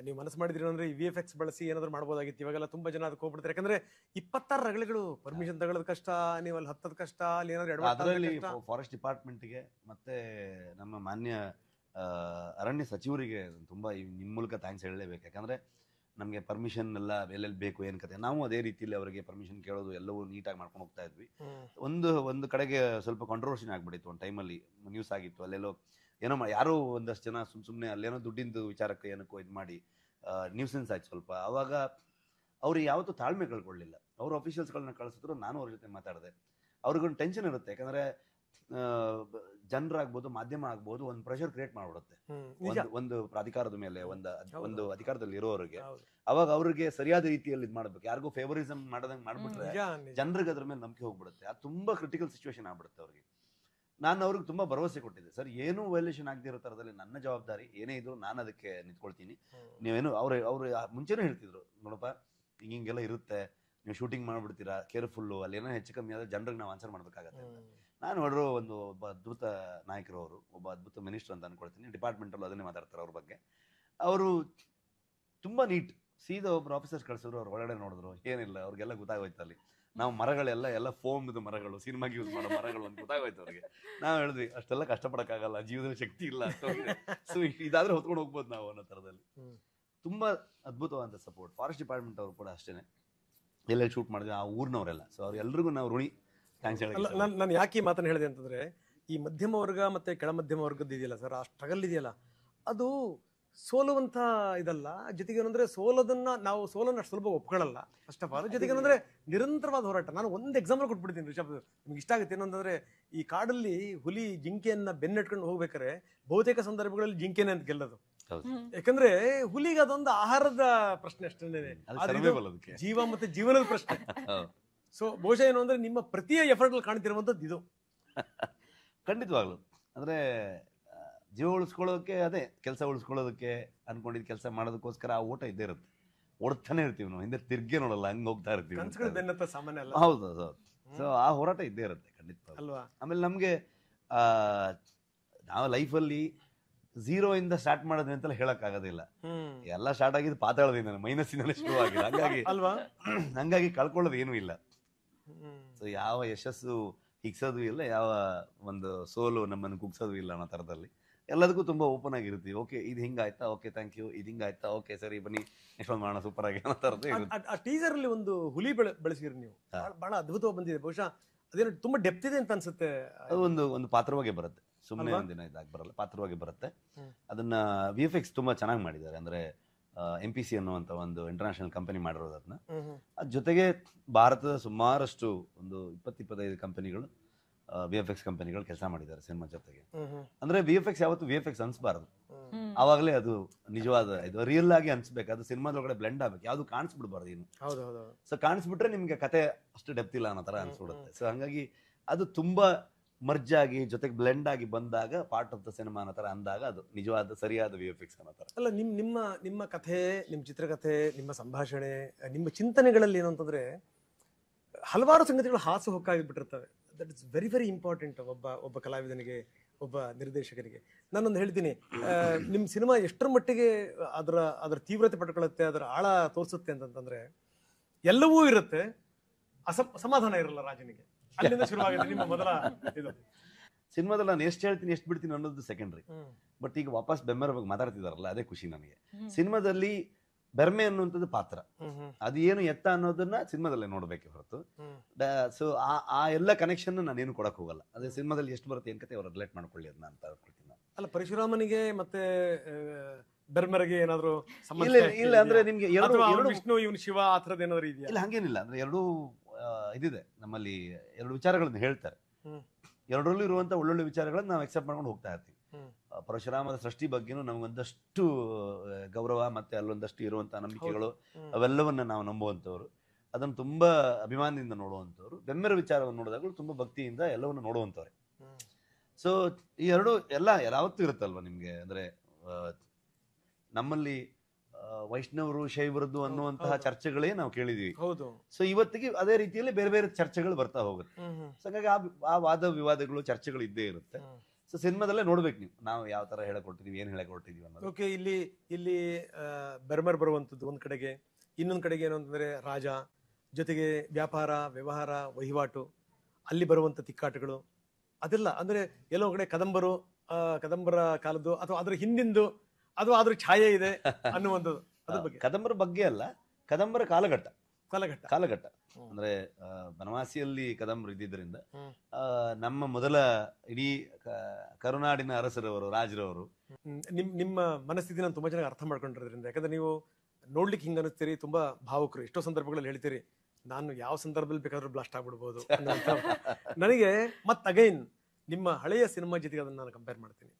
ನೀವು ಮನಸ್ಸು ಮಾಡಿದ್ರಿ ಅಂದ್ರೆ VFX ಬಳಸಿ ಏನಾದ್ರು ಮಾಡ್ಬೋದಾಗಿತ್ತು. ಇವಾಗೆಲ್ಲ ತುಂಬಾ ಜನ ಅದಕ್ಕೆ ಹೋಗ್ಬಿಡ್ತಾರೆ, ಯಾಕಂದ್ರೆ 26 ರಗಳೆಗಳು, ಪರ್ಮಿಷನ್ ತಗೊಳ್ಳೋದು ಕಷ್ಟ, ನೀವು ಅಲ್ಲಿ ಹತ್ತದ ಕಷ್ಟ, ಅಲ್ಲಿ ಏನಾದ್ರು ಅದರಲ್ಲಿ ಫಾರೆಸ್ಟ್ ಡಿಪಾರ್ಟ್ಮೆಂಟ್ಗೆ ಮತ್ತೆ ನಮ್ಮ ಮಾನ್ಯ ಅರಣ್ಯ ಸಚಿವರಿಗೆ ತುಂಬಾ ನಿಮ್ಮ ಮೂಲಕ ಥ್ಯಾಂಕ್ಸ್ ಹೇಳಲೇಬೇಕು. ಯಾಕಂದ್ರೆ ನಮಗೆ ಪರ್ಮಿಷನ್ ಎಲ್ಲ ಎಲ್ಲೆಲ್ಲಿ ಬೇಕು, ಏನ್ ಕತೆ, ನಾವು ಅದೇ ರೀತಿಯಲ್ಲಿ ಅವರಿಗೆ ಪರ್ಮಿಷನ್ ಕೇಳೋದು ಎಲ್ಲವೂ ನೀಟಾಗಿ ಮಾಡ್ಕೊಂಡು ಹೋಗ್ತಾ ಇದ್ವಿ. ಒಂದು ಕಡೆಗೆ ಸ್ವಲ್ಪ ಕಾಂಟ್ರವರ್ಸಿ ಆಗ್ಬಿಟ್ಟಿತ್ತು, ಒಂದು ಟೈಮಲ್ಲಿ ನ್ಯೂಸ್ ಆಗಿತ್ತು, ಅಲ್ಲೆಲ್ಲೋ ಏನೋ ಯಾರೋ ಒಂದಷ್ಟು ಜನ ಸುಮ್ಮನೆ ಅಲ್ಲೇನೋ ದುಡ್ಡಿಂದು ವಿಚಾರಕ್ಕೆ ಏನಕ್ಕೋ ಇದು ಮಾಡಿ ನ್ಯೂಸೆನ್ಸ್ ಆಯ್ತು ಸ್ವಲ್ಪ. ಅವಾಗ ಅವ್ರು ಯಾವತ್ತೂ ತಾಳ್ಮೆ ಕಳ್ಕೊಳ್ಳಿಲ್ಲ. ಅವರು ಅಫಿಷಿಯಲ್ಸ್ಗಳನ್ನ ಕಳಿಸಿದ್ರು, ನಾನು ಅವ್ರ ಜೊತೆ ಮಾತಾಡಿದೆ. ಅವ್ರಿಗೊಂದು ಟೆನ್ಷನ್ ಇರುತ್ತೆ, ಯಾಕಂದ್ರೆ ಜನರಾಗ್ಬೋದು, ಮಾಧ್ಯಮ ಆಗ್ಬೋದು, ಒಂದು ಪ್ರೆಷರ್ ಕ್ರಿಯೇಟ್ ಮಾಡ್ಬಿಡುತ್ತೆ ಒಂದು ಅಧಿಕಾರದ ಮೇಲೆ, ಒಂದು ಅಧಿಕಾರದಲ್ಲಿ ಇರೋರಿಗೆ. ಅವಾಗ ಅವ್ರಿಗೆ ಸರಿಯಾದ ರೀತಿಯಲ್ಲಿ ಇದು ಮಾಡ್ಬೇಕು, ಯಾರಿಗೂ ಫೇವರಿಸಮ್ ಮಾಡೋದಂಗೆ ಮಾಡ್ಬಿಟ್ರೆ ಜನರಿಗೆ ಅದ್ರ ಮೇಲೆ ನಂಬಿಕೆ ಹೋಗ್ಬಿಡುತ್ತೆ. ಅದು ತುಂಬಾ ಕ್ರಿಟಿಕಲ್ ಸಿಚುವೇಶನ್ ಆಗ್ಬಿಡುತ್ತೆ ಅವ್ರಿಗೆ. ನಾನು ಅವ್ರಿಗೆ ತುಂಬಾ ಭರವಸೆ ಕೊಟ್ಟಿದ್ದೆ, ಸರ್ ಏನು ವೈಲೇಷನ್ ಆಗದಿರೋ ಥರದಲ್ಲಿ ನನ್ನ ಜವಾಬ್ದಾರಿ ಏನೇ ಇದ್ರು ನಾನು ಅದಕ್ಕೆ ನಿಂತ್ಕೊಳ್ತೀನಿ. ನೀವೇನು ಅವ್ರು ಮುಂಚೆನೂ ಹೇಳ್ತಿದ್ರು, ನೋಡಪ್ಪ ಹಿಂಗೆಲ್ಲ ಇರುತ್ತೆ, ನೀವು ಶೂಟಿಂಗ್ ಮಾಡ್ಬಿಡ್ತೀರಾ, ಕೇರ್ಫುಲ್ಲು, ಅಲ್ಲಿ ಏನೋ ಹೆಚ್ಚು ಕಮ್ಮಿ ಆದ್ರೆ ಜನರಿಗೆ ನಾವು ಆನ್ಸರ್ ಮಾಡ್ಬೇಕಾಗತ್ತೆ. ನಾನು ನೋಡ್ರು ಒಬ್ಬ ಅದ್ಭುತ ನಾಯಕರು, ಅವರು ಒಬ್ಬ ಅದ್ಭುತ ಮಿನಿಸ್ಟರ್ ಅಂತ ಅನ್ಕೊಳ್ತೀನಿ. ಡಿಪಾರ್ಟ್ಮೆಂಟಲ್ಲೂ ಅದನ್ನೇ ಮಾತಾಡ್ತಾರೆ ಅವ್ರ ಬಗ್ಗೆ. ಅವರು ತುಂಬಾ ನೀಟ್, ಸೀದಾ ಒಬ್ರು ಆಫೀಸರ್ಸ್ ಕಳ್ಸಿದ್ರು, ಅವ್ರು ಒಳಗಡೆ ನೋಡಿದ್ರು, ಏನಿಲ್ಲ, ಅವ್ರಿಗೆಲ್ಲ ಗೊತ್ತಾಗೋಯ್ತು ಅಲ್ಲಿ ನಾವು ಮರಗಳೆಲ್ಲ ಫೋಮ್ ಇದು ಮರಗಳು, ಸಿನಿಮಾಗೆ ಯೂಸ್ ಮಾಡೋ ಮರಗಳು ಅಂತ ಗೊತ್ತಾಗೋಯ್ತು ಅವ್ರಿಗೆ. ನಾವು ಹೇಳಿದ್ವಿ, ಅಷ್ಟೆಲ್ಲ ಕಷ್ಟಪಡಕ್ಕಾಗಲ್ಲ, ಜೀವನದಲ್ಲಿ ಶಕ್ತಿ ಇಲ್ಲ, ಸೊ ಇದಾದ್ರೆ ಹೊತ್ಕೊಂಡು ಹೋಗ್ಬೋದು ನಾವು ಅನ್ನೋ ಥರದಲ್ಲಿ. ತುಂಬಾ ಅದ್ಭುತವಾದ ಸಪೋರ್ಟ್. ಫಾರೆಸ್ಟ್ ಡಿಪಾರ್ಟ್ಮೆಂಟ್ ಅವರು ಕೂಡ ಅಷ್ಟೇನೆ, ಎಲ್ಲೆಲ್ಲಿ ಶೂಟ್ ಮಾಡಿದ್ವಿ ಆ ಊರಿನವರೆಲ್ಲ. ಸೊ ಅವ್ರೆಲ್ರಿಗೂ ನಾವು ಋಣಿ, ಥ್ಯಾಂಕ್ಸ್ ಹೇಳಿ. ನಾನು ಯಾಕೆ ಈ ಮಾತನ್ನು ಹೇಳಿದೆ ಅಂತಂದ್ರೆ, ಈ ಮಧ್ಯಮ ವರ್ಗ ಮತ್ತೆ ಕೆಳ ಮಧ್ಯಮ ವರ್ಗದ್ದು ಇದೆಯಲ್ಲ ಸರ್, ಆ ಸ್ಟ್ರಗಲ್ ಇದೆಯಲ್ಲ, ಅದು ಸೋಲುವಂತ ಇದಲ್ಲ. ಜೊತೆಗೆ ಏನಂದ್ರೆ ನಾವು ಸೋಲನ್ನ ಅಷ್ಟು ಸುಲಭ ಒಪ್ಕೊಳ್ಳಲ್ಲ ಫಸ್ಟ್ ಆಫ್ ಆಲ್. ಜೊತೆಗೆ ಏನಂದ್ರೆ ನಿರಂತರವಾದ ಹೋರಾಟ. ನಾನು ಒಂದು ಎಕ್ಸಾಂಪಲ್ ಕೊಟ್ಬಿಡ್ತೀನಿ ರಿಷಬ್, ನಿಮ್ಗೆ ಇಷ್ಟ ಆಗುತ್ತೆ. ಏನಂತಂದ್ರೆ, ಈ ಕಾಡಲ್ಲಿ ಹುಲಿ ಜಿಂಕೆಯನ್ನ ಬೆನ್ನಟ್ಕೊಂಡು ಹೋಗ್ಬೇಕಾರೆ ಬಹುತೇಕ ಸಂದರ್ಭಗಳಲ್ಲಿ ಜಿಂಕೆನೆ ಅಂತ ಗೆಲ್ಲೋದು. ಯಾಕಂದ್ರೆ ಹುಲಿಗೆ ಅದೊಂದು ಆಹಾರದ ಪ್ರಶ್ನೆ ಅಷ್ಟೇ, ಜೀವ ಮತ್ತೆ ಜೀವನದ ಪ್ರಶ್ನೆ. ಸೊ ಬಹುಶಃ ಏನು ಅಂದ್ರೆ ನಿಮ್ಮ ಪ್ರತಿಯ ಎಫರ್ಟ್ ಕಾಣ್ತಿರುವಂತದ್ದು ಇದು. ಖಂಡಿತವಾಗ್ಲು ಅಂದ್ರೆ ಜೀವ ಉಳಿಸ್ಕೊಳ್ಳೋಕೆ, ಅದೇ ಕೆಲಸ ಉಳಿಸ್ಕೊಳ್ಳೋದಕ್ಕೆ ಅನ್ಕೊಂಡಿದ್ ಕೆಲಸ ಮಾಡೋದಕ್ಕೋಸ್ಕರ ಆ ಓಟ ಇದ್ದೇ ಇರುತ್ತೆ. ಓಡ್ತಾನೆ ಇರ್ತೀವಿ ನಾವು, ಹಿಂದೆ ತಿರ್ಗೆ ನೋಡಲ್ಲ, ಹಂಗ್ ಹೋಗ್ತಾ ಇರ್ತೀವಿ. ಸಾಮಾನ್ಯ ಅಲ್ಲ. ಹೌದು. ಸೊ ಆ ಹೋರಾಟ ಇದ್ದೇ ಇರುತ್ತೆ ಖಂಡಿತ ಅಲ್ವಾ. ಆಮೇಲೆ ನಮ್ಗೆ ನಾವು ಲೈಫಲ್ಲಿ ಝೀರೋಯಿಂದ ಸ್ಟಾರ್ಟ್ ಮಾಡೋದು ಅಂತೆಲ್ಲ ಹೇಳಕ್ಕಾಗೋದಿಲ್ಲ. ಹ್ಮ್ ಎಲ್ಲ ಸ್ಟಾರ್ಟ್ ಆಗಿದ್ದು ಪಾತಾಳದಿಂದ, ಮೈನಸ್ಸಿನಲ್ಲಿ ಶುರುವಾಗಿದೆ. ಹಂಗಾಗಿ ಅಲ್ವಾ? ಹಂಗಾಗಿ ಕಳ್ಕೊಳ್ಳೋದು ಏನೂ ಇಲ್ಲ. ಹ್ಮ್ ಸೊ ಯಾವ ಯಶಸ್ಸು ಹಿಗ್ಸೋದು ಇಲ್ಲ, ಯಾವ ಒಂದು ಸೋಲು ನಮ್ಮನ್ನು ಕುಗ್ಸೋದು ಇಲ್ಲ ಅನ್ನೋ ಥರದಲ್ಲಿ ಎಲ್ಲದಕ್ಕೂ ತುಂಬ ಓಪನ್ ಆಗಿರ್ತೀವಿ. ಓಕೆ ಇದು ಹಿಂಗಾಯ್ತಾ, ಓಕೆ ಥ್ಯಾಂಕ್ ಯು, ಇದು ಹಿಂಗಾಯ್ತಾ, ಓಕೆ ಸರಿ ಬನ್ನಿ ನೆಕ್ಸ್ಟ್ ಒಂದು ಮಾಡೋಣ, ಸೂಪರ್ ಆಗಿ ಅನ್ನೋ ಥರದ್ದು ಇರುತ್ತೆ. ಆ ಟೀಸರ್ ಅಲ್ಲಿ ಒಂದು ಹುಲಿ ಬೆಳೆಸಿರಿ ನೀವು, ಬಹಳ ಅದ್ಭುತವಾಗಿ ಬಂದಿದೆ. ಬಹುಶಃ ಅದೇನು ತುಂಬಾ ಡೆಪ್ತ್ ಇದೆ ಅಂತ ಅನ್ಸುತ್ತೆ. ಅದು ಒಂದು ಪಾತ್ರವಾಗಿ ಬರುತ್ತೆ, ಸುಮ್ಮನೆ ಒಂದಿನ ಇದಾಗಿ ಬರಲ್ಲ, ಪಾತ್ರವಾಗಿ ಬರುತ್ತೆ. ಅದನ್ನ VFX ತುಂಬಾ ಚೆನ್ನಾಗಿ ಮಾಡಿದ್ದಾರೆ. ಅಂದ್ರೆ MPC ಅನ್ನುವಂಥ ಒಂದು ಇಂಟರ್ನ್ಯಾಷನಲ್ ಕಂಪನಿ ಮಾಡಿರೋದು ಅದನ್ನ. ಅದ್ರ ಜೊತೆಗೆ ಭಾರತದ ಸುಮಾರಷ್ಟು ಒಂದು 20-25 ಕಂಪನಿಗಳು VFX ಕಂಪನಿಗಳು ಕೆಲಸ ಮಾಡಿದ್ದಾರೆ ಸಿನಿಮಾ ಜೊತೆಗೆ. ಅಂದ್ರೆ VFX ಯಾವತ್ತು VFX ಅನ್ಸ್ಬಾರ್ದು, ಆವಾಗಲೇ ಅದು ನಿಜವಾದ ಇದು ರಿಯಲ್ ಆಗಿ ಅನ್ಸ್ಬೇಕು. ಅದು ಸಿನಿಮಾದೊಳಗಡೆ ಬ್ಲೆಂಡ್ ಆಗ್ಬೇಕು, ಯಾವ್ದು ಕಾಣಿಸ್ಬಿಡ್ಬಾರ್ದು ಇನ್ನು. ಸೊ ಕಾಣಿಸ್ಬಿಟ್ರೆ ನಿಮ್ಗೆ ಕತೆ ಅಷ್ಟು ಡೆಪ್ತ್ ಇಲ್ಲ ಅನ್ನೋ ತರ ಅನ್ಸ್ಬಿಡುತ್ತೆ. ಸೊ ಹಂಗಾಗಿ ಅದು ತುಂಬಾ ಮರ್ಜ್ ಆಗಿ ಜೊತೆಗೆ ಬ್ಲೆಂಡ್ ಆಗಿ ಬಂದಾಗ ಪಾರ್ಟ್ ಆಫ್ ದ ಸಿನಿಮಾ ಅನ್ನೋ ತರ ಅಂದಾಗ ಅದು ನಿಜವಾದ ಸರಿಯಾದ VFX ಅನ್ನೋ ತರ. ಅಲ್ಲ, ನಿಮ್ಮ ಕಥೆ, ನಿಮ್ಮ ಚಿತ್ರಕಥೆ, ನಿಮ್ಮ ಸಂಭಾಷಣೆ, ನಿಮ್ಮ ಚಿಂತನೆಗಳಲ್ಲಿ ಏನು ಅಂತಂದ್ರೆ ಹಲವಾರು ಸಂಗತಿಗಳು ಹಾಸು ಹೊಕ್ಕಾಗಿಬಿಟ್ಟಿರ್ತವೆ. That is very very important ಒಬ್ಬ ಕಲಾವಿದನಿಗೆ, ಒಬ್ಬ ನಿರ್ದೇಶಕನಿಗೆ. ನಾನೊಂದು ಹೇಳ್ತೀನಿ, ನಿಮ್ಮ ಸಿನಿಮಾ ಎಷ್ಟರ ಮಟ್ಟಿಗೆ ಅದರ ತೀವ್ರತೆ ಪಡ್ಕೊಳ್ಳುತ್ತೆ, ಅದರ ಆಳ ತೋರಿಸುತ್ತೆ ಅಂತಂತಂದ್ರೆ ಎಲ್ಲವೂ ಇರುತ್ತೆ, ಸಮಾಧಾನ ಇರಲ್ಲ ರಾಜನಿಗೆ. ಅಲ್ಲಿಂದ ಶುರುವಾಗುತ್ತೆ ನಿಮ್ಮ ಮೊದಲ ಇದು. ಸಿನಿಮಾದಲ್ಲಿ ನಾನು ಎಷ್ಟು ಹೇಳ್ತೀನಿ ಎಷ್ಟು ಬಿಡ್ತೀನಿ ಅನ್ನೋದು ಸೆಕೆಂಡ್ರಿ. ಬಟ್ ಈಗ ವಾಪಸ್ ಬೆಮ್ಮರ ಬಗ್ಗೆ ಮಾತಾಡ್ತಿದಾರಲ್ಲ, ಅದೇ ಖುಷಿ ನನಗೆ. ಸಿನಿಮಾದಲ್ಲಿ ಬೆರ್ಮೆ ಅನ್ನುವಂಥದ್ದು ಪಾತ್ರ, ಅದು ಏನು ಎತ್ತ ಅನ್ನೋದನ್ನ ಸಿನಿಮಾದಲ್ಲೇ ನೋಡ್ಬೇಕೆ ಹೊರತು ಸೊ ಆ ಎಲ್ಲ ಕನೆಕ್ಷನ್ ನಾನೇನು ಕೊಡಕ್ ಹೋಗಲ್ಲ. ಅದೇ ಸಿನಿಮಾದಲ್ಲಿ ಎಷ್ಟು ಬರುತ್ತೆ ಏನ್ ಕತೆ ಅವ್ರು ರಿಲೇಟ್ ಮಾಡ್ಕೊಳ್ಳಿ ಅದನ್ನ ಅಂತ ಹೇಳ್ಕೊಳ್ತೀನಿ ನಾನು. ಅಲ್ಲ, ಪರಶುರಾಮನಿಗೆ ಮತ್ತೆ ಬೆರ್ಮರಿಗೆ ಏನಾದ್ರು ಇಲ್ಲ ಅಂದ್ರೆ ನಿಮ್ಗೆ ವಿಷ್ಣು ಇವನು ಶಿವ ಆ ಥರದ್ದು ಏನಾದ್ರು ಇದೆಯಾ? ಇಲ್ಲ, ಹಂಗೇನಿಲ್ಲ. ಅಂದ್ರೆ ಎರಡೂ ಇದಿದೆ ನಮ್ಮಲ್ಲಿ, ಎರಡು ವಿಚಾರಗಳನ್ನ ಹೇಳ್ತಾರೆ. ಎರಡರಲ್ಲೂ ಇರುವಂತ ಒಳ್ಳೊಳ್ಳೆ ವಿಚಾರಗಳನ್ನ ನಾವು ಎಕ್ಸೆಪ್ಟ್ ಮಾಡ್ಕೊಂಡು ಹೋಗ್ತಾ ಇರ್ತೀವಿ. ಪರಶುರಾಮದ ಸೃಷ್ಟಿ ಬಗ್ಗೆನೂ ನಮಗೊಂದಷ್ಟು ಗೌರವ ಮತ್ತೆ ಅಲ್ಲೊಂದಷ್ಟು ಇರುವಂತಹ ನಂಬಿಕೆಗಳು ಅವೆಲ್ಲವನ್ನ ನಾವು ನಂಬುವಂಥವ್ರು, ಅದನ್ನು ತುಂಬಾ ಅಭಿಮಾನದಿಂದ ನೋಡುವಂಥವ್ರು. ಬೆಮ್ಮೆರ ವಿಚಾರವನ್ನು ನೋಡಿದಾಗಲೂ ತುಂಬಾ ಭಕ್ತಿಯಿಂದ ಎಲ್ಲವನ್ನು ನೋಡುವಂಥವ್ರೆ. ಸೊ ಈ ಎರಡು ಎಲ್ಲ ಯಾವತ್ತೂ ಇರುತ್ತಲ್ವ ನಿಮ್ಗೆ. ಅಂದ್ರೆ ನಮ್ಮಲ್ಲಿ ವೈಷ್ಣವರು ಶೈವರದ್ದು ಅನ್ನುವಂತಹ ಚರ್ಚೆಗಳೇ ನಾವು ಕೇಳಿದೀವಿ. ಸೊ ಇವತ್ತಿಗೆ ಅದೇ ರೀತಿಯಲ್ಲಿ ಬೇರೆ ಬೇರೆ ಚರ್ಚೆಗಳು ಬರ್ತಾ ಹೋಗುತ್ತೆ. ಸೊ ಹಾಗಾಗಿ ಆ ವಾದ ವಿವಾದಗಳು ಚರ್ಚೆಗಳು ಇದ್ದೇ ಇರುತ್ತೆ. ಸೊ ಸಿನಿಮಾದಲ್ಲೇ ನೋಡ್ಬೇಕು ನೀವು, ನಾವು ಯಾವ ತರ ಹೇಳಕೊಟ್ಟಿದೀವಿ, ಏನ್ ಹೇಳಕೊಟ್ಟಿದೀವಿ ಅನ್ನೋದು. ಓಕೆ, ಇಲ್ಲಿ ಬೆರ್ಮರ್ ಬರುವಂತದ್ದು ಒಂದ್ ಕಡೆಗೆ, ಇನ್ನೊಂದ್ ಕಡೆಗೆ ಏನು ಅಂತಂದ್ರೆ ರಾಜ, ಜೊತೆಗೆ ವ್ಯಾಪಾರ ವ್ಯವಹಾರ ವಹಿವಾಟು, ಅಲ್ಲಿ ಬರುವಂತ ತಿಕ್ಕಾಟಗಳು ಅದೆಲ್ಲ. ಅಂದ್ರೆ ಎಲ್ಲೋ ಕಡೆ ಕದಂಬರ ಕಾಲದ್ದು ಅಥವಾ ಅದ್ರ ಹಿಂದಿಂದು ಅಥವಾ ಅದ್ರ ಛಾಯೆ ಇದೆ ಅನ್ನುವಂಥದ್ದು. ಅದ್ರ ಬಗ್ಗೆ ಕದಂಬರ ಬಗ್ಗೆ ಅಲ್ಲ, ಕದಂಬರ ಕಾಲಘಟ್ಟ. ಅಂದ್ರೆ ಬನವಾಸಿಯಲ್ಲಿ ಕದಂಬರು ಇದ್ದಿದ್ದರಿಂದ ನಮ್ಮ ಮೊದಲ ಇಡೀ ಕರುನಾಡಿನ ಅರಸರವರು, ರಾಜರವರು. ನಿಮ್ಮ ಮನಸ್ಥಿತಿ ನಾನು ತುಂಬಾ ಚೆನ್ನಾಗಿ ಅರ್ಥ ಮಾಡ್ಕೊಂಡಿರೋದ್ರಿಂದ, ಯಾಕಂದ್ರೆ ನೀವು ನೋಡ್ಲಿಕ್ಕೆ ಹಿಂಗ ಅನಿಸ್ತೀರಿ, ತುಂಬಾ ಭಾವುಕರು. ಎಷ್ಟೋ ಸಂದರ್ಭಗಳಲ್ಲಿ ಹೇಳ್ತೀರಿ, ನಾನು ಯಾವ ಸಂದರ್ಭದಲ್ಲಿ ಬೇಕಾದ್ರೂ ಬ್ಲಾಸ್ಟ್ ಆಗ್ಬಿಡ್ಬೋದು. ನನಗೆ ಅಗೈನ್ ನಿಮ್ಮ ಹಳೆಯ ಸಿನಿಮಾ ಜೊತೆಗೆ ಅದನ್ನ ನಾನು ಕಂಪೇರ್ ಮಾಡ್ತೀನಿ.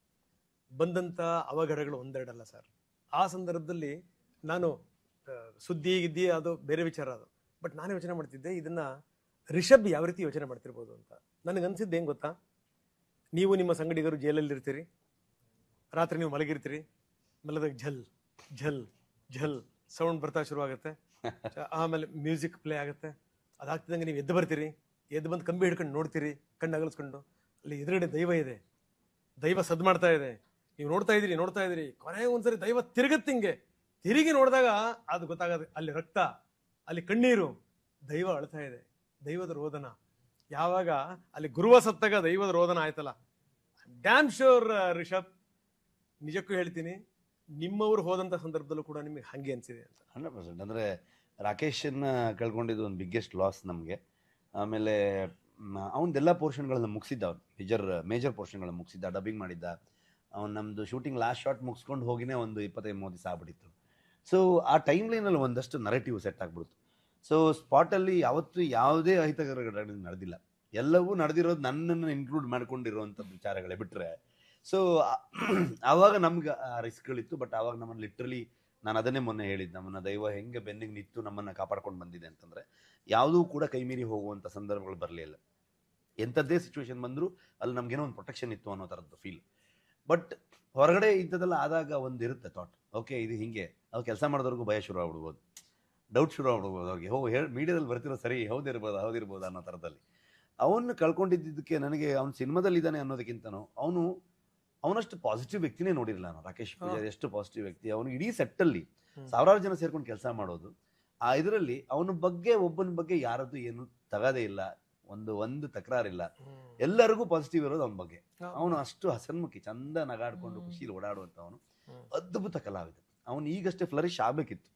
ಬಂದಂತ ಅವಘಡಗಳು ಒಂದೆರಡಲ್ಲ ಸರ್. ಆ ಸಂದರ್ಭದಲ್ಲಿ ನಾನು ಸುದ್ದಿ ಅದು ಬೇರೆ ವಿಚಾರ, ಅದು. ಬಟ್ ನಾನು ಯೋಚನೆ ಮಾಡ್ತಿದ್ದೆ, ಇದನ್ನ ರಿಷಬ್ ಯಾವ ರೀತಿ ಯೋಚನೆ ಮಾಡ್ತಿರ್ಬೋದು ಅಂತ. ನನಗನ್ಸಿದ್ದು ಏನ್ ಗೊತ್ತಾ, ನೀವು ನಿಮ್ಮ ಸಂಗಡಿಗರು ಜೈಲಲ್ಲಿ ಇರ್ತೀರಿ, ರಾತ್ರಿ ನೀವು ಮಲಗಿರ್ತೀರಿ, ಮಲದಾಗ ಝಲ್ ಝಲ್ ಝಲ್ ಸೌಂಡ್ ಬರ್ತಾ ಶುರು ಆಗುತ್ತೆ. ಆಮೇಲೆ ಮ್ಯೂಸಿಕ್ ಪ್ಲೇ ಆಗುತ್ತೆ. ಅದಾಗ್ತಿದ್ದಂಗೆ ನೀವು ಎದ್ದು ಬರ್ತೀರಿ, ಎದ್ದು ಬಂದು ಕಂಬಿ ಹಿಡ್ಕೊಂಡು ನೋಡ್ತೀರಿ, ಕಣ್ಣು ಅಗಲಿಸ್ಕೊಂಡು. ಅಲ್ಲಿ ಎದುರುಗಡೆ ದೈವ ಇದೆ, ದೈವ ಸದ್ ಮಾಡ್ತಾ ಇದೆ, ನೀವು ನೋಡ್ತಾ ಇದ್ದೀರಿ. ಕೊನೆಗೆ ಒಂದ್ಸರಿ ದೈವ ತಿರುಗತ್ತಿಂಗೆ, ತಿರುಗಿ ನೋಡಿದಾಗ ಅದು ಗೊತ್ತಾಗದು, ಅಲ್ಲಿ ರಕ್ತ, ಅಲ್ಲಿ ಕಣ್ಣೀರು, ದೈವ ಅಳ್ತಾ ಇದೆ, ದೈವದ ರೋದನ. ಯಾವಾಗ ಅಲ್ಲಿ ಗುರುವ ಸತ್ತಾಗ ದೈವದ ರೋದನ ಆಯ್ತಲ್ಲ, ಡ್ಯಾಮ್ ಶೋರ್ ರಿಷಬ್, ನಿಜಕ್ಕೂ ಹೇಳ್ತೀನಿ, ನಿಮ್ಮವ್ರು ಹೋದಂತ ಸಂದರ್ಭದಲ್ಲೂ ಕೂಡ ನಿಮಗೆ ಹಂಗೆ ಅನ್ಸಿದೆ ಅಂತ. 100%. ಅಂದ್ರೆ ರಾಕೇಶನ್ನ ಕಳ್ಕೊಂಡಿದ್ದು ಒಂದು ಬಿಗ್ಗೆಸ್ಟ್ ಲಾಸ್ ನಮಗೆ. ಆಮೇಲೆ ಅವನದೆಲ್ಲ ಪೋರ್ಷನ್ಗಳನ್ನ ಮುಗಿಸಿದ್ದ, ಅವ್ನು ಮೇಜರ್ ಪೋರ್ಷನ್ಗಳನ್ನ ಮುಗಿಸಿದ್ದ, ಡಬ್ಬಿಂಗ್ ಮಾಡಿದ್ದ. ಅವ್ನು ನಮ್ದು ಶೂಟಿಂಗ್ ಲಾಸ್ಟ್ ಶಾಟ್ ಮುಗಿಸ್ಕೊಂಡು ಹೋಗಿನೇ ಒಂದು 25-30 ದಿವಸ ಆಗ್ಬಿಟ್ಟಿತ್ತು. ಸೊ ಆ ಟೈಮ್ ಲೈನಲ್ಲಿ ಒಂದಷ್ಟು ನರೇಟಿವ್ ಸೆಟ್ ಆಗ್ಬಿಡ್ತು. ಸೊ ಸ್ಪಾಟಲ್ಲಿ ಯಾವತ್ತೂ ಯಾವುದೇ ಅಹಿತಕರ ಘಟನೆ ನಡೆದಿಲ್ಲ, ಎಲ್ಲವೂ ನಡೆದಿರೋದು ನನ್ನನ್ನು ಇನ್ಕ್ಲೂಡ್ ಮಾಡ್ಕೊಂಡಿರುವಂಥದ್ದು ವಿಚಾರಗಳೇ ಬಿಟ್ಟರೆ. ಸೊ ಆವಾಗ ನಮ್ಗೆ ಆ ರಿಸ್ಕ್ಗಳಿತ್ತು. ಬಟ್ ಆವಾಗ ನಮ್ಮನ್ನು ಲಿಟ್ರಲಿ, ನಾನು ಅದನ್ನೇ ಮೊನ್ನೆ ಹೇಳಿದ್ದು, ನಮ್ಮನ್ನ ದೈವ ಹೆಂಗೆ ಬೆನ್ನಿಗೆ ನಿಂತು ನಮ್ಮನ್ನು ಕಾಪಾಡ್ಕೊಂಡು ಬಂದಿದೆ ಅಂತಂದರೆ, ಯಾವುದೂ ಕೂಡ ಕೈ ಮೀರಿ ಹೋಗುವಂಥ ಸಂದರ್ಭಗಳು ಬರಲಿಲ್ಲ. ಎಂಥದ್ದೇ ಸಿಚುವೇಶನ್ ಬಂದರೂ ಅಲ್ಲಿ ನಮಗೇನೋ ಒಂದು ಪ್ರೊಟೆಕ್ಷನ್ ಇತ್ತು ಅನ್ನೋ ಥರದ್ದು ಫೀಲ್. ಬಟ್ ಹೊರಗಡೆ ಇಂಥದ್ದೆಲ್ಲ ಆದಾಗ ಒಂದು ಇರುತ್ತೆ ಥಾಟ್, ಓಕೆ ಇದು ಹಿಂಗೆ, ಅವ್ರು ಕೆಲಸ ಮಾಡಿದವ್ರಿಗೂ ಭಯ ಶುರು ಆಗ್ಬಿಡ್ಬೋದು, ಡೌಟ್ ಶುರು ಆಗ್ಬಿಡ್ಬೋದು ಅವ್ರಿಗೆ. ಮೀಡಿಯಾದಲ್ಲಿ ಬರ್ತಿರೋ ಸರಿ ಹೌದಿರ್ಬೋದು ಅನ್ನೋ ಥರದಲ್ಲಿ. ಅವನು ಕಳ್ಕೊಂಡಿದ್ದಕ್ಕೆ ನನಗೆ, ಅವ್ನು ಸಿನಿಮಾದಲ್ಲಿ ಇದ್ದಾನೆ ಅನ್ನೋದಕ್ಕಿಂತನೂ ಅವನು ಅವನಷ್ಟು ಪಾಸಿಟಿವ್ ವ್ಯಕ್ತಿನೇ ನೋಡಿರಲಿಲ್ಲ ನಾನು. ರಾಕೇಶ್ ಪೂಜಾರಿ ಎಷ್ಟು ಪಾಸಿಟಿವ್ ವ್ಯಕ್ತಿ, ಅವನು ಇಡೀ ಸೆಟ್ಟಲ್ಲಿ ಸಾವಿರಾರು ಜನ ಸೇರ್ಕೊಂಡು ಕೆಲಸ ಮಾಡೋದು. ಆ ಇದರಲ್ಲಿ ಅವನ ಬಗ್ಗೆ ಒಬ್ಬನ ಬಗ್ಗೆ ಯಾರದ್ದು ಏನು ತಗದೇ ಇಲ್ಲ, ಒಂದು ತಕರಾರಿಲ್ಲ, ಎಲ್ಲರಿಗೂ ಪಾಸಿಟಿವ್ ಇರೋದು ಅವನ ಬಗ್ಗೆ. ಅವನು ಅಷ್ಟು ಹಸನ್ಮುಖಿ, ಚಂದ ನಗಾಡ್ಕೊಂಡು ಖುಷಿಲಿ ಓಡಾಡುವಂತ ಅವನು ಅದ್ಭುತ ಕಲಾವಿದ. ಅವನು ಈಗಷ್ಟೇ ಫ್ಲರಿಶ್ ಆಗ್ಬೇಕಿತ್ತು.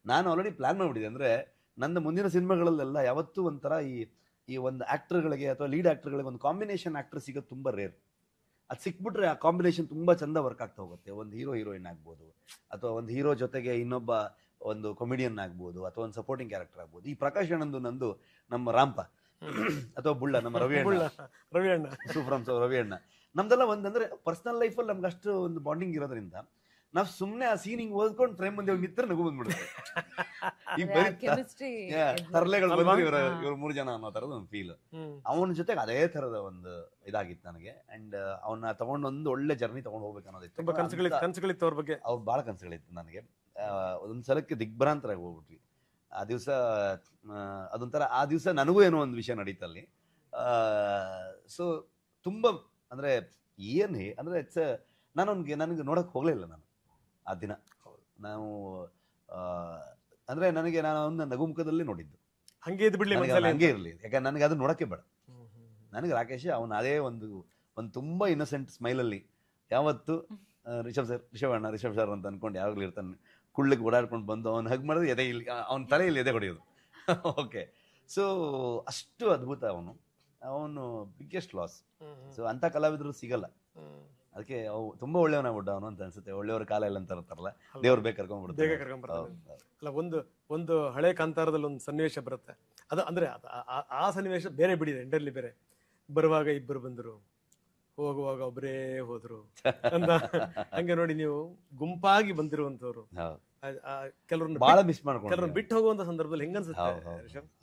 ನಾನು ಆಲ್ರೆಡಿ ಪ್ಲಾನ್ ಮಾಡ್ಬಿಟ್ಟಿದೆ, ಅಂದ್ರೆ ನನ್ನ ಮುಂದಿನ ಸಿನಿಮಾಗಳಲ್ಲೆಲ್ಲ ಯಾವತ್ತೂ ಒಂಥರ ಈ ಒಂದು ಆಕ್ಟರ್ಗಳಿಗೆ ಅಥವಾ ಲೀಡ್ ಆಕ್ಟರ್ಗಳಿಗೆ ಒಂದು ಕಾಂಬಿನೇಷನ್ ಆಕ್ಟರ್ ಸಿಗೋದು ತುಂಬಾ ರೇರ್. ಅದು ಸಿಕ್ಬಿಟ್ರೆ ಆ ಕಾಂಬಿನೇಷನ್ ತುಂಬಾ ಚಂದ ವರ್ಕ್ ಆಗ್ತಾ ಹೋಗುತ್ತೆ. ಒಂದು ಹೀರೋಯಿನ್ ಆಗ್ಬೋದು, ಅಥವಾ ಒಂದು ಹೀರೋ ಜೊತೆಗೆ ಇನ್ನೊಬ್ಬ ಒಂದು ಕಾಮಿಡಿಯನ್ ಆಗ್ಬೋದು, ಅಥವಾ ಒಂದು ಸಪೋರ್ಟಿಂಗ್ ಕ್ಯಾರೆಕ್ಟರ್ ಆಗ್ಬೋದು. ಈ ಪ್ರಕಾಶ್ ನಂದು ನಮ್ಮ ರಾಂಪ ಅಥವಾ ಬುಳ್ಳ, ನಮ್ಮ ರವಿ ಅಣ್ಣ ಸೂಫ್ರಮ್ ರವಿ ಅಣ್ಣ, ನಮ್ದೆಲ್ಲ ಒಂದಂದ್ರೆ ಪರ್ಸನಲ್ ಲೈಫಲ್ಲಿ ನಮ್ಗೆ ಅಷ್ಟು ಒಂದು ಬಾಂಡಿಂಗ್ ಇರೋದ್ರಿಂದ ನಾವ್ ಸುಮ್ನೆ ಆ ಸೀನಿಂಗ್ ಓದ್ಕೊಂಡು ಫ್ರೇಮ್ ಮುಂದೆ ನಿತ್ರ ನಗು ಬಂದ್ಬಿಡುತ್ತೆ. ಈಗ ತರಲೆಗಳು ಇವ್ರು 3 ಜನ ಅನ್ನೋ ತರದ ಒಂದು ಫೀಲ್. ಅವನ ಜೊತೆಗೆ ಅದೇ ತರದ ಒಂದು ಇದಾಗಿತ್ತು ನನಗೆ. ಅಂಡ್ ಅವನ್ನ ತಗೊಂಡು ಒಂದು ಒಳ್ಳೆ ಜರ್ನಿ ತಗೊಂಡು ಹೋಗ್ಬೇಕು ಅನ್ನೋದಿತ್ತು. ಕನಸುಗಳಿತ್ತು ಅವ್ರ ಬಗ್ಗೆ. ಅವ್ರು ಬಹಳ ಕನಸುಗಳಿತ್ತು ನನಗೆ. ಒಂದ್ಸಲಕ್ಕೆ ದಿಗ್ಭ್ರಾಂತರಾಗಿ ಹೋಗ್ಬಿಟ್ವಿ ಆ ದಿವಸ. ಅದೊಂಥರ ಆ ದಿವಸ ನನಗೂ ಏನೋ ಒಂದು ವಿಷಯ ನಡೀತಲ್ಲಿ. ಸೊ ತುಂಬಾ ಅಂದ್ರೆ ಏನೇ ಅಂದ್ರೆ ನನಗೆ ನೋಡಕ್ ಹೋಗ್ಲಿಲ್ಲ ನಾನು ಆ ದಿನ. ನಾವು ಅಂದ್ರೆ ನಾನು ಅವನ ನಗುಮುಖದಲ್ಲೇ ನೋಡಿದ್ದು, ಹಂಗೆ ಇರ್ಲಿ, ಯಾಕಂದ್ರೆ ನನಗೆ ಅದು ನೋಡಕ್ಕೆ ಬೇಡ. ನನಗೆ ರಾಕೇಶ್ ಅವನ ಅದೇ ಒಂದು ತುಂಬಾ ಇನ್ನೋಸೆಂಟ್ ಸ್ಮೈಲ್ ಅಲ್ಲಿ ಯಾವತ್ತು ರಿಷಬ್ ಸರ್ ಅಂತ ಅನ್ಕೊಂಡು ಯಾವಾಗ್ಲೂ ಇರ್ತಾನೆ. ಕುಳ್ಳಿಗೆ ಓಡಾಡ್ಕೊಂಡು ಬಂದು ಅವ್ನು ಹಗ್ ಮಾಡಿದ್ರೆ ಎದೆ ಇಲ್ಲಿ, ಅವನ ತಲೆಯಲ್ಲಿ ಎದೆ ಹೊಡೆಯೋದು. ಓಕೆ, ಸೊ ಅಷ್ಟು ಅದ್ಭುತ ಅವನು ಬಿಗ್ಗೆಸ್ಟ್ ಲಾಸ್. ಸೊ ಅಂತ ಕಲಾವಿದರು ಸಿಗಲ್ಲ. ಅದಕ್ಕೆ ಅವು ತುಂಬಾ ಒಳ್ಳೆಯವನಾಗ್ಬಿಟ್ಟ ಅವನು ಅಂತ ಅನ್ಸುತ್ತೆ. ಒಳ್ಳೆಯವ್ರ ಕಾಲ ಇಲ್ಲ ಅಂತ ಇರ್ತಾರಲ್ಲ, ದೇವ್ರು ಬೇಗ ಕರ್ಕೊಂಡ್ಬಿಡ್ತಾರೆ. ಒಂದು ಹಳೆ ಕಾಂತಾರದಲ್ಲಿ ಒಂದು ಸನ್ನಿವೇಶ ಬರುತ್ತೆ. ಅದು ಅಂದ್ರೆ ಆ ಸನ್ನಿವೇಶ ಬೇರೆ ಬಿಡಿದೆ, ಎಂಟರ್ಲಿ ಬೇರೆ. ಬರುವಾಗ ಇಬ್ಬರು ಬಂದರು, ಹೋಗುವಾಗ ಒಬ್ಬರೇ ಹೋದ್ರು ಅಂತ. ಹಂಗೆ ನೋಡಿ, ನೀವು ಗುಂಪಾಗಿ ಬಂದಿರುವಂತವ್ರು ಕೆಲವ್ರನ್ನ ಬಹಳ ಮಿಸ್ ಮಾಡ್ಕೊಂಡು ಕೆಲವ್ರನ್ನ ಬಿಟ್ಟು ಹೋಗುವಂತ ಸಂದರ್ಭದಲ್ಲಿ ಹೆಂಗನ್ಸುತ್ತೆ?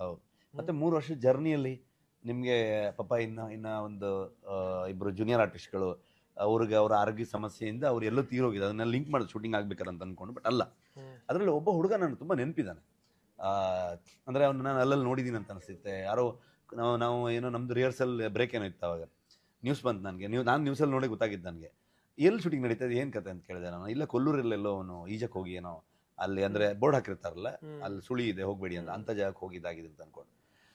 ಹೌದು. ಮತ್ತೆ 3 ವರ್ಷದ ಜರ್ನಿಯಲ್ಲಿ ನಿಮ್ಗೆ ಪಾಪ ಇನ್ನ ಒಂದು ಇಬ್ರು ಜೂನಿಯರ್ ಆರ್ಟಿಸ್ಟ್ಗಳು, ಅವ್ರಿಗೆ ಅವರ ಆರೋಗ್ಯ ಸಮಸ್ಯೆಯಿಂದ ಅವ್ರು ಎಲ್ಲೂ ತೀರೋಗಿದೆ. ಅದನ್ನ ಲಿಂಕ್ ಮಾಡಿ ಶೂಟಿಂಗ್ ಆಗ್ಬೇಕಾರೆ ಅಂತ ಅನ್ಕೊಂಡು, ಬಟ್ ಅಲ್ಲ. ಅದ್ರಲ್ಲಿ ಒಬ್ಬ ಹುಡುಗ ನಾನು ತುಂಬಾ ನೆನಪಿದ್ದಾನೆ. ಅಂದ್ರೆ ಅವ್ನು ನಾನು ಅಲ್ಲಲ್ಲಿ ನೋಡಿದೀನಿ ಅಂತ ಅನಿಸುತ್ತೆ. ಯಾರೋ ನಾವು ಏನೋ ನಮ್ದು ರಿಹರ್ಸಲ್ ಬ್ರೇಕ್ ಏನೋ ಇತ್ತು, ಅವಾಗ ನ್ಯೂಸ್ ಬಂತು ನನಗೆ. ನಾನು ನ್ಯೂಸಲ್ಲಿ ನೋಡಿ ಗೊತ್ತಾಗಿದ್ದು ನನಗೆ. ಎಲ್ಲಿ ಶೂಟಿಂಗ್ ನಡೀತದೆ, ಏನ್ ಕತೆ ಅಂತ ಕೇಳಿದೆ ನಾನು. ಇಲ್ಲ ಕೊಲ್ಲೂರಲ್ಲೆಲ್ಲೋ ಅವನು ಈಜಕ್ಕೆ ಹೋಗಿ ಏನೋ ಅಲ್ಲಿ ಅಂದ್ರೆ ಬೋರ್ಡ್ ಹಾಕಿರ್ತಾರಲ್ಲ, ಅಲ್ಲಿ ಸುಳಿ ಇದೆ ಹೋಗ್ಬೇಡಿ ಅಂತ ಜಾಗಕ್ಕೆ ಹೋಗಿದ್ದಾಗಿದೆ ಅಂತ ಅನ್ಕೊಂಡು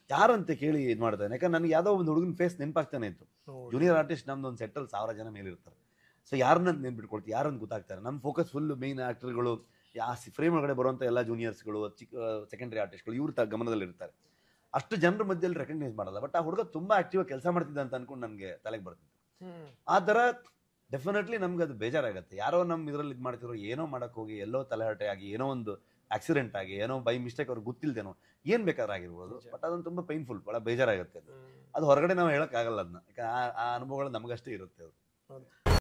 ಯಾರಂತೆ ಕೇಳಿ ಇದು ಮಾಡ್ತಾನೆ. ಯಾಕಂದ್ರೆ ನನಗೆ ಯಾವ್ದೋ ಒಂದು ಹುಡುಗನ ಫೇಸ್ ನೆನಪಾಗ್ತಾನೆ ಇತ್ತು. ಜೂನಿಯರ್ ಆರ್ಟಿಸ್ಟ್ ನಮ್ದು ಒಂದು ಸೆಟ್ಟಲ್ಲಿ 1000 ಜನ ಮೇಲೆ ಇರ್ತಾರೆ. ಸೊ ಯಾರನ್ನ ನೆನ್ಪಿಟ್ಕೊಳ್ತೀವಿ, ಯಾರನ್ನ ಗೊತ್ತಾಗ್ತಾರೆ. ನಮ್ಮ ಫೋಕಸ್ ಫುಲ್ ಮೇನ್ ಆಕ್ಟರ್ಗಳು, ಫ್ರೇಮ್ ಒಳಗಡೆ ಬರುವಂತ ಎಲ್ಲ ಜೂನಿಯರ್ಸ್ಗಳು, ಸೆಕೆಂಡರಿ ಆರ್ಟಿಸ್ಟ್ಗಳು, ಇವ್ರ ಗಮನದಲ್ಲಿ ಇರ್ತಾರೆ. ಅಷ್ಟು ಜನರ ಮಧ್ಯದಲ್ಲಿ ರೆಕಗ್ನೈಸ್ ಮಾಡಲ್ಲ. ಬಟ್ ಆ ಹುಡುಗ ತುಂಬಾ ಆಕ್ಟಿವ್ ಆಗಿ ಕೆಲಸ ಮಾಡ್ತಿದ್ದ ಅಂತ ಅನ್ಕೊಂಡು ನನಗೆ ತಲೆಗೆ ಬರ್ತಿತ್ತು. ಆ ತರ ಡೆಫಿನೆಟ್ಲಿ ನಮ್ಗೆ ಅದು ಬೇಜಾರಾಗತ್ತೆ. ಯಾರೋ ನಮ್ಮ ಇದ್ರಲ್ಲಿ ಇದು ಮಾಡ್ತಿರೋ, ಏನೋ ಮಾಡಕ್ ಹೋಗಿ ಎಲ್ಲೋ ತಲೆಹರಟೆ ಆಗಿ, ಏನೋ ಒಂದು ಆಕ್ಸಿಡೆಂಟ್ ಆಗಿ, ಏನೋ ಬೈ ಮಿಸ್ಟೇಕ್ ಅವ್ರಿಗೆ ಗೊತ್ತಿಲ್ದೇನೋ, ಏನ್ ಬೇಕಾದ್ರೂ ಆಗಿರ್ಬೋದು. ಬಟ್ ಅದೊಂದು ತುಂಬಾ ಪೈನ್ಫುಲ್, ಬಹಳ ಬೇಜಾರಾಗುತ್ತೆ. ಅದು ಹೊರಗಡೆ ನಾವು ಹೇಳಕ್ ಆಗಲ್ಲ ಅದನ್ನ. ಆ ಅನುಭವಗಳು ನಮಗಷ್ಟೇ ಇರುತ್ತೆ ಅದು.